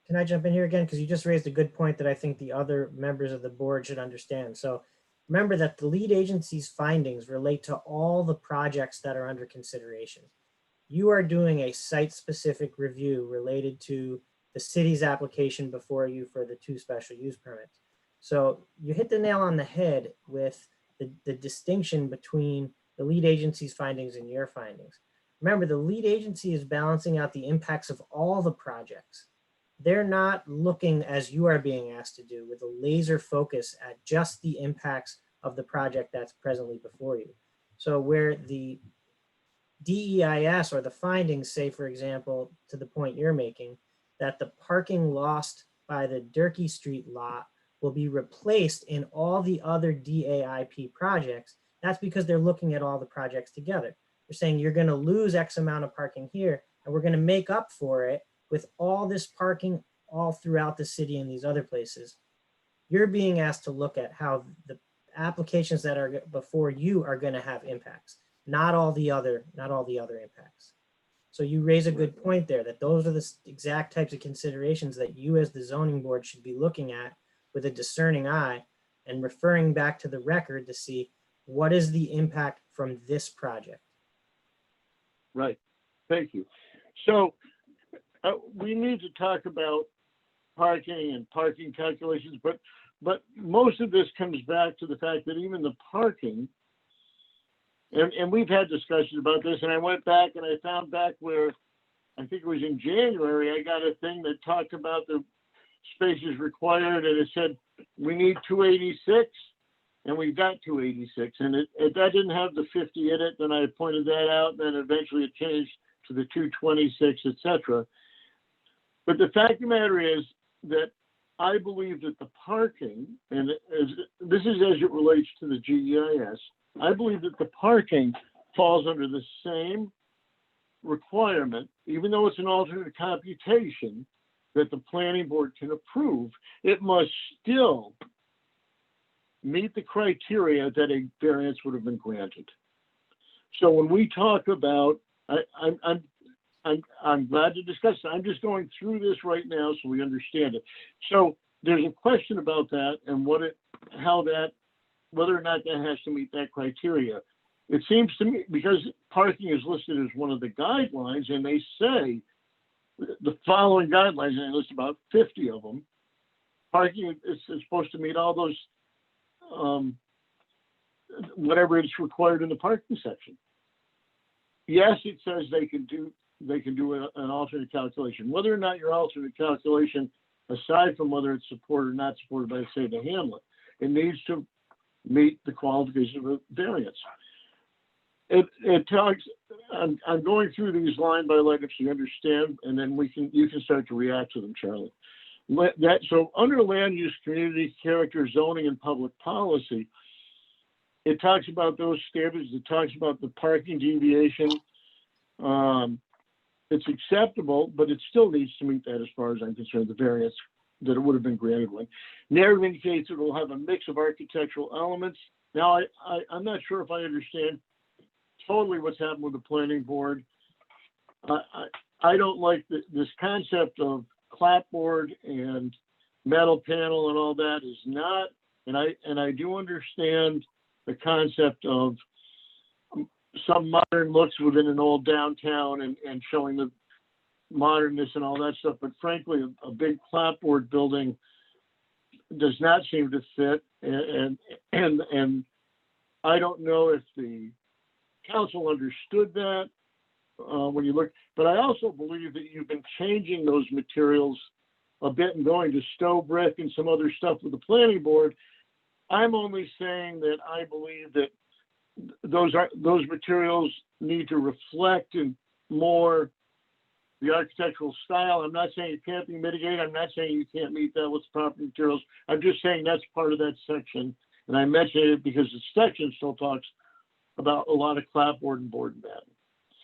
can I jump in here again? Because you just raised a good point that I think the other members of the board should understand. So remember that the lead agency's findings relate to all the projects that are under consideration. You are doing a site-specific review related to the city's application before you for the 2 special use permits. So you hit the nail on the head with the distinction between the lead agency's findings and your findings. Remember, the lead agency is balancing out the impacts of all the projects. They're not looking, as you are being asked to do, with a laser focus at just the impacts of the project that's presently before you. So where the DEIS or the findings say, for example, to the point you're making, that the parking lost by the Durkee Street lot will be replaced in all the other DAIP projects, That's because they're looking at all the projects together. They're saying you're going to lose X amount of parking here, and we're going to make up for it with all this parking all throughout the city and these other places. You're being asked to look at how the applications that are before you are going to have impacts, not all the other impacts. So you raise a good point there, that those are the exact types of considerations that you as the zoning board should be looking at with a discerning eye and referring back to the record to see what is the impact from this project. Right. Thank you. So we need to talk about parking and parking calculations, but most of this comes back to the fact that even the parking, and we've had discussions about this, and I went back and I found back where, I think it was in January, I got a thing that talked about the spaces required, and it said, we need 286, and we've got 286, and that didn't have the 50 in it, then I pointed that out, and then eventually it changed to the 226, et cetera. But the fact of the matter is that I believe that the parking, and this is as it relates to the GEIS, I believe that the parking falls under the same requirement, even though it's an alternate computation that the planning board can approve, it must still meet the criteria that a variance would have been granted. So when we talk about, I'm glad to discuss it. I'm just going through this right now so we understand it. So there's a question about that and whether or not that has to meet that criteria. It seems to me, because parking is listed as one of the guidelines, and they say the following guidelines, and they list about 50 of them, parking is supposed to meet all those, whatever is required in the parking section. Yes, it says they can do an alternate calculation. Whether or not your alternate calculation, aside from whether it's supported or not supported by, say, the Hamlet, it needs to meet the qualifications of a variance. It talks, I'm going through these line by line so you understand, and then you can start to react to them, Charlie. So under land use, community character, zoning, and public policy, it talks about those standards. It talks about the parking deviation. It's acceptable, but it still needs to meet that as far as I'm concerned, the variance that it would have been granted when. Narrative indicates it will have a mix of architectural elements. Now, I'm not sure if I understand totally what's happened with the planning board. I don't like this concept of clapboard and metal panel and all that is not, and I do understand the concept of some modern looks within an old downtown and showing the modernness and all that stuff. But frankly, a big clapboard building does not seem to fit. And I don't know if the council understood that when you look, but I also believe that you've been changing those materials a bit and going to stove brick and some other stuff with the planning board. I'm only saying that I believe that those materials need to reflect in more the architectural style. I'm not saying it can't be mitigated. I'm not saying you can't meet that with proper materials. I'm just saying that's part of that section. And I mention it because the section still talks about a lot of clapboard and board and batten.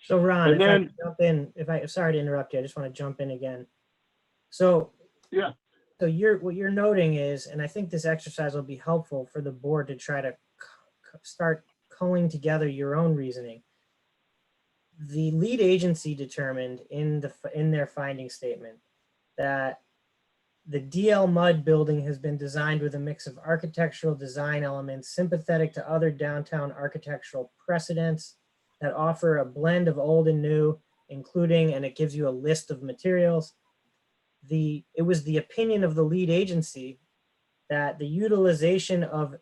So Ron, And then, sorry to interrupt you. I just want to jump in again. So yeah. So what you're noting is, and I think this exercise will be helpful for the board to try to start culling together your own reasoning. The lead agency determined in their finding statement that the DL Mudd building has been designed with a mix of architectural design elements sympathetic to other downtown architectural precedents that offer a blend of old and new, including, and it gives you a list of materials. It was the opinion of the lead agency that the utilization of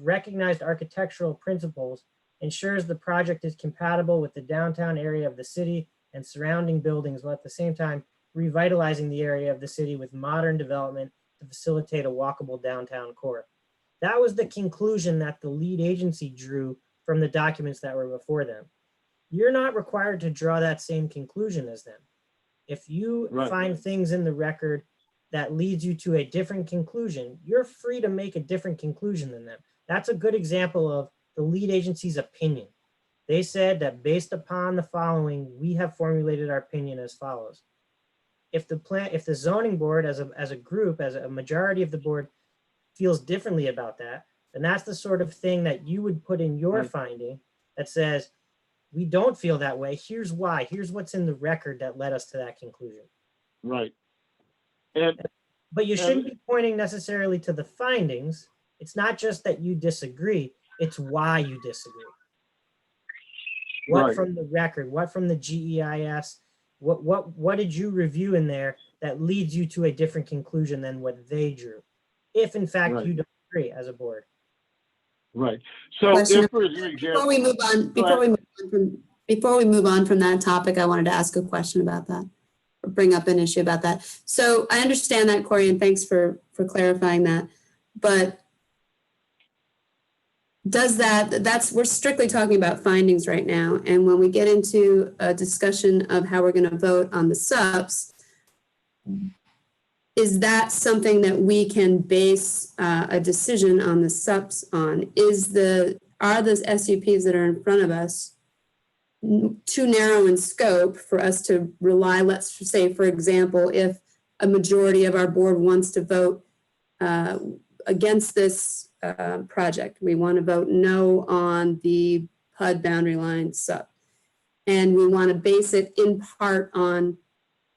recognized architectural principles ensures the project is compatible with the downtown area of the city and surrounding buildings, while at the same time revitalizing the area of the city with modern development to facilitate a walkable downtown core. That was the conclusion that the lead agency drew from the documents that were before them. You're not required to draw that same conclusion as them. If you find things in the record that leads you to a different conclusion, you're free to make a different conclusion than them. That's a good example of the lead agency's opinion. They said that based upon the following, we have formulated our opinion as follows. If the zoning board as a group, as a majority of the board feels differently about that, then that's the sort of thing that you would put in your finding that says, we don't feel that way. Here's why. Here's what's in the record that led us to that conclusion. Right. And But you shouldn't be pointing necessarily to the findings. It's not just that you disagree, it's why you disagree. What Right. from the record, what from the GEIS, what did you review in there that leads you to a different conclusion than what they drew? If in fact Right. you don't agree as a board. right. So Question. if, for example, Before we move on, before we move on from that topic, I wanted to ask a question about that, or bring up an issue about that. So I understand that, Corey, and thanks for clarifying that. But does we're strictly talking about findings right now. And when we get into a discussion of how we're going to vote on the subs, is that something that we can base a decision on the subs on? Are those SUPs that are in front of us too narrow in scope for us to rely, let's say, for example, if a majority of our board wants to vote against this project, we want to vote no on the PUD boundary line sub, and we want to base it in part on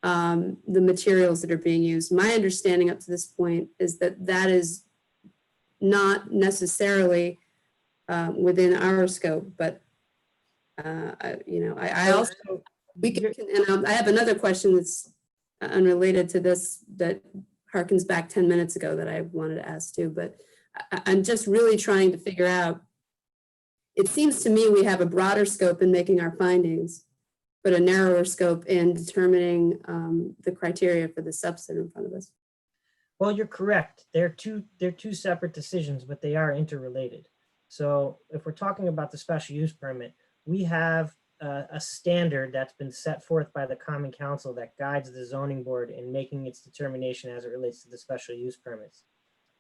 the materials that are being used. My understanding up to this point is that that is not necessarily within our scope, but I also, I have another question that's unrelated to this that harkens back 10 minutes ago that I wanted to ask too, but I'm just really trying to figure out, it seems to me we have a broader scope in making our findings, but a narrower scope in determining the criteria for the subset in front of us. Well, you're correct. They're two separate decisions, but they are interrelated. So if we're talking about the special use permit, we have a standard that's been set forth by the Common Council that guides the zoning board in making its determination as it relates to the special use permits.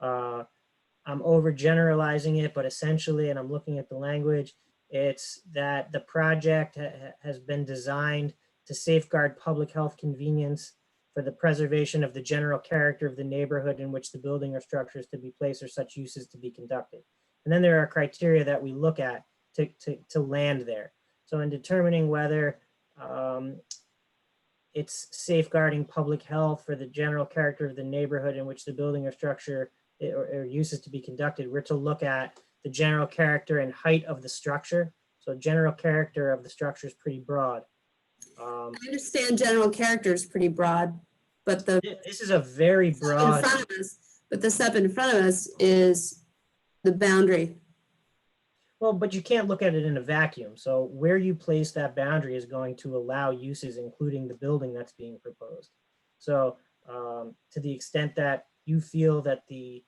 I'm overgeneralizing it, but essentially, and I'm looking at the language, it's that the project has been designed to safeguard public health convenience for the preservation of the general character of the neighborhood in which the building or structure is to be placed or such uses to be conducted. And then there are criteria that we look at to land there. So in determining whether it's safeguarding public health for the general character of the neighborhood in which the building or structure or uses to be conducted, we're to look at the general character and height of the structure. So general character of the structure is pretty broad. I understand general character is pretty broad, but this is a very broad. But the sub in front of us is the boundary. Well, but you can't look at it in a vacuum. So where you place that boundary is going to allow uses, including the building that's being proposed. So to the extent that you feel that the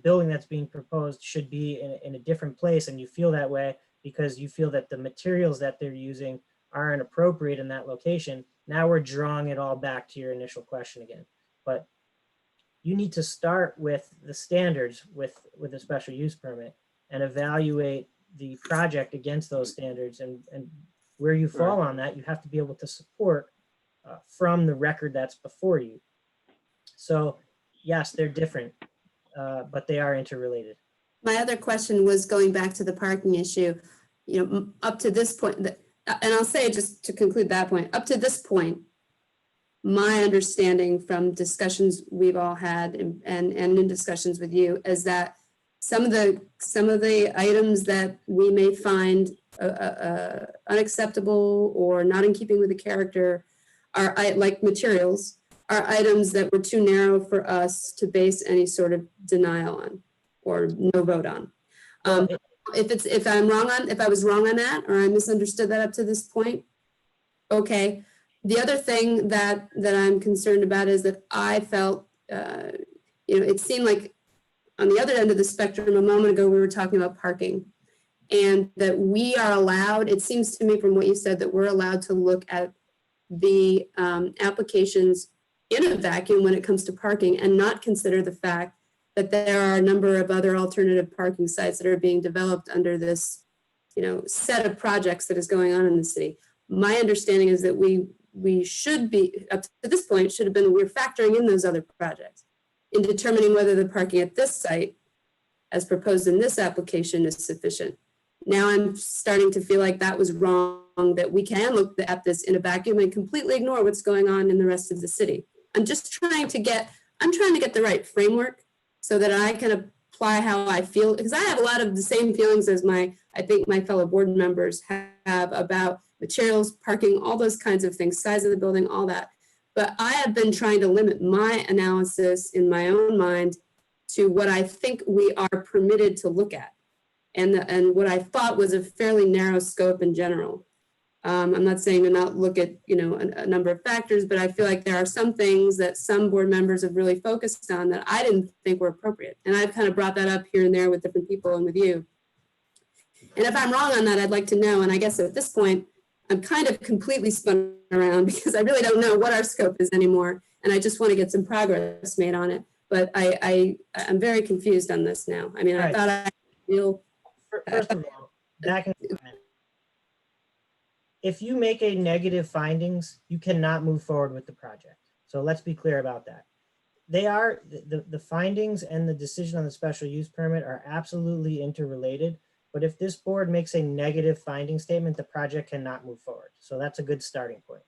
building that's being proposed should be in a different place, and you feel that way because you feel that the materials that they're using aren't appropriate in that location, now we're drawing it all back to your initial question again. But you need to start with the standards with a special use permit and evaluate the project against those standards, and where you fall on that, you have to be able to support from the record that's before you. So yes, they're different, but they are interrelated. My other question was going back to the parking issue, up to this point, and I'll say just to conclude that point, up to this point, my understanding from discussions we've all had and in discussions with you is that some of the items that we may find unacceptable or not in keeping with the character are, like materials, are items that were too narrow for us to base any sort of denial on or no vote on. If I was wrong on that or I misunderstood that up to this point, okay. The other thing that I'm concerned about is that I felt, it seemed like on the other end of the spectrum, a moment ago, we were talking about parking, and that we are allowed, it seems to me from what you said, that we're allowed to look at the applications in a vacuum when it comes to parking and not consider the fact that there are a number of other alternative parking sites that are being developed under this, set of projects that is going on in the city. My understanding is that we should be, up to this point, should have been, we're factoring in those other projects in determining whether the parking at this site, as proposed in this application, is sufficient. Now I'm starting to feel like that was wrong, that we can look at this in a vacuum and completely ignore what's going on in the rest of the city. I'm trying to get the right framework so that I can apply how I feel, because I have a lot of the same feelings as I think my fellow board members have about materials, parking, all those kinds of things, size of the building, all that. But I have been trying to limit my analysis in my own mind to what I think we are permitted to look at. And what I thought was a fairly narrow scope in general. I'm not saying to not look at, a number of factors, but I feel like there are some things that some board members have really focused on that I didn't think were appropriate. And I've kind of brought that up here and there with different people and with you. And if I'm wrong on that, I'd like to know. And I guess at this point, I'm kind of completely spun around because I really don't know what our scope is anymore. And I just want to get some progress made on it. But I'm very confused on this now. I mean, I thought I feel. First of all, back in if you make a negative findings, you cannot move forward with the project. So let's be clear about that. They are, the findings and the decision on the special use permit are absolutely interrelated. But if this board makes a negative finding statement, the project cannot move forward. So that's a good starting point.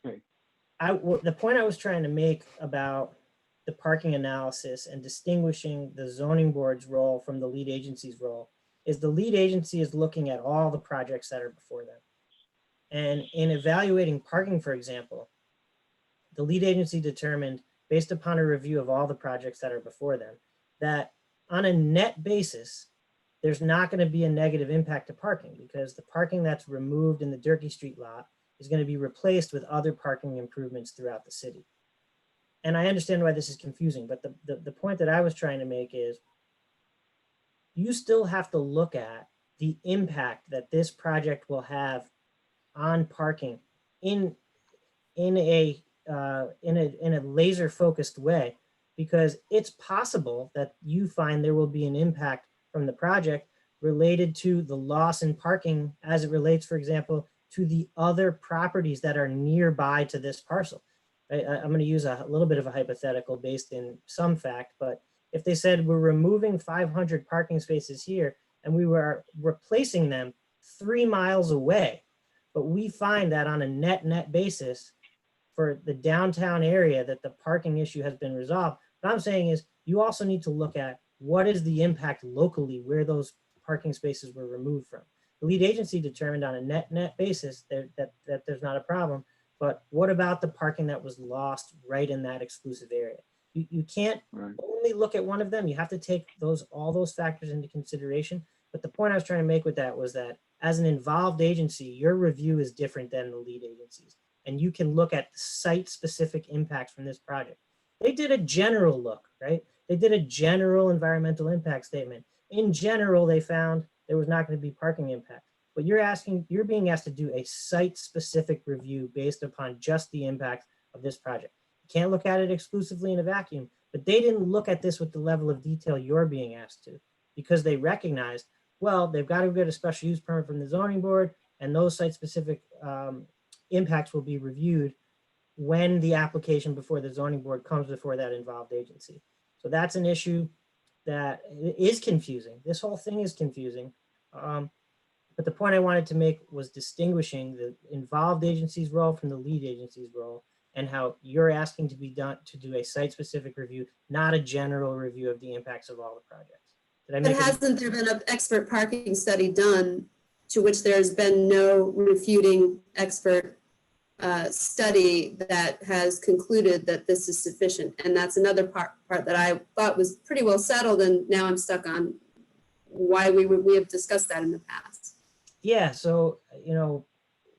Okay. The point I was trying to make about the parking analysis and distinguishing the zoning board's role from the lead agency's role is the lead agency is looking at all the projects that are before them. And in evaluating parking, for example, the lead agency determined, based upon a review of all the projects that are before them, that on a net basis, there's not going to be a negative impact to parking because the parking that's removed in the Durkee Street lot is going to be replaced with other parking improvements throughout the city. And I understand why this is confusing, but the point that I was trying to make is you still have to look at the impact that this project will have on parking in a laser focused way, because it's possible that you find there will be an impact from the project related to the loss in parking as it relates, for example, to the other properties that are nearby to this parcel. I'm going to use a little bit of a hypothetical based in some fact, but if they said we're removing 500 parking spaces here and we were replacing them 3 miles away, but we find that on a net basis for the downtown area that the parking issue has been resolved, what I'm saying is you also need to look at what is the impact locally where those parking spaces were removed from. The lead agency determined on a net basis that there's not a problem, but what about the parking that was lost right in that exclusive area? You can't only look at one of them. You have to take all those factors into consideration. But the point I was trying to make with that was that as an involved agency, your review is different than the lead agencies. And you can look at site-specific impacts from this project. They did a general look, right? They did a general environmental impact statement. In general, they found there was not going to be parking impact. But you're being asked to do a site-specific review based upon just the impact of this project. You can't look at it exclusively in a vacuum, but they didn't look at this with the level of detail you're being asked to, because they recognized, well, they've got to get a special use permit from the zoning board, and those site-specific impacts will be reviewed when the application before the zoning board comes before that involved agency. So that's an issue that is confusing. This whole thing is confusing. But the point I wanted to make was distinguishing the involved agency's role from the lead agency's role, and how you're asking to be done to do a site-specific review, not a general review of the impacts of all the projects. Did I make Hasn't there been an expert parking study done to which there's been no refuting expert study that has concluded that this is sufficient? And that's another part that I thought was pretty well settled, and now I'm stuck on why we have discussed that in the past. Yeah, so,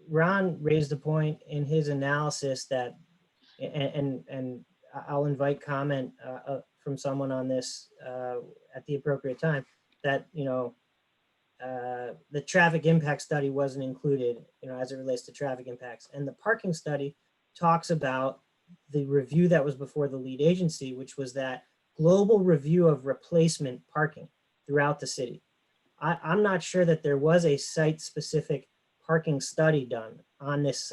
Ron raised a point in his analysis that, and I'll invite comment from someone on this at the appropriate time, that, the traffic impact study wasn't included, as it relates to traffic impacts. And the parking study talks about the review that was before the lead agency, which was that global review of replacement parking throughout the city. I'm not sure that there was a site-specific parking study done on this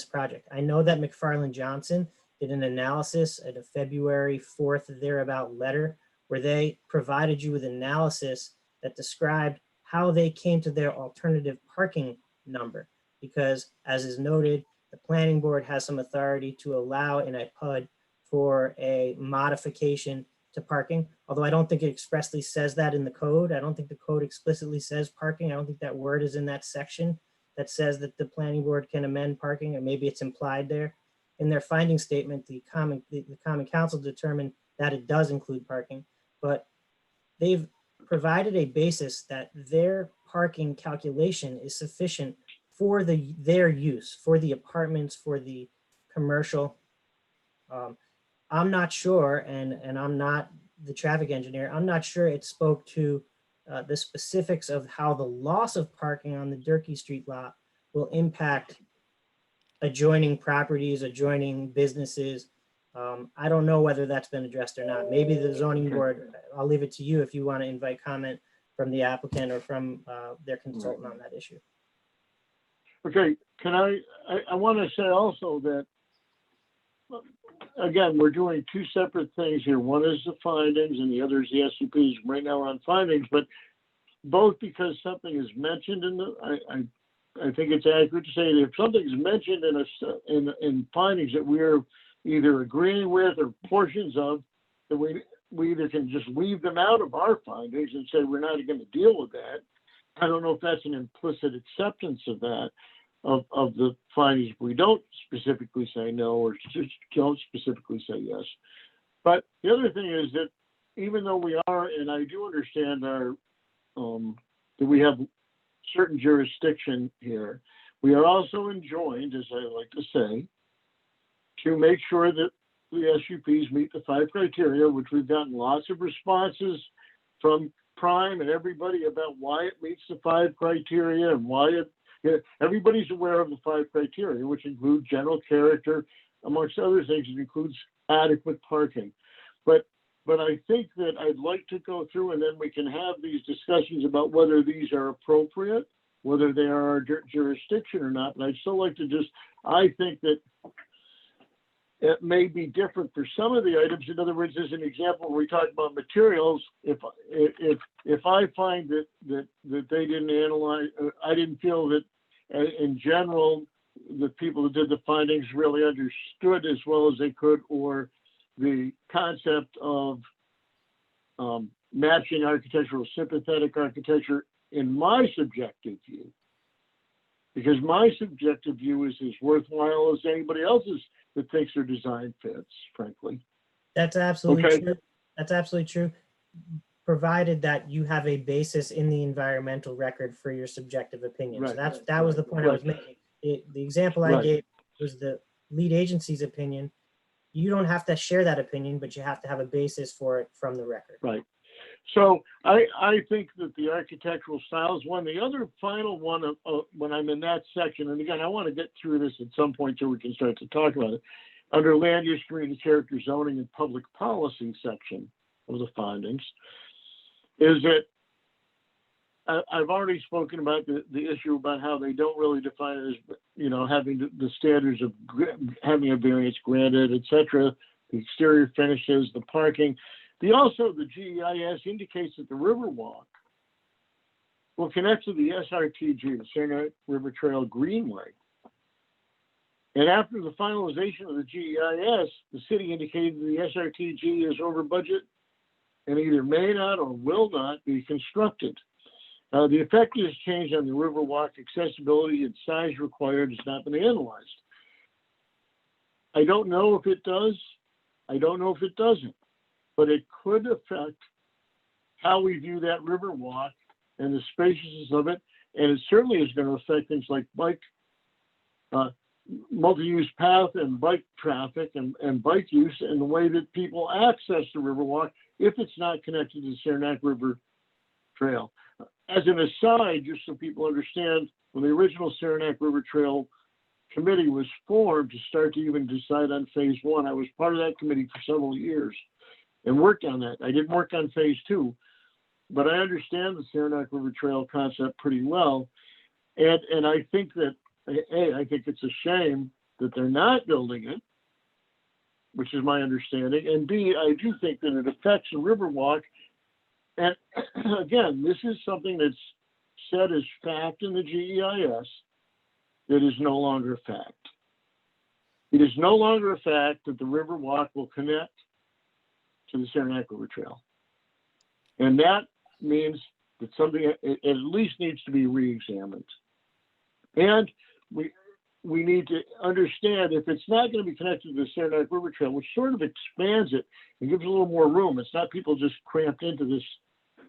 project. I know that McFarland Johnson did an analysis at a February 4th thereabout letter where they provided you with analysis that described how they came to their alternative parking number. Because as is noted, the planning board has some authority to allow in a PUD for a modification to parking, although I don't think it expressly says that in the code. I don't think the code explicitly says parking. I don't think that word is in that section that says that the planning board can amend parking, or maybe it's implied there. In their finding statement, the common council determined that it does include parking, but they've provided a basis that their parking calculation is sufficient for their use, for the apartments, for the commercial. I'm not sure, and I'm not the traffic engineer, I'm not sure it spoke to the specifics of how the loss of parking on the Durkee Street lot will impact adjoining properties, adjoining businesses. I don't know whether that's been addressed or not. Maybe the zoning board, I'll leave it to you if you want to invite comment from the applicant or from their consultant on that issue. Okay, I want to say also that, again, we're doing two separate things here. One is the findings and the other is the SUPs. Right now we're on findings, but both because something is mentioned in the, I think it's accurate to say that if something's mentioned in findings that we're either agreeing with or portions of, that we either can just leave them out of our findings and say we're not going to deal with that. I don't know if that's an implicit acceptance of that, of the findings. We don't specifically say no or just don't specifically say yes. But the other thing is that even though we are, and I do understand our, that we have certain jurisdiction here, we are also enjoined, as I like to say, to make sure that the SUPs meet the 5 criteria, which we've gotten lots of responses from Prime and everybody about why it meets the 5 criteria and why everybody's aware of the 5 criteria, which include general character, amongst other things. It includes adequate parking. But I think that I'd like to go through and then we can have these discussions about whether these are appropriate, whether they are our jurisdiction or not. And I'd still like to I think that it may be different for some of the items. In other words, as an example, when we talk about materials, if I find that they didn't analyze, I didn't feel that in general, the people that did the findings really understood as well as they could, or the concept of matching architectural, sympathetic architecture, in my subjective view, because my subjective view is as worthwhile as anybody else's that thinks their design fits, frankly. That's absolutely Okay. true. That's absolutely true, provided that you have a basis in the environmental record for your subjective opinion. So Right. that was the point I was making. The example I Right. gave was the lead agency's opinion. You don't have to share that opinion, but you have to have a basis for it from the record. Right. So I think that the architectural style is one. The other final one when I'm in that section, and again, I want to get through this at some point so we can start to talk about it, under land use, community character, zoning, and public policy section of the findings, is that I've already spoken about the issue about how they don't really define it as, having the standards of having a variance granted, et cetera, the exterior finishes, the parking. The GEIS indicates that the Riverwalk will connect to the SRTG, the Saranac River Trail Greenway. And after the finalization of the GEIS, the city indicated the SRTG is over budget and either may not or will not be constructed. The effect of this change on the Riverwalk accessibility and size required has not been analyzed. I don't know if it does. I don't know if it doesn't. But it could affect how we view that Riverwalk and the spaciousness of it. And it certainly is going to affect things like bike, multi-use path and bike traffic and bike use and the way that people access the Riverwalk if it's not connected to the Saranac River Trail. As an aside, just so people understand, when the original Saranac River Trail committee was formed to start to even decide on phase one. I was part of that committee for several years and worked on that. I didn't work on phase two, but I understand the Saranac River Trail concept pretty well. And I think that, A, I think it's a shame that they're not building it, which is my understanding. And B, I do think that it affects the Riverwalk. And again, this is something that's said as fact in the GEIS that is no longer a fact. It is no longer a fact that the Riverwalk will connect to the Saranac River Trail. And that means that something at least needs to be re-examined. And we need to understand if it's not going to be connected to the Saranac River Trail, which sort of expands it and gives a little more room. It's not people just cramped into this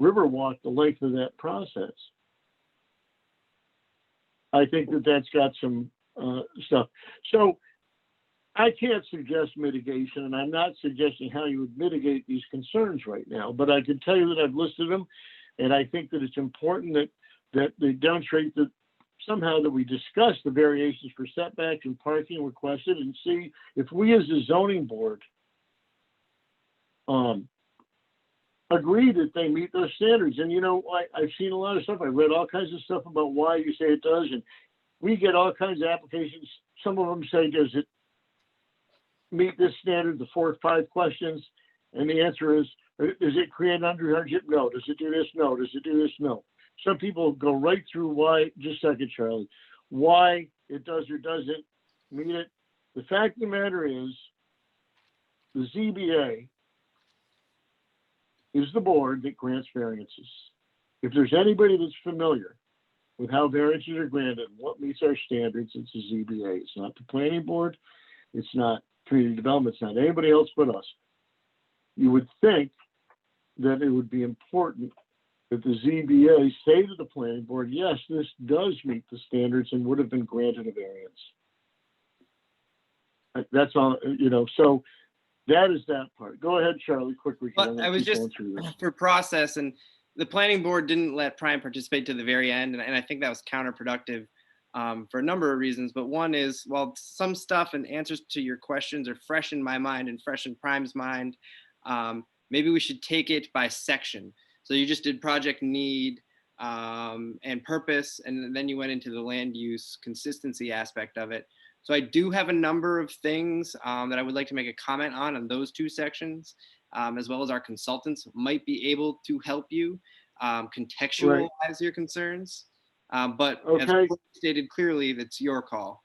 Riverwalk the length of that process. I think that that's got some stuff. So I can't suggest mitigation, and I'm not suggesting how you would mitigate these concerns right now, but I can tell you that I've listed them, and I think that it's important that they demonstrate that somehow that we discuss the variations for setbacks and parking requested and see if we as a zoning board agree that they meet those standards. And, you know, I've seen a lot of stuff. I read all kinds of stuff about why you say it does. And we get all kinds of applications. Some of them say, does it meet this standard, the 4 or 5 questions? And the answer is it create an undue hardship? No. Does it do this? No. Does it do this? No. Some people go right through why, just a second, Charlie, why it does or doesn't meet it. The fact of the matter is the ZBA is the board that grants variances. If there's anybody that's familiar with how variances are granted, what meets our standards, it's the ZBA. It's not the planning board. It's not community development. It's not anybody else but us. You would think that it would be important that the ZBA say to the planning board, yes, this does meet the standards and would have been granted a variance. That's all, you know, so that is that part. Go ahead, Charlie, quickly. But I was just for process, and the planning board didn't let Prime participate to the very end. And I think that was counterproductive for a number of reasons. But one is, while some stuff and answers to your questions are fresh in my mind and fresh in Prime's mind, maybe we should take it by section. So you just did project need and purpose, and then you went into the land use consistency aspect of it. So I do have a number of things that I would like to make a comment on those 2 sections, as well as our consultants might be able to help you contextualize your concerns. But as stated clearly, that's your call.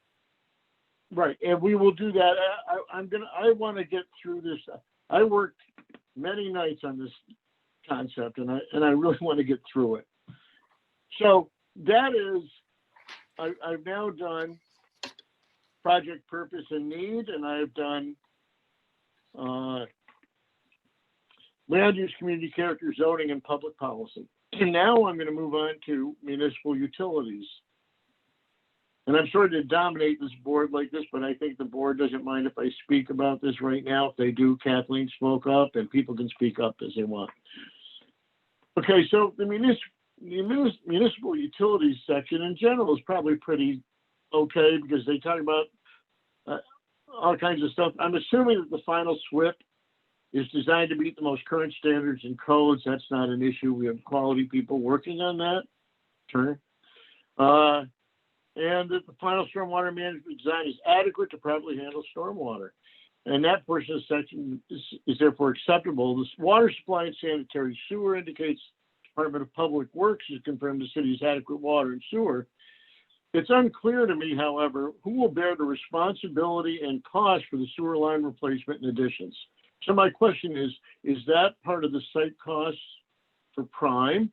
Right, and we will do that. I want to get through this. I worked many nights on this concept, and I really want to get through it. So that is, I've now done project purpose and need, and I've done land use, community character, zoning, and public policy. And now I'm going to move on to municipal utilities. And I'm sorry to dominate this board like this, but I think the board doesn't mind if I speak about this right now. If they do, Kathleen spoke up, and people can speak up as they want. Okay, so the municipal utilities section in general is probably pretty okay because they talk about all kinds of stuff. I'm assuming that the final SWIP is designed to meet the most current standards and codes. That's not an issue. We have quality people working on that. Turner. And that the final stormwater management design is adequate to properly handle stormwater. And that portion of the section is therefore acceptable. This water supply and sanitary sewer indicates Department of Public Works has confirmed the city's adequate water and sewer. It's unclear to me, however, who will bear the responsibility and cost for the sewer line replacement and additions. So my question is that part of the site costs for Prime?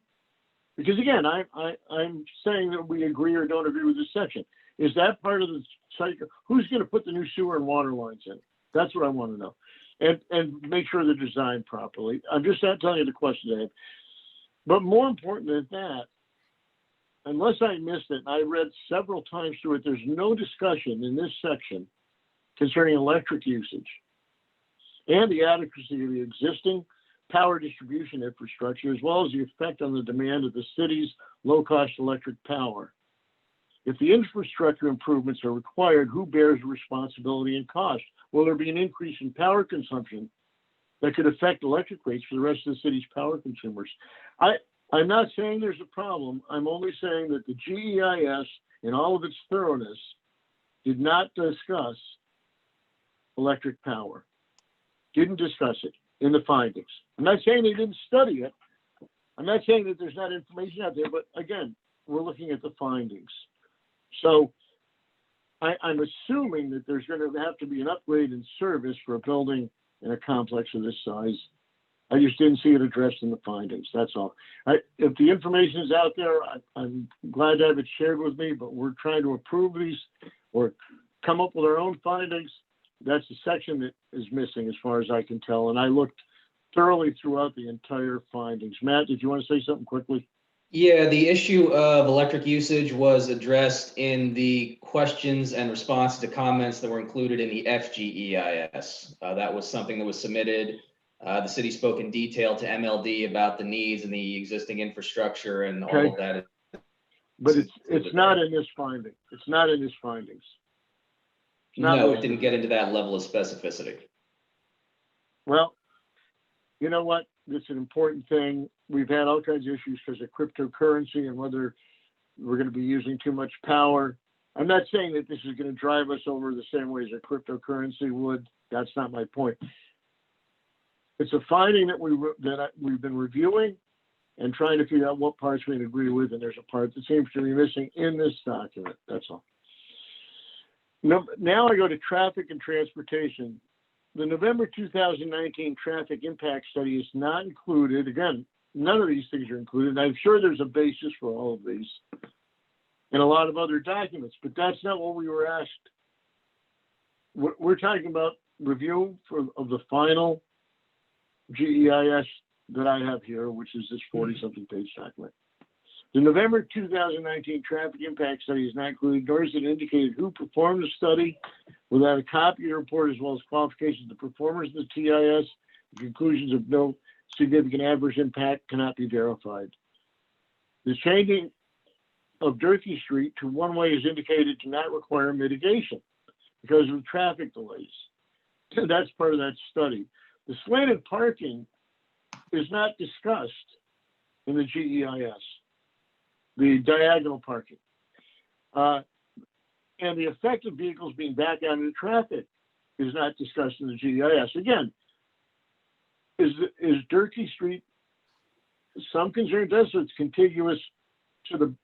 Because again, I'm saying that we agree or don't agree with this section. Is that part of the site? Who's going to put the new sewer and water lines in? That's what I want to know. And make sure they're designed properly. I'm just not telling you the question I have. But more important than that, unless I missed it, and I read several times through it, there's no discussion in this section concerning electric usage and the adequacy of the existing power distribution infrastructure, as well as the effect on the demand of the city's low-cost electric power. If the infrastructure improvements are required, who bears responsibility and cost? Will there be an increase in power consumption that could affect electric rates for the rest of the city's power consumers? I'm not saying there's a problem. I'm only saying that the GEIS, in all of its thoroughness, did not discuss electric power. Didn't discuss it in the findings. I'm not saying they didn't study it. I'm not saying that there's not information out there, but again, we're looking at the findings. So I'm assuming that there's going to have to be an upgrade in service for a building in a complex of this size. I just didn't see it addressed in the findings. That's all. If the information is out there, I'm glad to have it shared with me, but we're trying to approve these or come up with our own findings. That's the section that is missing as far as I can tell. And I looked thoroughly throughout the entire findings. Matt, did you want to say something quickly? Yeah, the issue of electric usage was addressed in the questions and responses to comments that were included in the FGEIS. That was something that was submitted. The city spoke in detail to MLD about the needs and the existing infrastructure and all of that. But it's not in this finding. It's not in his findings. No, it didn't get into that level of specificity. Well, you know what? It's an important thing. We've had all kinds of issues because of cryptocurrency and whether we're going to be using too much power. I'm not saying that this is going to drive us over the same way as a cryptocurrency would. That's not my point. It's a finding that we've been reviewing and trying to figure out what parts we can agree with, and there's a part that seems to be missing in this document. That's all. Now I go to traffic and transportation. The November 2019 traffic impact study is not included. Again, none of these things are included. And I'm sure there's a basis for all of these and a lot of other documents, but that's not what we were asked. We're talking about review of the final GEIS that I have here, which is this 40-something page document. The November 2019 traffic impact study is not included, nor is it indicated who performed the study. Without a copy of the report as well as qualifications of the performers of the TIS, the conclusions of no significant adverse impact cannot be verified. The changing of Durkee Street to one-way is indicated to not require mitigation because of traffic delays. That's part of that study. The slanted parking is not discussed in the GEIS, the diagonal parking. And the effect of vehicles being backed out into traffic is not discussed in the GEIS. Again, is Durkee Street some concern does, so it's contiguous to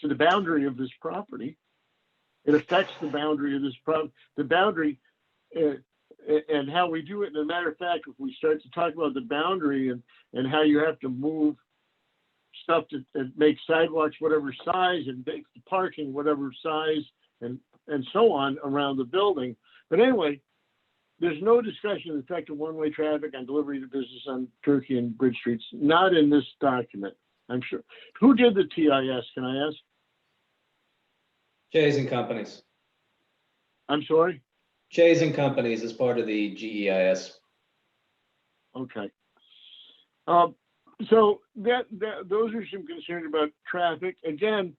the boundary of this property. It affects the boundary of this the boundary and how we do it. And as a matter of fact, if we start to talk about the boundary and how you have to move stuff to make sidewalks whatever size and make the parking whatever size and so on around the building. But anyway, there's no discussion of the effect of one-way traffic on delivery to business on Turkey and Bridge Streets, not in this document, I'm sure. Who did the TIS, can I ask? Chase and Companies. I'm sorry? Chase and Companies is part of the GEIS. Okay. So those are some concerns about traffic. Again,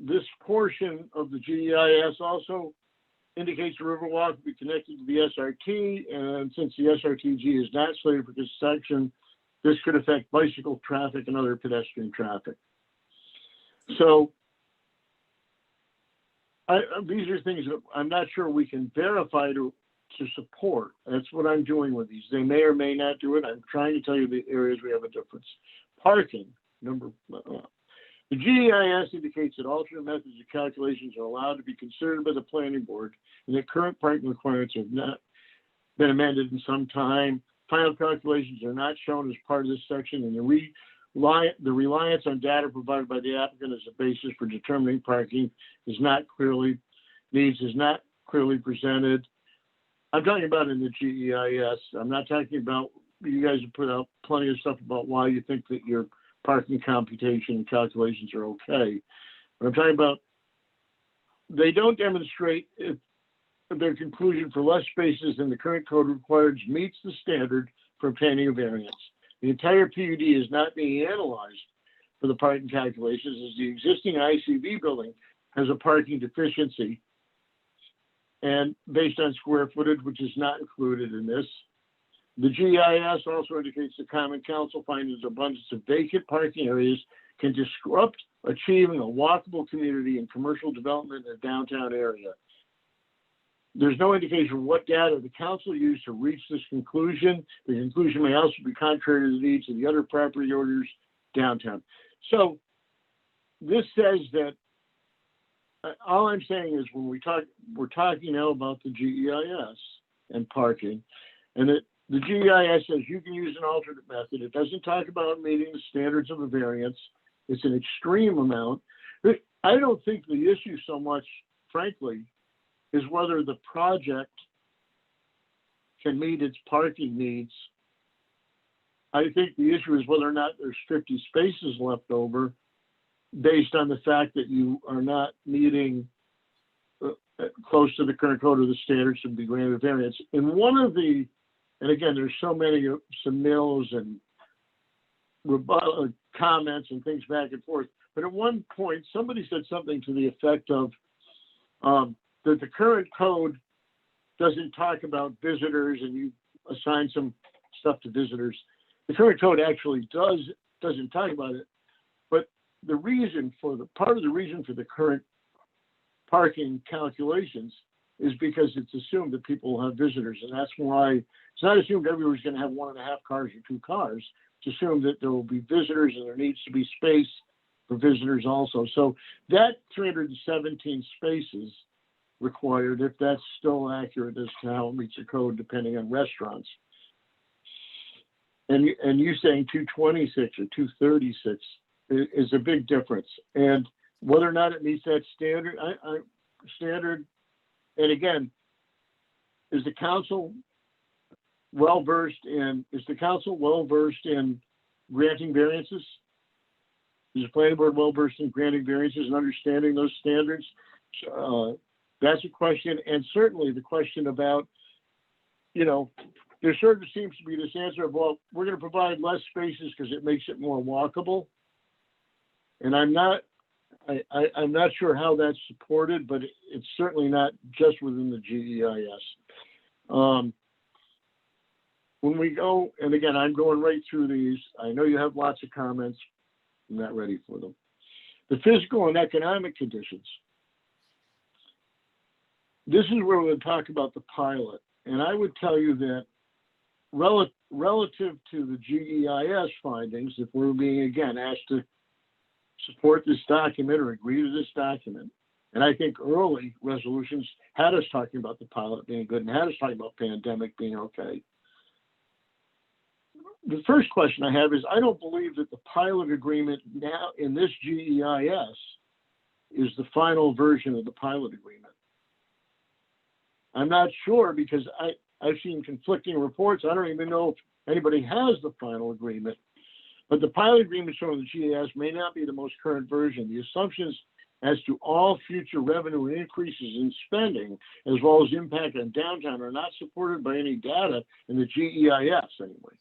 this portion of the GEIS also indicates the Riverwalk will be connected to the SRT, and since the SRTG is not slated for this section, this could affect bicycle traffic and other pedestrian traffic. So these are things that I'm not sure we can verify to support. That's what I'm doing with these. They may or may not do it. I'm trying to tell you the areas we have a difference. Parking, the GEIS indicates that alternate methods of calculations are allowed to be considered by the planning board and that current parking requirements have not been amended in some time. Final calculations are not shown as part of this section, and the reliance on data provided by the applicant as a basis for determining parking is not clearly presented. I'm talking about in the GEIS. I'm not talking about, you guys have put out plenty of stuff about why you think that your parking computation and calculations are okay. But I'm talking about, they don't demonstrate if their conclusion for less spaces than the current code requires meets the standard for obtaining a variance. The entire PUD is not being analyzed for the parking calculations as the existing ICV building has a parking deficiency. And based on square footage, which is not included in this. The GIS also indicates the Common Council finds an abundance of vacant parking areas can disrupt achieving a walkable community and commercial development in the downtown area. There's no indication of what data the council used to reach this conclusion. The conclusion may also be contrary to the needs of the other property owners downtown. So this says that all I'm saying is when we're talking now about the GEIS and parking, and that the GEIS says you can use an alternate method. It doesn't talk about meeting the standards of a variance. It's an extreme amount. But I don't think the issue so much, frankly, is whether the project can meet its parking needs. I think the issue is whether or not there's 50 spaces left over based on the fact that you are not meeting close to the current code of the standards to be granted a variance. In one of the, and again, there's so many submittals and comments and things back and forth, but at one point, somebody said something to the effect of that the current code doesn't talk about visitors and you assign some stuff to visitors. The current code actually doesn't talk about it, but the reason for part of the reason for the current parking calculations is because it's assumed that people will have visitors, and that's why it's not assumed everyone's going to have 1.5 cars or 2 cars. It's assumed that there will be visitors and there needs to be space for visitors also. So that 317 spaces required, if that's still accurate as to how it meets the code, depending on restaurants. And you saying 226 or 236 is a big difference. And whether or not it meets that standard, standard, and again, is the council well-versed in granting variances? Is the planning board well-versed in granting variances and understanding those standards? That's a question. And certainly the question about, there sort of seems to be this answer of, well, we're going to provide less spaces because it makes it more walkable. And I'm not sure how that's supported, but it's certainly not just within the GEIS. When we go, and again, I'm going right through these. I know you have lots of comments. I'm not ready for them. The physical and economic conditions. This is where we'll talk about the pilot. And I would tell you that relative to the GEIS findings, if we're being, again, asked to support this document or agree to this document, and I think early resolutions had us talking about the pilot being good and had us talking about pandemic being okay. The first question I have is, I don't believe that the pilot agreement now in this GEIS is the final version of the pilot agreement. I'm not sure because I've seen conflicting reports. I don't even know if anybody has the final agreement, but the pilot agreement shown in the GEIS may not be the most current version. The assumptions as to all future revenue increases in spending, as well as impact on downtown, are not supported by any data in the GEIS anyway.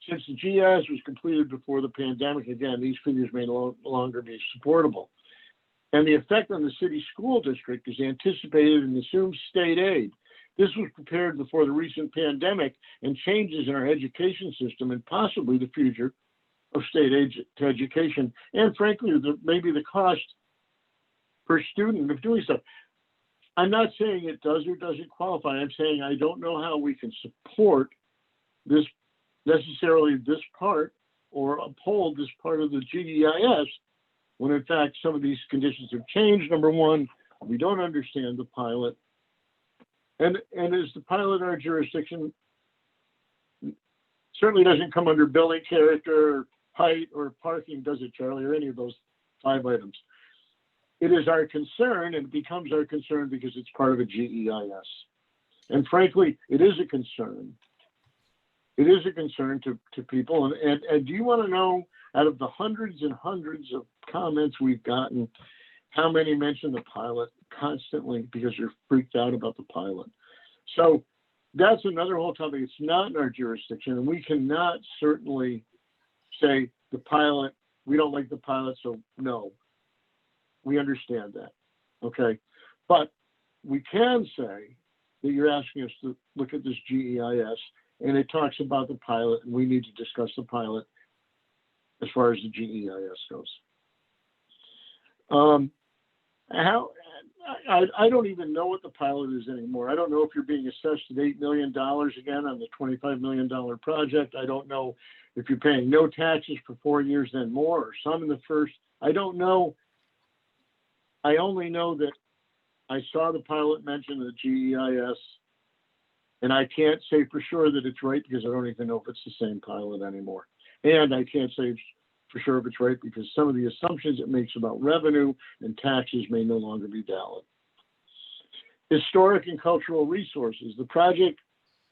Since the GEIS was completed before the pandemic, again, these figures may no longer be supportable. And the effect on the city school district is anticipated in assumed state aid. This was prepared before the recent pandemic and changes in our education system and possibly the future of state aid to education. And frankly, maybe the cost per student of doing stuff. I'm not saying it does or doesn't qualify. I'm saying I don't know how we can support this necessarily this part or uphold this part of the GEIS when in fact some of these conditions have changed. Number one, we don't understand the pilot. And is the pilot our jurisdiction? Certainly doesn't come under building character, height, or parking, does it, Charlie, or any of those 5 items? It is our concern, and it becomes our concern because it's part of a GEIS. And frankly, it is a concern. It is a concern to people. And do you want to know, out of the hundreds and hundreds of comments we've gotten, how many mention the pilot constantly because they're freaked out about the pilot? So that's another whole topic. It's not in our jurisdiction, and we cannot certainly say the pilot, we don't like the pilot, so no. We understand that. Okay, but we can say that you're asking us to look at this GEIS, and it talks about the pilot, and we need to discuss the pilot as far as the GEIS goes. I don't even know what the pilot is anymore. I don't know if you're being assessed at $8 million again on the $25 million project. I don't know if you're paying no taxes for 4 years, then more, or some in the first. I don't know. I only know that I saw the pilot mention the GEIS, and I can't say for sure that it's right because I don't even know if it's the same pilot anymore. And I can't say for sure if it's right because some of the assumptions it makes about revenue and taxes may no longer be valid. Historic and cultural resources. The project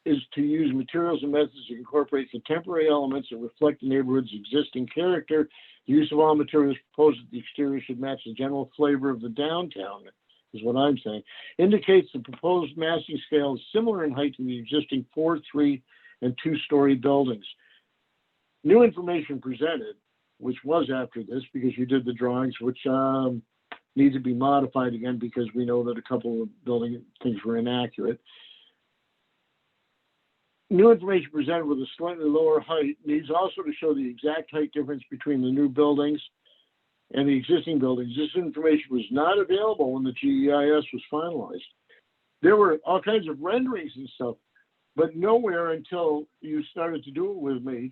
is to use materials and methods to incorporate contemporary elements that reflect the neighborhood's existing character. The use of all materials proposed at the exterior should match the general flavor of the downtown, is what I'm saying. Indicates the proposed massing scale is similar in height to the existing 4, 3, and 2-story buildings. New information presented, which was after this because you did the drawings, which need to be modified again because we know that a couple of building things were inaccurate. New information presented with a slightly lower height needs also to show the exact height difference between the new buildings and the existing buildings. This information was not available when the GEIS was finalized. There were all kinds of renderings and stuff, but nowhere until you started to do it with me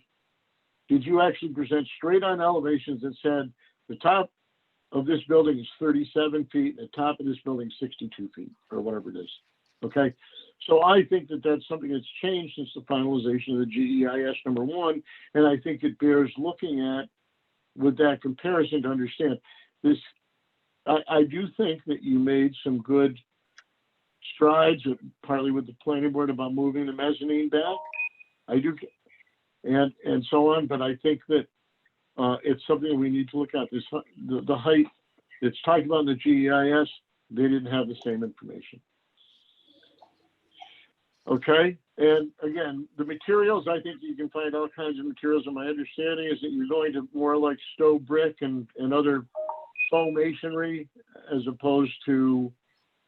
did you actually present straight on elevations that said the top of this building is 37 feet, and the top of this building is 62 feet, or whatever it is. Okay, so I think that that's something that's changed since the finalization of the GEIS number 1, and I think it bears looking at with that comparison to understand this. I do think that you made some good strides, partly with the planning board about moving the mezzanine back. I do, and so on, but I think that it's something we need to look at. This the height it's talked about in the GEIS, they didn't have the same information. Okay, and again, the materials, I think you can find all kinds of materials, and my understanding is that you're going to more like Stowe brick and other faux masonry as opposed to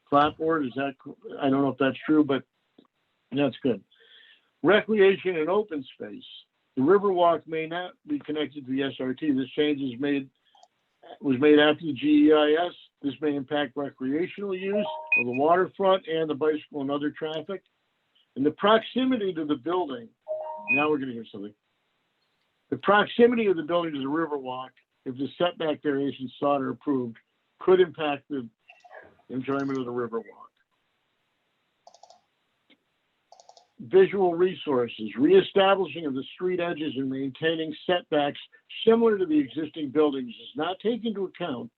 clapboard. Is that, I don't know if that's true, but that's good. Recreation and open space. The Riverwalk may not be connected to the SRT. This change was made after the GEIS. This may impact recreational use of the waterfront and the bicycle and other traffic. And the proximity to the building, now we're going to hear something. The proximity of the building to the Riverwalk, if the setback variations sought or approved, could impact the enjoyment of the Riverwalk. Visual resources, reestablishing of the street edges and maintaining setbacks similar to the existing buildings does not take into account,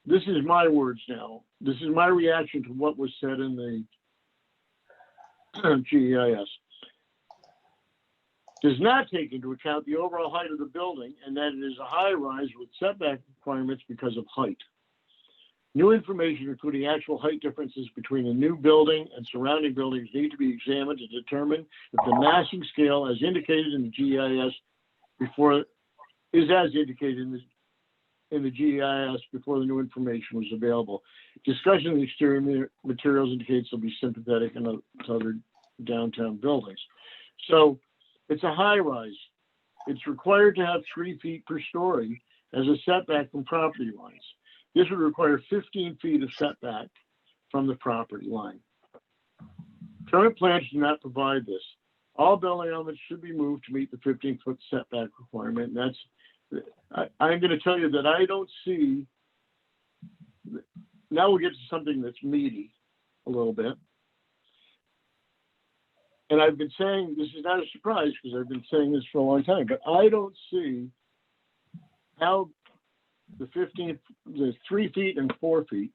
this is my words now, this is my reaction to what was said in the GEIS, does not take into account the overall height of the building and that it is a high rise with setback requirements because of height. New information, including actual height differences between the new building and surrounding buildings, need to be examined to determine if the massing scale, as indicated in the GEIS before, is as indicated in the GEIS before the new information was available. Discussion of the exterior materials indicates they'll be sympathetic to other downtown buildings. So it's a high rise. It's required to have 3 feet per story as a setback from property lines. This would require 15 feet of setback from the property line. Current plans do not provide this. All building elements should be moved to meet the 15-foot setback requirement. And that's, I'm going to tell you that I don't see, now we'll get to something that's meaty a little bit. And I've been saying, this is not a surprise because I've been saying this for a long time, but I don't see how the 3 feet and 4 feet,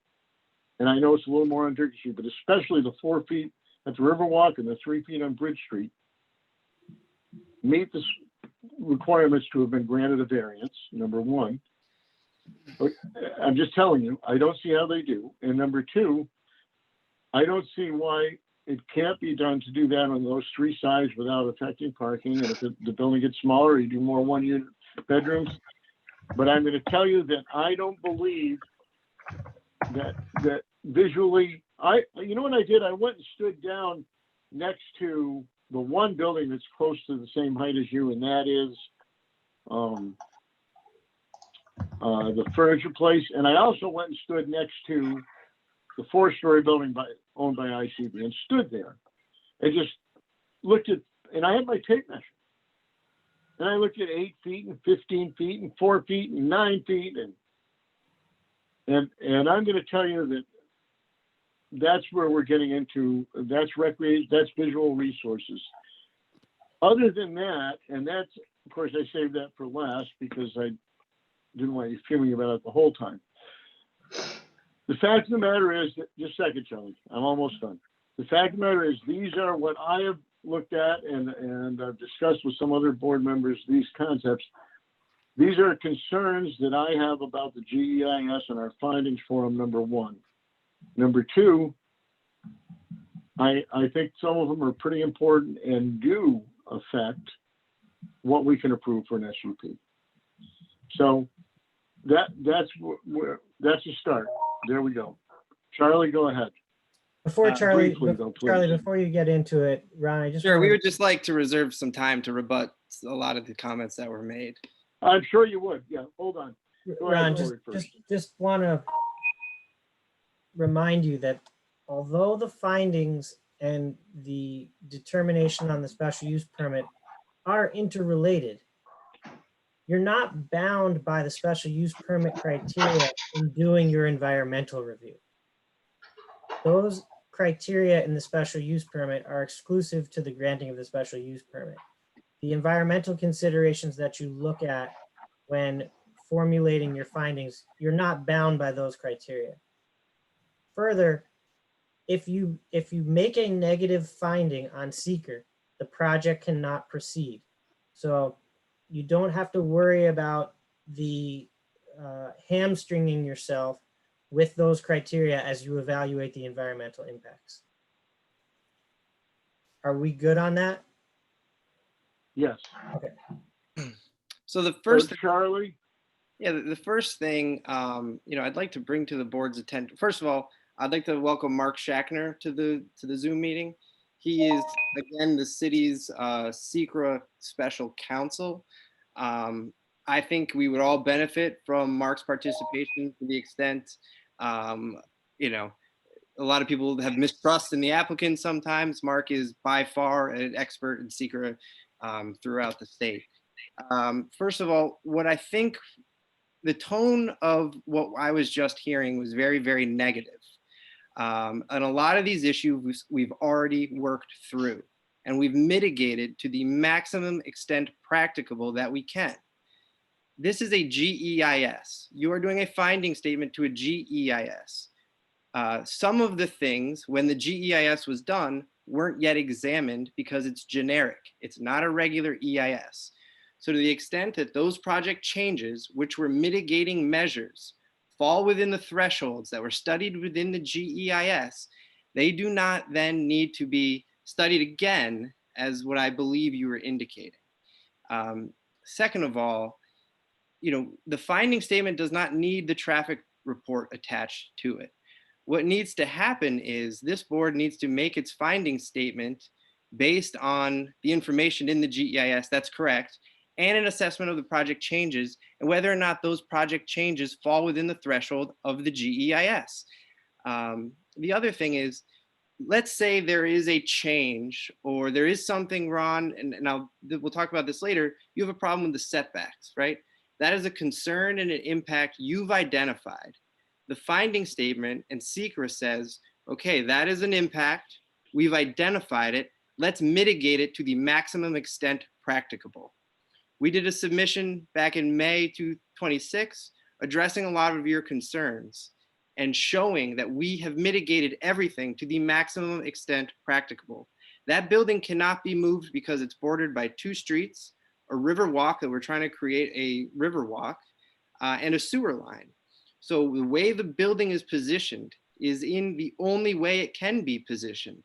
and I know it's a little more on Turkey Street, but especially the 4 feet at the Riverwalk and the 3 feet on Bridge Street meet the requirements to have been granted a variance, number one. But I'm just telling you, I don't see how they do. And number two, I don't see why it can't be done to do that on those 3 sides without affecting parking. And if the building gets smaller, you do more 1-unit bedrooms. But I'm going to tell you that I don't believe that visually, you know what I did? I went and stood down next to the one building that's close to the same height as you, and that is the furniture place. And I also went and stood next to the 4-story building owned by ICB and stood there and just looked at, and I had my tape measure. And I looked at 8 feet and 15 feet and 4 feet and 9 feet. And I'm going to tell you that that's where we're getting into, that's recreation, that's visual resources. Other than that, and that's, of course, I saved that for last because I didn't want you fuming about it the whole time. The fact of the matter is, that, just a second, Charlie, I'm almost done. The fact of the matter is, these are what I have looked at and I've discussed with some other board members, these concepts. These are concerns that I have about the GEIS and our findings for them, number one. Number two, I think some of them are pretty important and do affect what we can approve for an SUP. So that's a start. There we go. Charlie, go ahead. Before Charlie, briefly, though, please. Charlie, before you get into it, Ron, I just Sure, we wanna- would just like to reserve some time to rebut a lot of the comments that were made. I'm sure you would. Yeah, hold on. Go ahead, Ron, Lori, first. just want to remind you that although the findings and the determination on the special use permit are interrelated, you're not bound by the special use permit criteria in doing your environmental review. Those criteria in the special use permit are exclusive to the granting of the special use permit. The environmental considerations that you look at when formulating your findings, you're not bound by those criteria. Further, if you make a negative finding on seeker, the project cannot proceed. So you don't have to worry about the hamstringing yourself with those criteria as you evaluate the environmental impacts. Are we good on that? Yes. Okay. So the first, Charlie. Yeah, the first thing, I'd like to bring to the board's attention. First of all, I'd like to welcome Mark Schachner to the Zoom meeting. He is, again, the city's SECRA special counsel. I think we would all benefit from Mark's participation to the extent, a lot of people have mistrust in the applicant sometimes. Mark is by far an expert in SECRA throughout the state. First of all, what I think the tone of what I was just hearing was very, very negative. And a lot of these issues we've already worked through and we've mitigated to the maximum extent practicable that we can. This is a GEIS. You are doing a finding statement to a GEIS. Some of the things when the GEIS was done weren't yet examined because it's generic. It's not a regular EIS. So to the extent that those project changes, which were mitigating measures, fall within the thresholds that were studied within the GEIS, they do not then need to be studied again as what I believe you were indicating. Second of all, the finding statement does not need the traffic report attached to it. What needs to happen is this board needs to make its finding statement based on the information in the GEIS, that's correct, and an assessment of the project changes and whether or not those project changes fall within the threshold of the GEIS. The other thing is, let's say there is a change or there is something, Ron, and we'll talk about this later, you have a problem with the setbacks, right? That is a concern and an impact you've identified. The finding statement and SECRA says, okay, that is an impact, we've identified it, let's mitigate it to the maximum extent practicable. We did a submission back in May 2026 addressing a lot of your concerns and showing that we have mitigated everything to the maximum extent practicable. That building cannot be moved because it's bordered by 2 streets, a river walk that we're trying to create a river walk, and a sewer line. So the way the building is positioned is in the only way it can be positioned.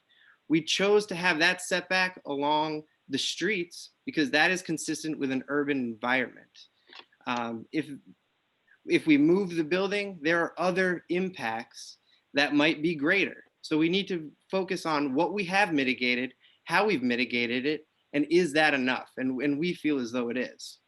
We chose to have that setback along the streets because that is consistent with an urban environment. If If we move the building, there are other impacts that might be greater. So we need to focus on what we have mitigated, how we've mitigated it, and is that enough? And we feel as though it is.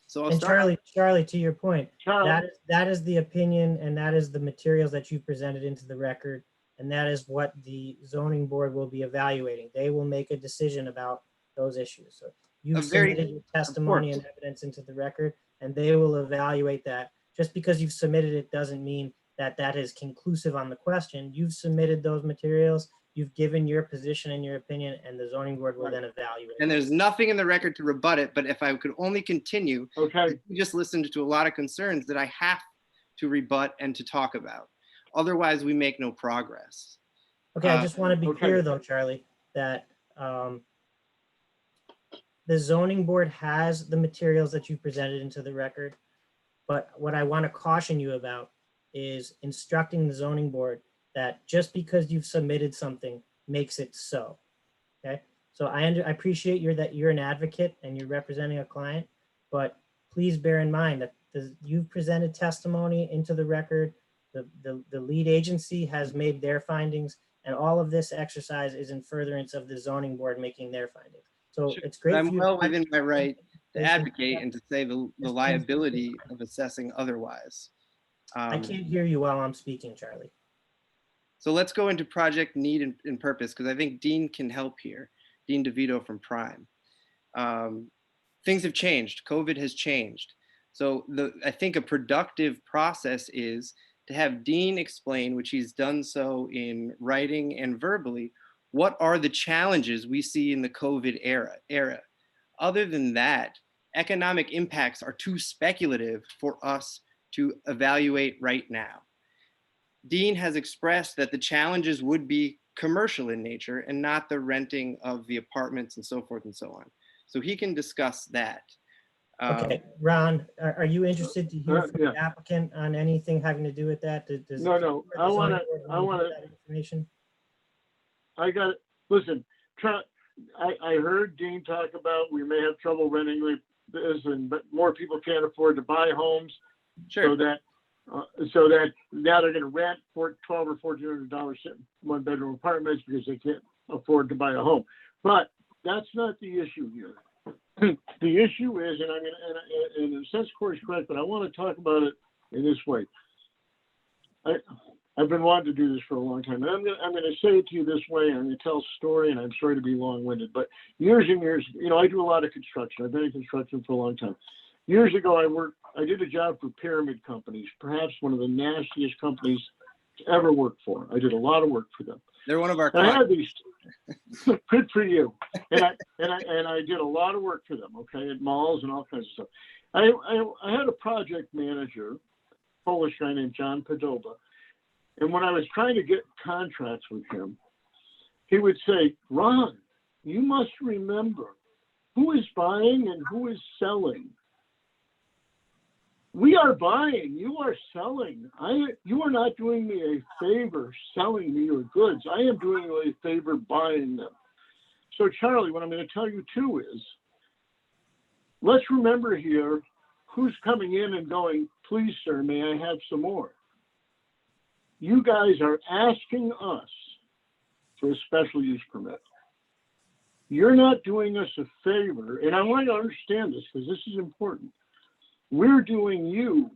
So I'll And start. Charlie, to your point, Charlie, that is the opinion and that is the materials that you presented into the record. And that is what the zoning board will be evaluating. They will make a decision about those issues. So you've submitted your testimony and evidence into the record, and they will evaluate that. Just because you've submitted it doesn't mean that that is conclusive on the question. You've submitted those materials, you've given your position and your opinion, and the zoning board will then evaluate. And there's nothing in the record to rebut it, but if I could only continue, okay, we just listened to a lot of concerns that I have to rebut and to talk about. Otherwise, we make no progress. Okay, I just want to be okay. clear though, Charlie, that the zoning board has the materials that you presented into the record. But what I want to caution you about is instructing the zoning board that just because you've submitted something makes it so. Okay, so I appreciate that you're an advocate and you're representing a client, but please bear in mind that you've presented testimony into the record. The lead agency has made their findings, and all of this exercise is in furtherance of the zoning board making their findings. So Sure. it's great. I'm for you well to- within my right to Listen, advocate and to say the liability of assessing otherwise. I can't hear you while I'm speaking, Charlie. So let's go into project need and purpose, because I think Dean can help here. Dean DeVito from Prime. Things have changed. COVID has changed. So I think a productive process is to have Dean explain, which he's done so in writing and verbally, what are the challenges we see in the COVID era. Other than that, economic impacts are too speculative for us to evaluate right now. Dean has expressed that the challenges would be commercial in nature and not the renting of the apartments and so forth and so on. So he can discuss that. Okay, Ron, are you interested to hear from yeah. the applicant on anything having to do with that? No, I wanna- Information. I got it. Listen, I heard Dean talk about we may have trouble renting this, but more people can't afford to buy homes. Sure. So that now they're going to rent for $1,200 or $1,400 one-bedroom apartments because they can't afford to buy a home. But that's not the issue here. The issue is, and I'm going to, and in a sense, Corey's correct, but I want to talk about it in this way. I've been wanting to do this for a long time, and I'm going to say it to you this way. I'm going to tell a story, and I'm sorry to be long-winded, but years and years, I do a lot of construction. I've been in construction for a long time. Years ago, I did a job for Pyramid Companies, perhaps one of the nastiest companies to ever work for. I did a lot of work for them. They're one of our I had clients. these, good for you. And I did a lot of work for them, okay, at malls and all kinds of stuff. I had a project manager, Polish guy named John Padoba. And when I was trying to get contracts with him, he would say, Ron, you must remember who is buying and who is selling. We are buying, you are selling. You are not doing me a favor selling me your goods. I am doing you a favor buying them. So Charlie, what I'm going to tell you too is, let's remember here who's coming in and going, please sir, may I have some more? You guys are asking us for a special use permit. You're not doing us a favor, and I want you to understand this because this is important. We're doing you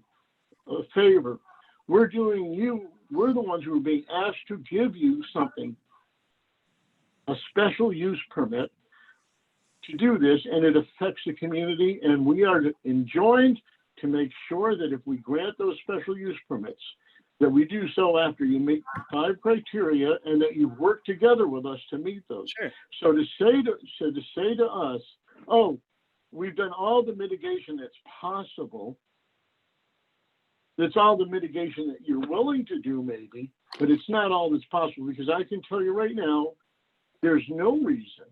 a favor. We're the ones who are being asked to give you something, a special use permit to do this, and it affects the community, and we are enjoined to make sure that if we grant those special use permits, that we do so after you meet 5 criteria and that you work together with us to meet those. Sure. So to say to us, oh, we've done all the mitigation that's possible. That's all the mitigation that you're willing to do maybe, but it's not all that's possible, because I can tell you right now, there's no reason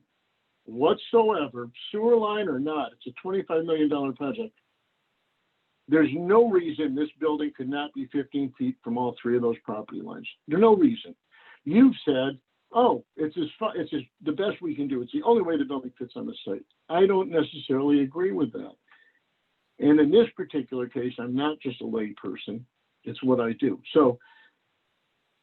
whatsoever, sewer line or not, it's a $25 million project. There's no reason this building could not be 15 feet from all 3 of those property lines. There's no reason. You've said, oh, it's the best we can do. It's the only way the building fits on the site. I don't necessarily agree with that. And in this particular case, I'm not just a lay person. It's what I do. So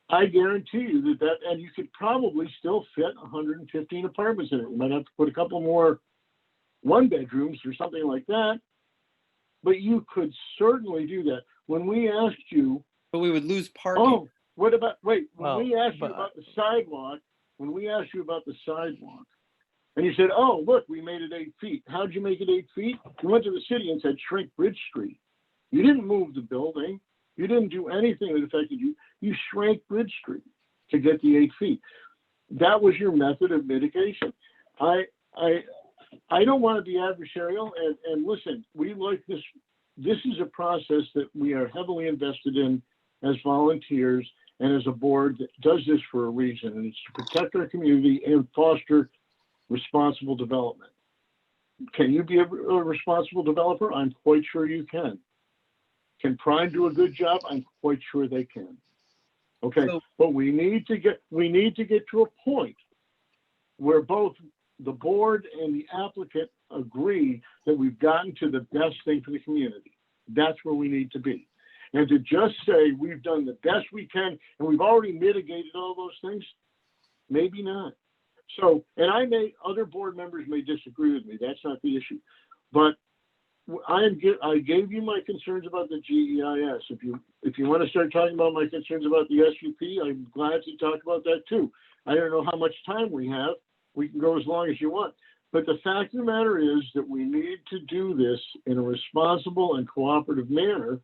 I guarantee you that, and you could probably still fit 115 apartments in it. You might have to put a couple more one bedrooms or something like that, but you could certainly do that. When we asked you, But we would lose parking. oh, what about, wait, when Well, we asked you but- about the sidewalk, and you said, oh, look, we made it 8 feet. How'd you make it 8 feet? You went to the city and said, shrink Bridge Street. You didn't move the building. You didn't do anything that affected you. You shrank Bridge Street to get the 8 feet. That was your method of mitigation. I don't want to be adversarial, and listen, we like this. This is a process that we are heavily invested in as volunteers and as a board that does this for a reason, and it's to protect our community and foster responsible development. Can you be a responsible developer? I'm quite sure you can. Can Prime do a good job? I'm quite sure they can. Okay, So- but we need to get to a point where both the board and the applicant agree that we've gotten to the best thing for the community. That's where we need to be. And to just say we've done the best we can and we've already mitigated all those things, maybe not. So, and other board members may disagree with me. That's not the issue. But I gave you my concerns about the GEIS. If you want to start talking about my concerns about the SUP, I'm glad to talk about that too. I don't know how much time we have. We can go as long as you want. But the fact of the matter is that we need to do this in a responsible and cooperative manner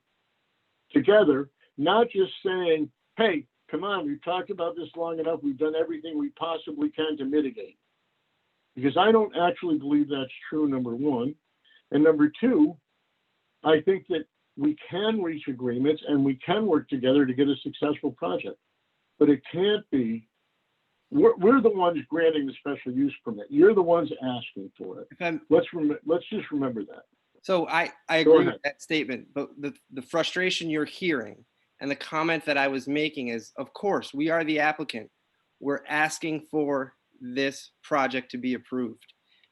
together, not just saying, hey, come on, we've talked about this long enough. We've done everything we possibly can to mitigate. Because I don't actually believe that's true, number one. And number two, I think that we can reach agreements and we can work together to get a successful project. But it can't be, we're the ones granting the special use permit. You're the ones asking for it. Let's just remember that. So I Go agree ahead. with that statement, but the frustration you're hearing and the comment that I was making is, of course, we are the applicant. We're asking for this project to be approved.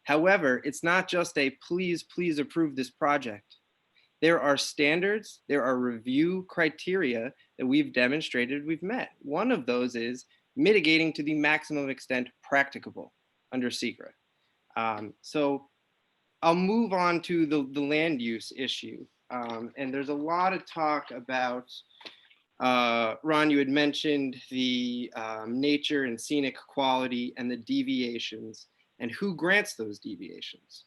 However, it's not just a please approve this project. There are standards, there are review criteria that we've demonstrated we've met. One of those is mitigating to the maximum extent practicable under SECRA. So I'll move on to the land use issue. And there's a lot of talk about, Ron, you had mentioned the nature and scenic quality and the deviations and who grants those deviations.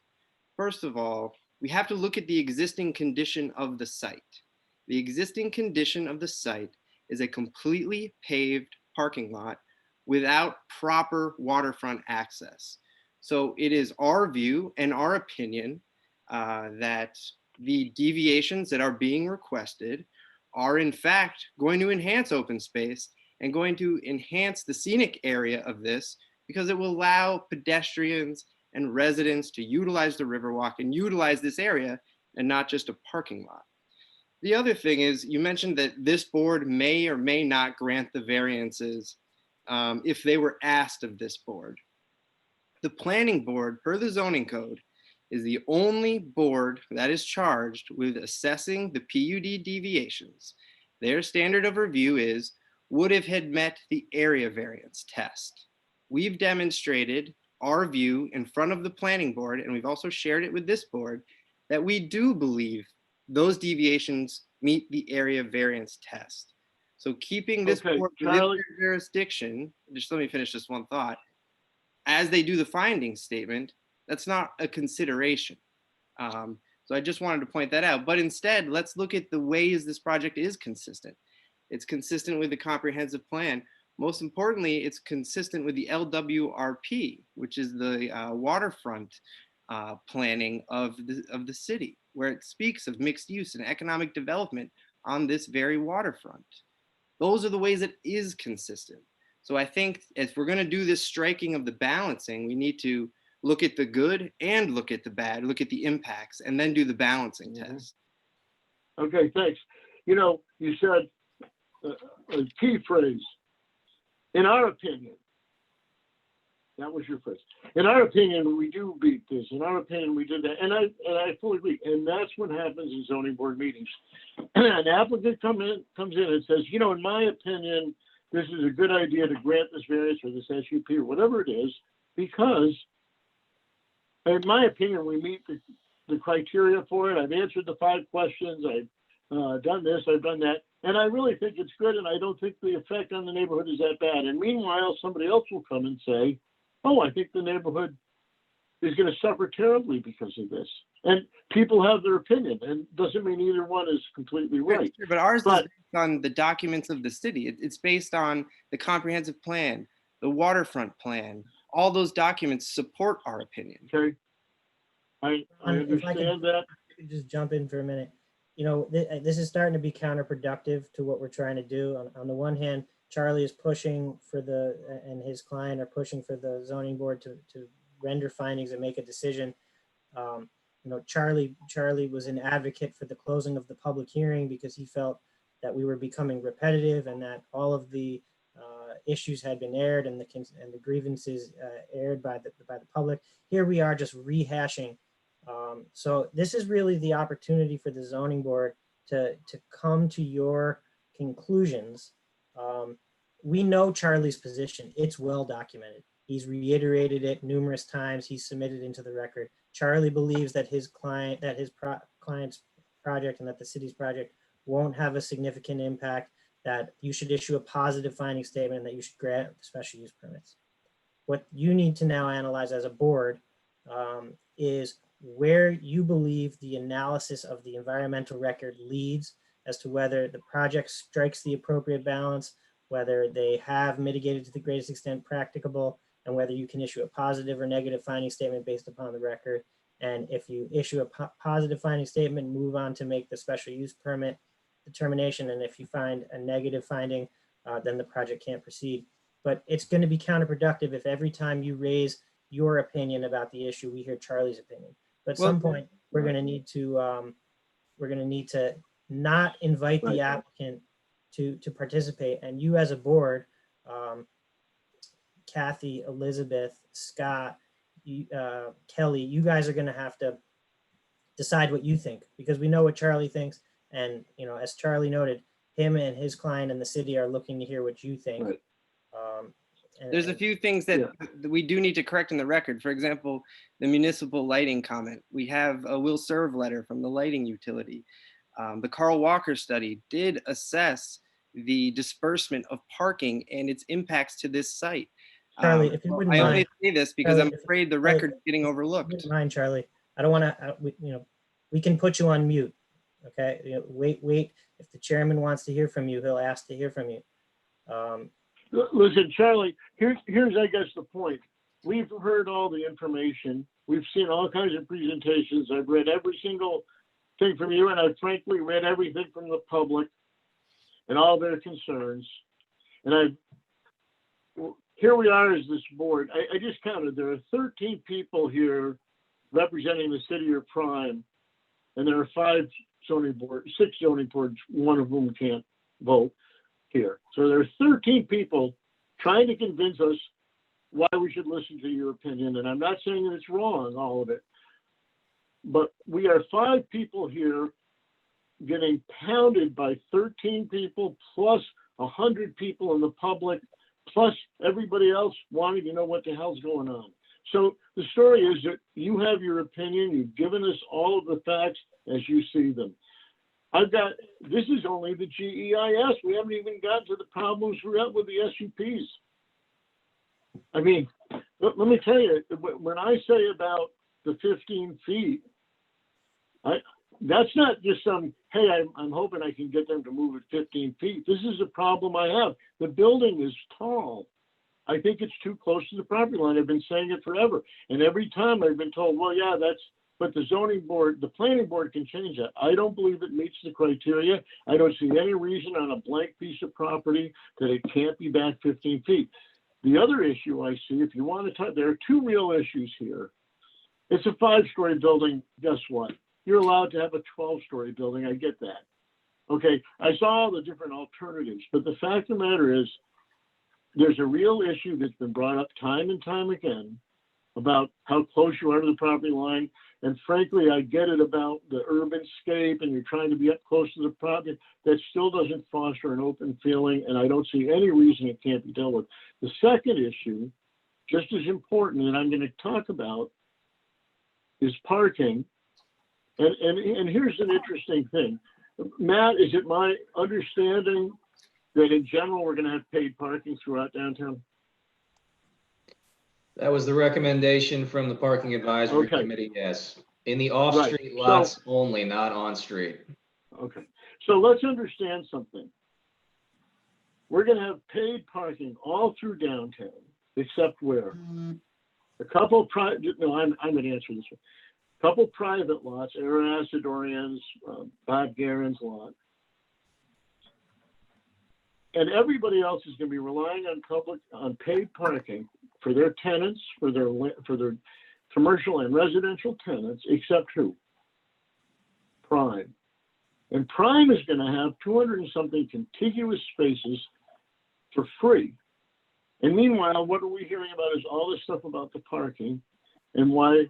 First of all, we have to look at the existing condition of the site. The existing condition of the site is a completely paved parking lot without proper waterfront access. So it is our view and our opinion that the deviations that are being requested are in fact going to enhance open space and going to enhance the scenic area of this, because it will allow pedestrians and residents to utilize the Riverwalk and utilize this area and not just a parking lot. The other thing is, you mentioned that this board may or may not grant the variances if they were asked of this board. The planning board, per the zoning code, is the only board that is charged with assessing the PUD deviations. Their standard of review is, would have had met the area variance test. We've demonstrated our view in front of the planning board, and we've also shared it with this board, that we do believe those deviations meet the area variance test. So keeping this Okay, board within Charlie. their jurisdiction, just let me finish this one thought, as they do the findings statement, that's not a consideration. So I just wanted to point that out. But instead, let's look at the ways this project is consistent. It's consistent with the comprehensive plan. Most importantly, it's consistent with the LWRP, which is the waterfront planning of the city, where it speaks of mixed use and economic development on this very waterfront. Those are the ways it is consistent. So I think if we're going to do this striking of the balancing, we need to look at the good and look at the bad, look at the impacts, and then do the balancing test. Okay, thanks. You know, you said a key phrase, in our opinion. That was your first. In our opinion, we do beat this. In our opinion, we did that. And I fully agree. And that's what happens in zoning board meetings. An applicant comes in and says, you know, in my opinion, this is a good idea to grant this variance or this SUP or whatever it is, because in my opinion, we meet the criteria for it. I've answered the 5 questions. I've done this, I've done that. And I really think it's good. And I don't think the effect on the neighborhood is that bad. And meanwhile, somebody else will come and say, oh, I think the neighborhood is going to suffer terribly because of this. And people have their opinion, and doesn't mean either one is completely right. Sure, but ours is based on the documents of the city. It's based on the comprehensive plan, the waterfront plan. All those documents support our opinion. Okay. I If I understand that. just jump in for a minute. You know, this is starting to be counterproductive to what we're trying to do. On the one hand, Charlie is pushing for and his client are pushing for the zoning board to render findings and make a decision. You know, Charlie was an advocate for the closing of the public hearing because he felt that we were becoming repetitive and that all of the issues had been aired and the grievances aired by the public. Here we are just rehashing. So this is really the opportunity for the zoning board to come to your conclusions. We know Charlie's position. It's well documented. He's reiterated it numerous times. He's submitted into the record. Charlie believes that his client's project and that the city's project won't have a significant impact, that you should issue a positive finding statement, and that you should grant the special use permits. What you need to now analyze as a board is where you believe the analysis of the environmental record leads as to whether the project strikes the appropriate balance, whether they have mitigated to the greatest extent practicable, and whether you can issue a positive or negative finding statement based upon the record. And if you issue a positive finding statement, move on to make the special use permit determination. And if you find a negative finding, then the project can't proceed. But it's going to be counterproductive if every time you raise your opinion about the issue, we hear Charlie's opinion. But at some point, we're going to need to not invite the applicant to participate. And you as a board, Kathy, Elizabeth, Scott, Kelly, you guys are going to have to decide what you think, because we know what Charlie thinks. And, you know, as Charlie noted, him and his client and the city are looking to hear what you think. Right. There's a few things that we do need to correct in the record. For example, the municipal lighting comment. We have a will serve letter from the lighting utility. The Carl Walker study did assess the disbursement of parking and its impacts to this site. Charlie, if you wouldn't I mind, only say this because Charlie, I'm afraid the record's getting overlooked. Wouldn't mind, Charlie. I don't want to, you know, we can put you on mute. Okay, you know, wait. If the chairman wants to hear from you, he'll ask to hear from you. Listen, Charlie, here's I guess the point. We've heard all the information. We've seen all kinds of presentations. I've read every single thing from you, and I've frankly read everything from the public and all their concerns. And here we are as this board. I just counted. There are 13 people here representing the city or Prime, and there are 6 zoning boards, one of whom can't vote here. So there are 13 people trying to convince us why we should listen to your opinion. And I'm not saying that it's wrong, all of it, but we are 5 people here getting pounded by 13 people plus 100 people in the public, plus everybody else wanting to know what the hell's going on. So the story is that you have your opinion. You've given us all of the facts as you see them. This is only the GEIS. We haven't even gotten to the problems we're at with the SUPs. I mean, let me tell you, when I say about the 15 feet, that's not just some, hey, I'm hoping I can get them to move it 15 feet. This is a problem I have. The building is tall. I think it's too close to the property line. I've been saying it forever. And every time I've been told, well, yeah, but the zoning board, the planning board can change that. I don't believe it meets the criteria. I don't see any reason on a blank piece of property that it can't be back 15 feet. The other issue I see, if you want to talk, there are 2 real issues here. It's a 5-story building. Guess what? You're allowed to have a 12-story building. I get that. Okay, I saw all the different alternatives, but the fact of the matter is, there's a real issue that's been brought up time and time again about how close you are to the property line. And frankly, I get it about the urban scape and you're trying to be up close to the property. That still doesn't foster an open feeling, and I don't see any reason it can't be dealt with. The second issue, just as important, and I'm going to talk about, is parking. And here's an interesting thing. Matt, is it my understanding that in general, we're going to have paid parking throughout downtown? That was the recommendation from the parking advisory Okay. committee, yes. In the off-street Right. lots only, not on-street. Okay, so let's understand something. We're going to have paid parking all through downtown, except where? A couple private, no, I'm going to answer this one. A couple private lots, Aaron Asadorian's, Bob Garen's lot. And everybody else is going to be relying on paid parking for their tenants, for their commercial and residential tenants, except who? Prime. And Prime is going to have 200 and something contiguous spaces for free. And meanwhile, what are we hearing about is all this stuff about the parking and why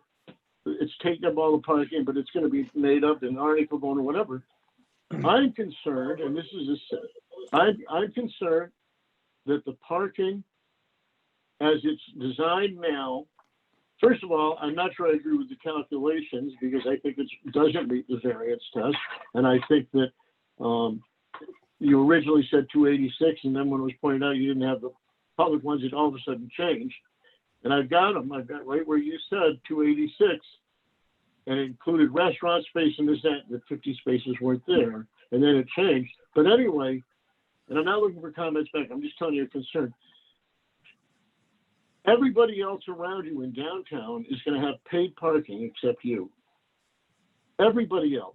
it's taking up all the parking, but it's going to be made up in Article or whatever. I'm concerned, and this is I'm concerned that the parking as it's designed now, first of all, I'm not sure I agree with the calculations because I think it doesn't meet the variance test. And I think that you originally said 286, and then when it was pointed out you didn't have the public ones, it all of a sudden changed. And I've got them. I've got right where you said 286, and it included restaurant space and this, that, the 50 spaces weren't there. And then it changed. But anyway, and I'm not looking for comments back. I'm just telling you a concern. Everybody else around you in downtown is going to have paid parking except you. Everybody else.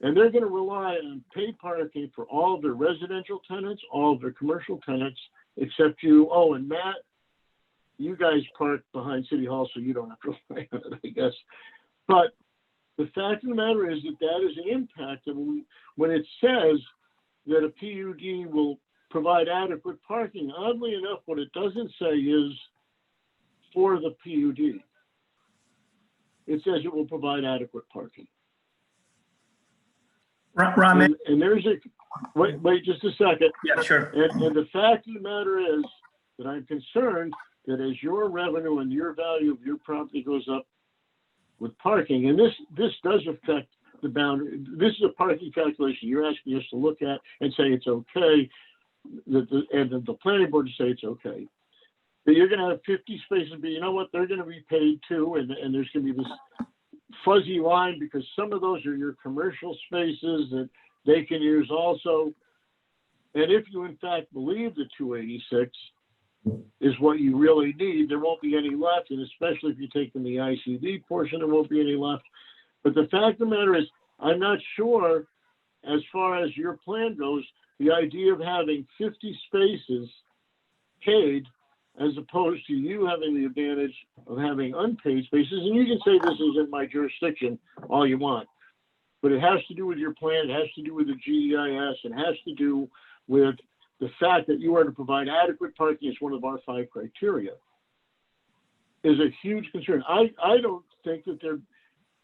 And they're going to rely on paid parking for all of their residential tenants, all of their commercial tenants, except you. Oh, and Matt, you guys park behind City Hall, so you don't have to rely on it, I guess. But the fact of the matter is that that is an impact. And when it says that a PUD will provide adequate parking, oddly enough, what it doesn't say is for the PUD. It says it will provide adequate parking. Ron, And there's a, wait just a second. Yeah, sure. And the fact of the matter is that I'm concerned that as your revenue and your value of your property goes up with parking, and this does affect the boundary. This is a parking calculation you're asking us to look at and say it's okay, and the planning board to say it's okay. But you're going to have 50 spaces, but you know what? They're going to be paid too, and there's going to be this fuzzy line because some of those are your commercial spaces that they can use also. And if you in fact believe the 286 is what you really need, there won't be any left, and especially if you take in the ICD portion, there won't be any left. But the fact of the matter is, I'm not sure, as far as your plan goes, the idea of having 50 spaces paid as opposed to you having the advantage of having unpaid spaces. And you can say this isn't my jurisdiction all you want, but it has to do with your plan, it has to do with the GEIS, it has to do with the fact that you are to provide adequate parking as one of our 5 criteria is a huge concern. I don't think that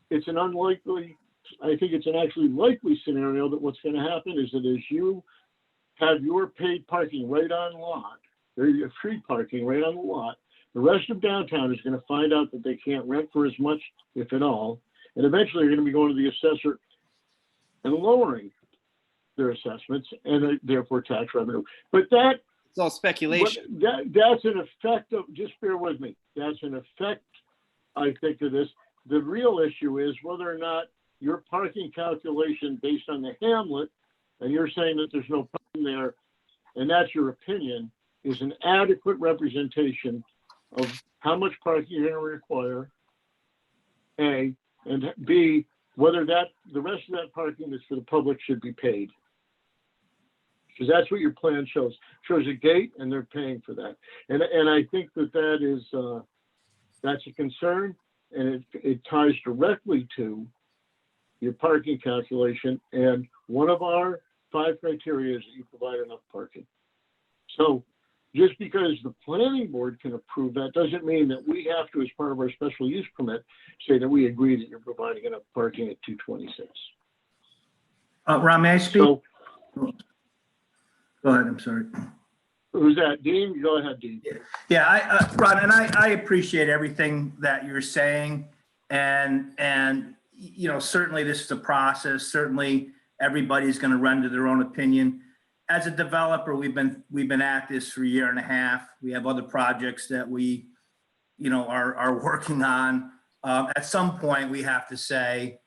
it's an unlikely, I think it's an actually likely scenario that what's going to happen is that as you have your paid parking right on lot, or your free parking right on the lot, the rest of downtown is going to find out that they can't rent for as much, if at all, and eventually you're going to be going to the assessor and lowering their assessments and therefore tax revenue. But that It's all speculation. that's an effect of, just bear with me, that's an effect, I think, of this. The real issue is whether or not your parking calculation based on the hamlet, and you're saying that there's no parking there, and that's your opinion, is an adequate representation of how much parking you're going to require, A, and B, whether the rest of that parking that's for the public should be paid. Because that's what your plan shows. Shows a gate and they're paying for that. And I think that is, that's a concern, and it ties directly to your parking calculation. And one of our 5 criteria is that you provide enough parking. So just because the planning board can approve that doesn't mean that we have to, as part of our special use permit, say that we agree that you're providing enough parking at 226. Ron, may I speak? So, Go ahead, I'm sorry. who's that? Dean? Go ahead, Dean. Yeah, Ron, and I appreciate everything that you're saying. And, you know, certainly this is a process. Certainly everybody's going to render their own opinion. As a developer, we've been at this for a year and a half. We have other projects that we, you know, are working on. At some point, we have to say,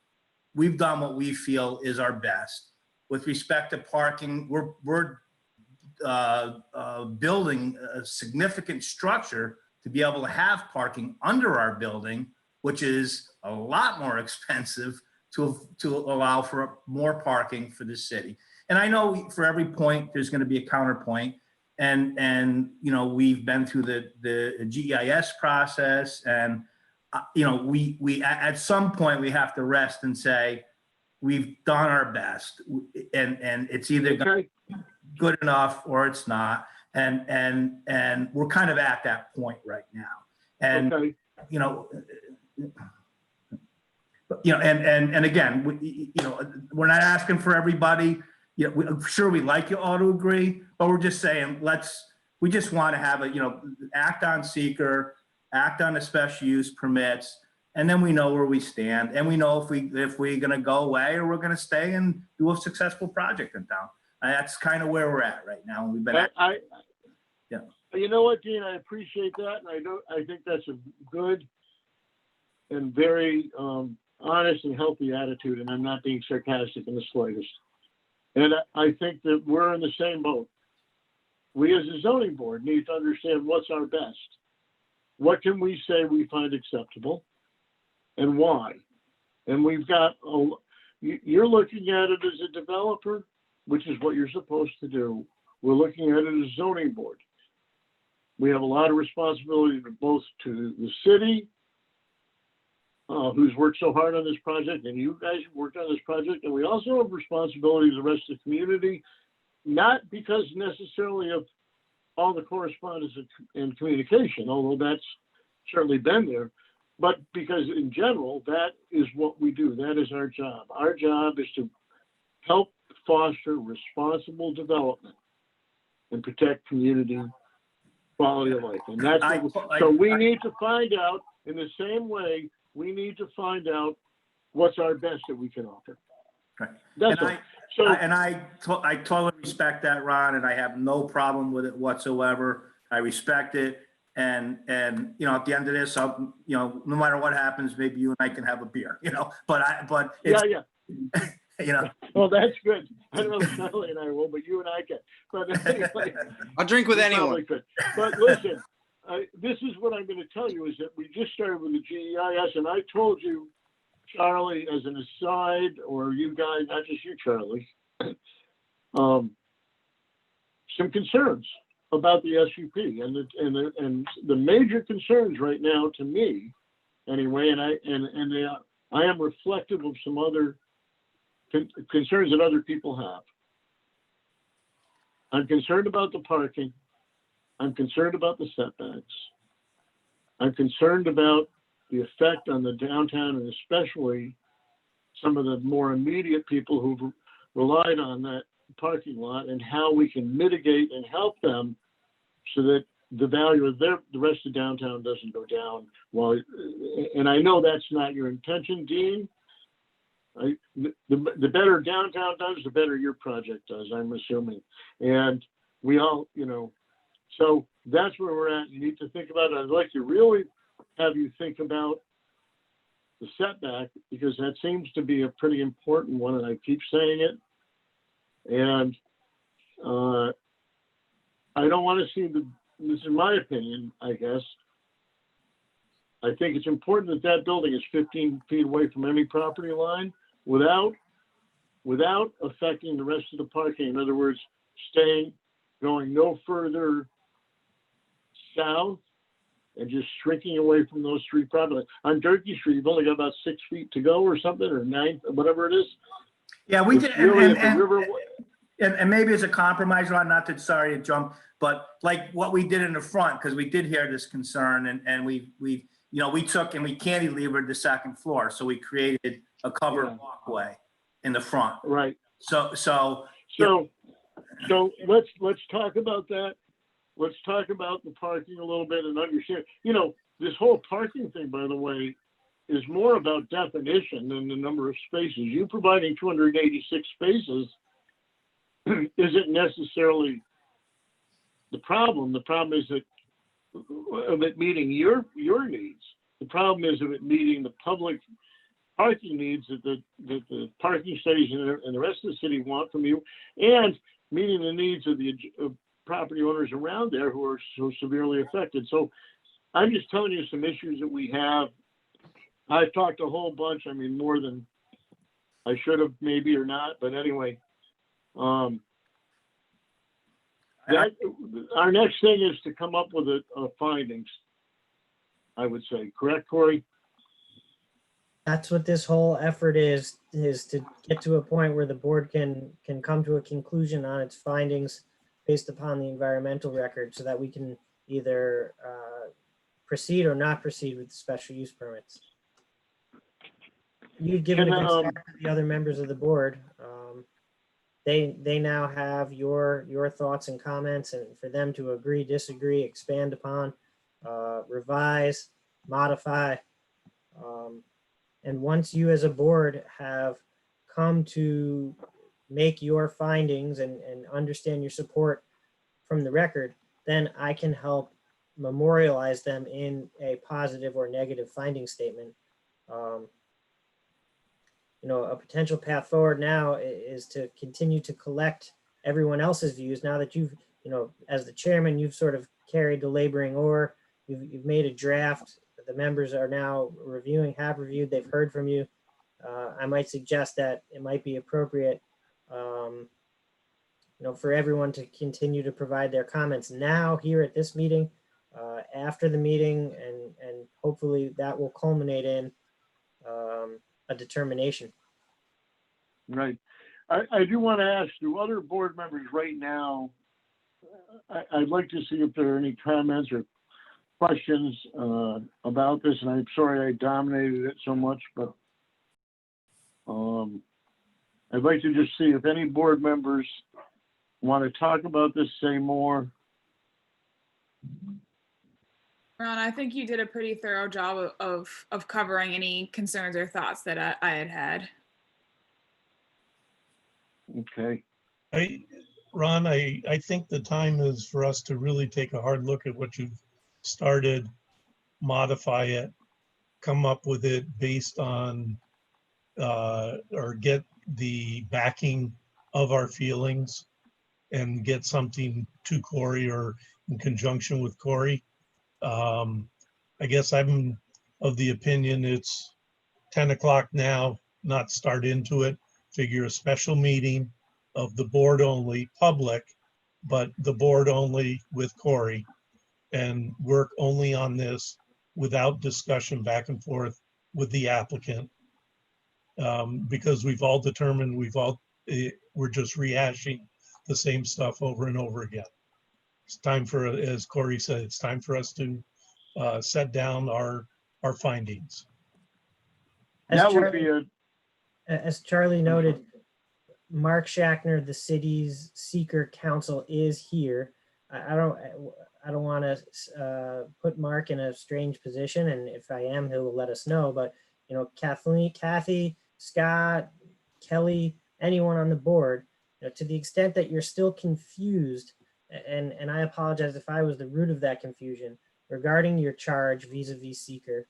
we've done what we feel is our best. With respect to parking, we're building a significant structure to be able to have parking under our building, which is a lot more expensive to allow for more parking for the city. And I know for every point, there's going to be a counterpoint. And you know, we've been through the GEIS process, and you know, we at some point we have to rest and say we've done our best, and it's either good enough or it's not. And we're kind of at that point right now. And you know, and again, we're not asking for everybody. You know, I'm sure we'd like you all to agree, but we're just saying, we just want to have act on seeker, act on the special use permits, and then we know where we stand, and we know if we're going to go away or we're going to stay and do a successful project in town. And that's kind of where we're at right now. We've been yeah. You know what, Dean, I appreciate that, and I think that's a good and very honest and healthy attitude, and I'm not being sarcastic in the slightest. And I think that we're in the same boat. We as a zoning board need to understand what's our best. What can we say we find acceptable and why? And we've got, you're looking at it as a developer, which is what you're supposed to do. We're looking at it as a zoning board. We have a lot of responsibility both to the city, who's worked so hard on this project, and you guys who worked on this project, and we also have responsibility to the rest of the community, not because necessarily of all the correspondence and communication, although that's certainly been there, but because in general, that is what we do. That is our job. Our job is to help foster responsible development and protect community quality of life. And that's so we need to find out, in the same way, we need to find out what's our best that we can offer. Right. That's and all. I totally respect that, Ron, and I have no problem with it whatsoever. I respect it. And you know, at the end of this, I'll, you know, no matter what happens, maybe you and I can have a beer, you know, but it's, yeah. You know. Well, that's good. I don't know if Charlie and I will, but you and I can. But anyway, I'll drink with anyone. But listen, this is what I'm going to tell you is that we just started with the GEIS, and I told you, Charlie, as an aside, or you guys, not just you, Charlie, some concerns about the SUP and the major concerns right now to me, anyway, and I am reflective of some other concerns that other people have. I'm concerned about the parking. I'm concerned about the setbacks. I'm concerned about the effect on the downtown, and especially some of the more immediate people who've relied on that parking lot, and how we can mitigate and help them so that the value of the rest of downtown doesn't go down. And I know that's not your intention, Dean. The better downtown does, the better your project does, I'm assuming. And we all, you know, so that's where we're at. You need to think about it. I'd like to really have you think about the setback, because that seems to be a pretty important one, and I keep saying it. And I don't want to see this is my opinion, I guess. I think it's important that building is 15 feet away from any property line without affecting the rest of the parking. In other words, going no further south and just shrinking away from those street property. On Durkee Street, you've only got about 6 feet to go or something, or 9, whatever it is. Yeah, we did. and maybe it's a compromise, Ron, not to, sorry to jump, but like what we did in the front, because we did hear this concern and we took and we cantilevered the second floor. So we created a covered walkway in the front. Right. So let's talk about that. Let's talk about the parking a little bit and understand, this whole parking thing, by the way, is more about definition than the number of spaces. You providing 286 spaces isn't necessarily the problem. The problem is that of it meeting your needs. The problem is of it meeting the public parking needs that the parking studies and the rest of the city want from you, and meeting the needs of the property owners around there who are so severely affected. So I'm just telling you some issues that we have. I've talked a whole bunch, more than I should have maybe or not, but anyway. Our next thing is to come up with findings, I would say. Correct, Corey? That's what this whole effort is to get to a point where the board can come to a conclusion on its findings based upon the environmental record, so that we can either proceed or not proceed with the special use permits. You've given a good start to the other members of the board. They now have your thoughts and comments, and for them to agree, disagree, expand upon, revise, modify. And once you as a board have come to make your findings and understand your support from the record, then I can help memorialize them in a positive or negative finding statement. A potential path forward now is to continue to collect everyone else's views. Now that you've, as the chairman, you've sort of carried the laboring oar, you've made a draft. The members are now have reviewed, they've heard from you. I might suggest that it might be appropriate, for everyone to continue to provide their comments now here at this meeting, after the meeting, and hopefully that will culminate in a determination. Right. I do want to ask, do other board members right now, I'd like to see if there are any comments or questions about this, and I'm sorry I dominated it so much, but I'd like to just see if any board members want to talk about this, say more. Ron, I think you did a pretty thorough job of covering any concerns or thoughts that I had. Okay. Ron, I think the time is for us to really take a hard look at what you've started, modify it, come up with it based on, or get the backing of our feelings and get something to Corey or in conjunction with Corey. I guess I'm of the opinion it's 10 o'clock now, not start into it. Figure a special meeting of the board only, public, but the board only with Corey, and work only on this without discussion back and forth with the applicant. Because we've all determined we're just rehashing the same stuff over and over again. It's time for, as Corey said, it's time for us to set down our findings. As Charlie noted, Mark Schachner, the city's seeker counsel, is here. I don't want to put Mark in a strange position, and if I am, he'll let us know. But Kathy, Scott, Kelly, anyone on the board, to the extent that you're still confused, and I apologize if I was the root of that confusion regarding your charge vis-a-vis seeker.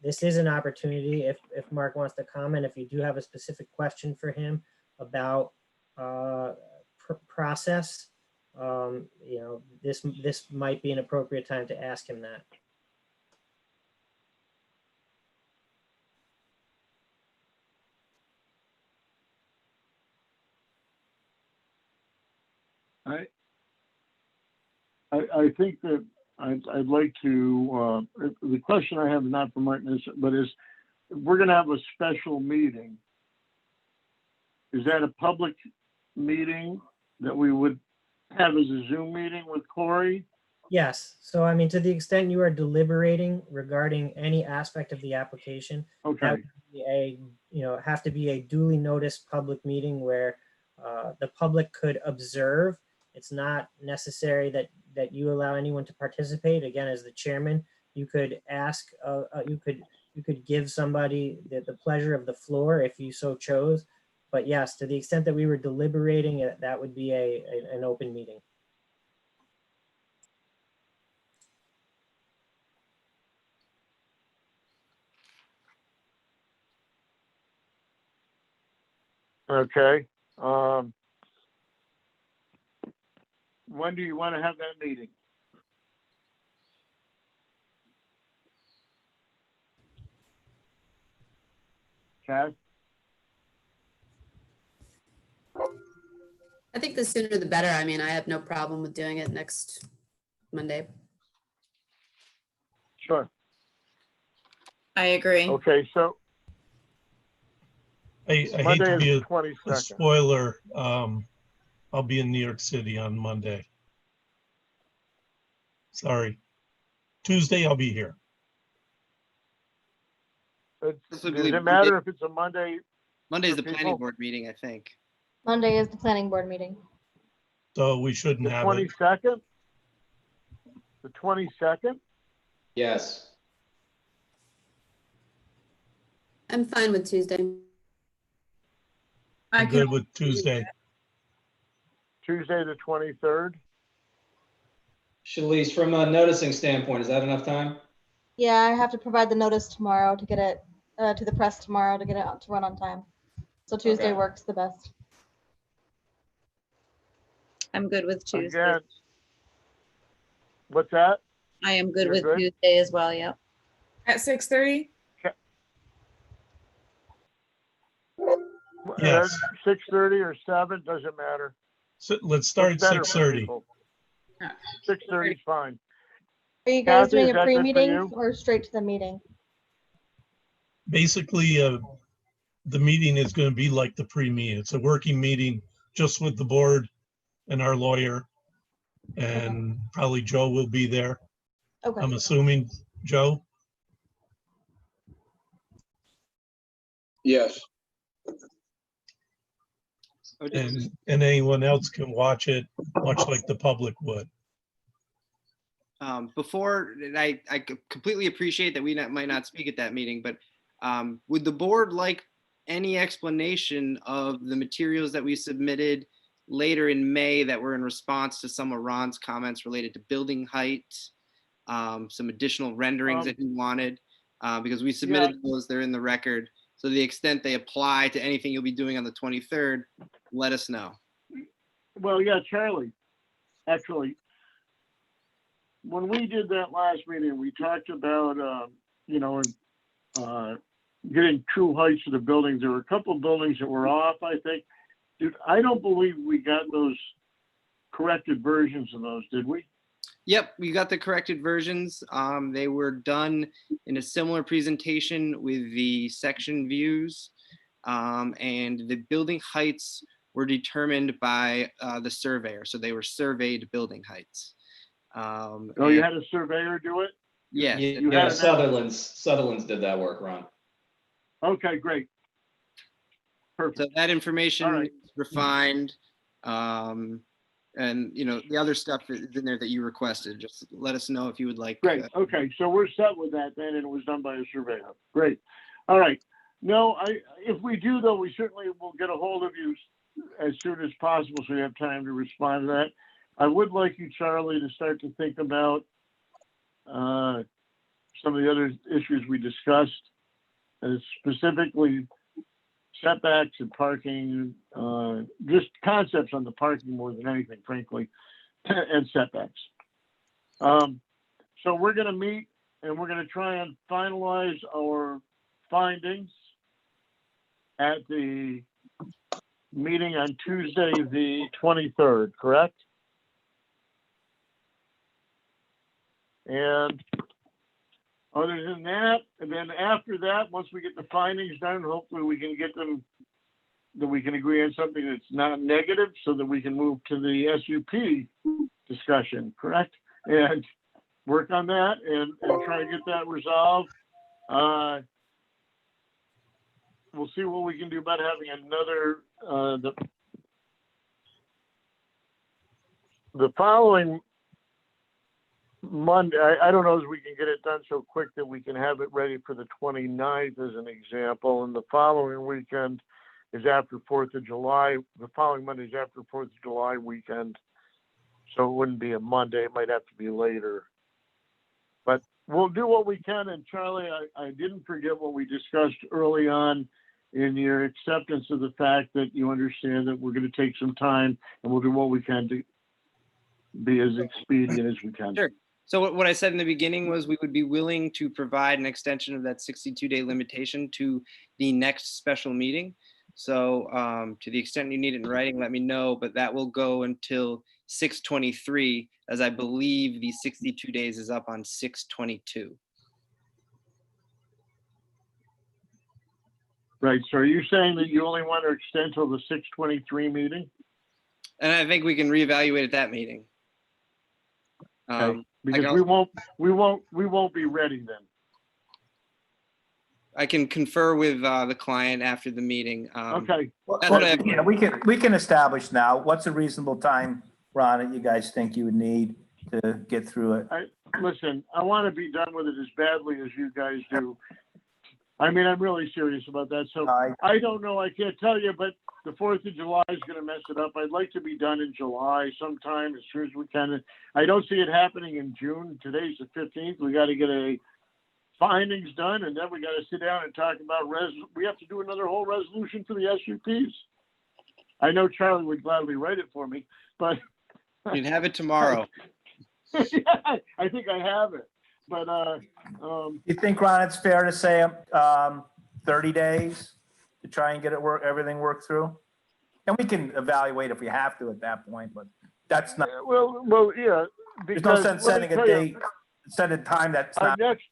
This is an opportunity, if Mark wants to comment, if you do have a specific question for him about process, this might be an appropriate time to ask him that. I think that I'd like to, the question I have, not for Martin, but is, we're going to have a special meeting. Is that a public meeting that we would have as a Zoom meeting with Corey? Yes, so I mean, to the extent you are deliberating regarding any aspect of the application, that Okay, would be have to be a duly noticed public meeting where the public could observe. It's not necessary that you allow anyone to participate. Again, as the chairman, you could ask, you could give somebody the pleasure of the floor if you so chose. But yes, to the extent that we were deliberating, that would be an open meeting. okay. When do you want to have that meeting? Chad? I think the sooner the better. I mean, I have no problem with doing it next Monday. Sure. I agree. Okay, so I hate Monday to is be the a 22nd. spoiler. I'll be in New York City on Monday. Sorry. Tuesday, I'll be here. Does This would be it matter if it's a Monday? Monday's for the planning people? board meeting, I think. Monday is the planning board meeting. So we shouldn't The have it. 22nd? The 22nd? Yes. I'm fine with Tuesday. I I'm can, good with Tuesday. Tuesday, the 23rd? Shalice, from a noticing standpoint, is that enough time? Yeah, I have to provide the notice tomorrow to get it to the press tomorrow to get it out to run on time. So Tuesday Okay. works the best. I'm good with Tuesday. Again. What's that? I am good You're with good? Tuesday as well, yep. at 6:30. Yes. 6:30 or 7, doesn't matter. So let's start at What's better for 6:30. people? 6:30 is fine. Are you guys Kathy, doing is a that good for pre-meeting you? or straight to the meeting? Basically, the meeting is going to be like the pre-meeting. It's a working meeting just with the board and our lawyer. And probably Joe will be there. Okay. I'm assuming, Joe? Yes. And anyone else can watch it, much like the public would. Before, and I completely appreciate that we might not speak at that meeting, but would the board like any explanation of the materials that we submitted later in May that were in response to some of Ron's comments related to building height, some additional renderings that he wanted? Because we submitted those, they're in the record. So to the extent they apply to anything you'll be doing on the 23rd, let us know. Well, yeah, Charlie, actually, when we did that last meeting, we talked about, getting true heights of the buildings. There were a couple of buildings that were off, I think. Dude, I don't believe we got those corrected versions of those, did we? Yep, we got the corrected versions. They were done in a similar presentation with the section views. And the building heights were determined by the surveyor. So they were surveyed building heights. Oh, you had a surveyor do it? Yes. Yeah, Sutherland's did that work, Ron. Okay, great. Perfect. So that information All right. is refined. And the other stuff is in there that you requested. Just let us know if you would like. Great. Okay, so we're set with that then, and it was done by a surveyor. Great. All right. No, if we do though, we certainly will get a hold of you as soon as possible so you have time to respond to that. I would like you, Charlie, to start to think about some of the other issues we discussed, specifically setbacks and parking, just concepts on the parking more than anything, frankly, and setbacks. So we're going to meet and we're going to try and finalize our findings at the meeting on Tuesday, the 23rd, correct? And other than that, and then after that, once we get the findings done, hopefully we can get them that we can agree on something that's not negative so that we can move to the SUP discussion, correct? And work on that and try to get that resolved. We'll see what we can do about having another, the following Monday, I don't know if we can get it done so quick that we can have it ready for the 29th as an example. And the following weekend is after 4th of July. The following Monday is after 4th of July weekend. So it wouldn't be a Monday. It might have to be later. But we'll do what we can. And Charlie, I didn't forget what we discussed early on in your acceptance of the fact that you understand that we're going to take some time and we'll do what we can to be as expedient as we can. Sure. So what I said in the beginning was we would be willing to provide an extension of that 62-day limitation to the next special meeting. So to the extent you need it in writing, let me know, but that will go until 6/23, as I believe the 62 days is up on 6/22. Right. So are you saying that you only want to extend till the 6/23 meeting? And I think we can reevaluate at that meeting. Okay. I Because can we won't be ready then. I can confer with the client after the meeting. Okay. That's what I- Yeah, we can establish now, what's a reasonable time, Ron, that you guys think you would need to get through it? Listen, I want to be done with it as badly as you guys do. I mean, I'm really serious about that. So I don't know. I can't tell you, but the 4th of July is going to mess it up. I'd like to be done in July sometime as soon as we can. I don't see it happening in June. Today's the 15th. We got to get a findings done, and then we got to sit down and talk about we have to do another whole resolution for the SUPs. I know Charlie would gladly write it for me, but You'd have it tomorrow. yeah, I think I have it. But You think, Ron, it's fair to say 30 days to try and get everything worked through? And we can evaluate if we have to at that point, but that's not. Well, yeah. There's no sense setting a date, set a time that's Our not. next,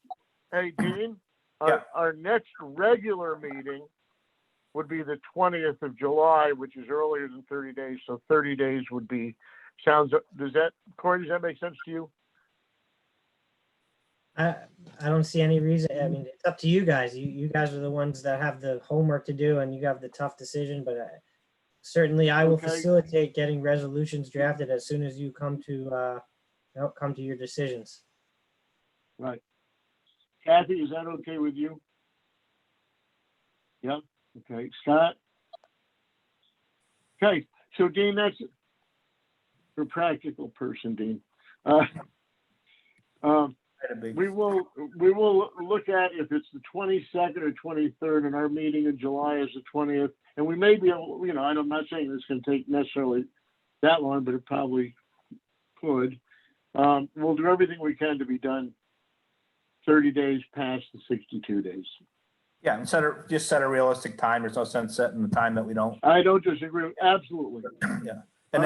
hey, Dean, our next regular meeting would be the 20th of July, which is earlier than 30 days. So 30 days would be, Corey, does that make sense to you? I don't see any reason. I mean, it's up to you guys. You guys are the ones that have the homework to do, and you have the tough decision. But certainly, I will facilitate getting resolutions drafted as soon as you come to your decisions. Right. Kathy, is that okay with you? Yeah. Okay. Scott. Okay. So Dean, that's for practical person, Dean. We will look at if it's the 22nd or 23rd, and our meeting in July is the 20th. And we may be able, I'm not saying it's going to take necessarily that long, but it probably could. We'll do everything we can to be done 30 days past the 62 days. Yeah, and just set a realistic time. There's no sense setting the time that we don't. I don't disagree. Absolutely. Yeah. And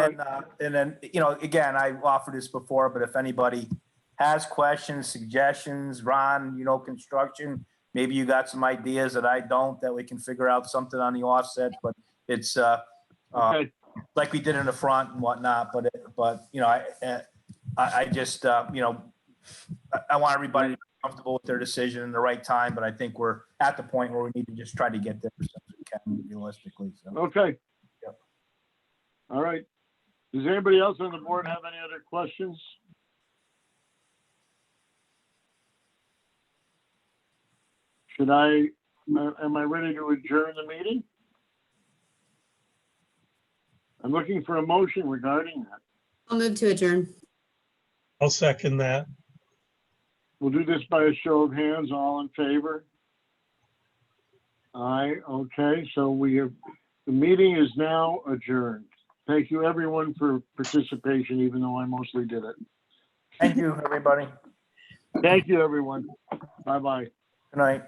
then, again, I offered this before, but if anybody has questions, suggestions, Ron, construction, maybe you got some ideas that I don't, that we can figure out something on the offset, but it's like we did in the front and whatnot, but I just, I want everybody to be comfortable with their decision in the right time, but I think we're at the point where we need to just try to get there as soon as we can realistically. So. Okay. Yep. All right. Does anybody else on the board have any other questions? Am I ready to adjourn the meeting? I'm looking for a motion regarding that. I'll move to adjourn. I'll second that. We'll do this by a show of hands. All in favor? Aye. Okay. So the meeting is now adjourned. Thank you, everyone, for participation, even though I mostly did it. Thank you, everybody. Thank you, everyone. Bye-bye. Good night.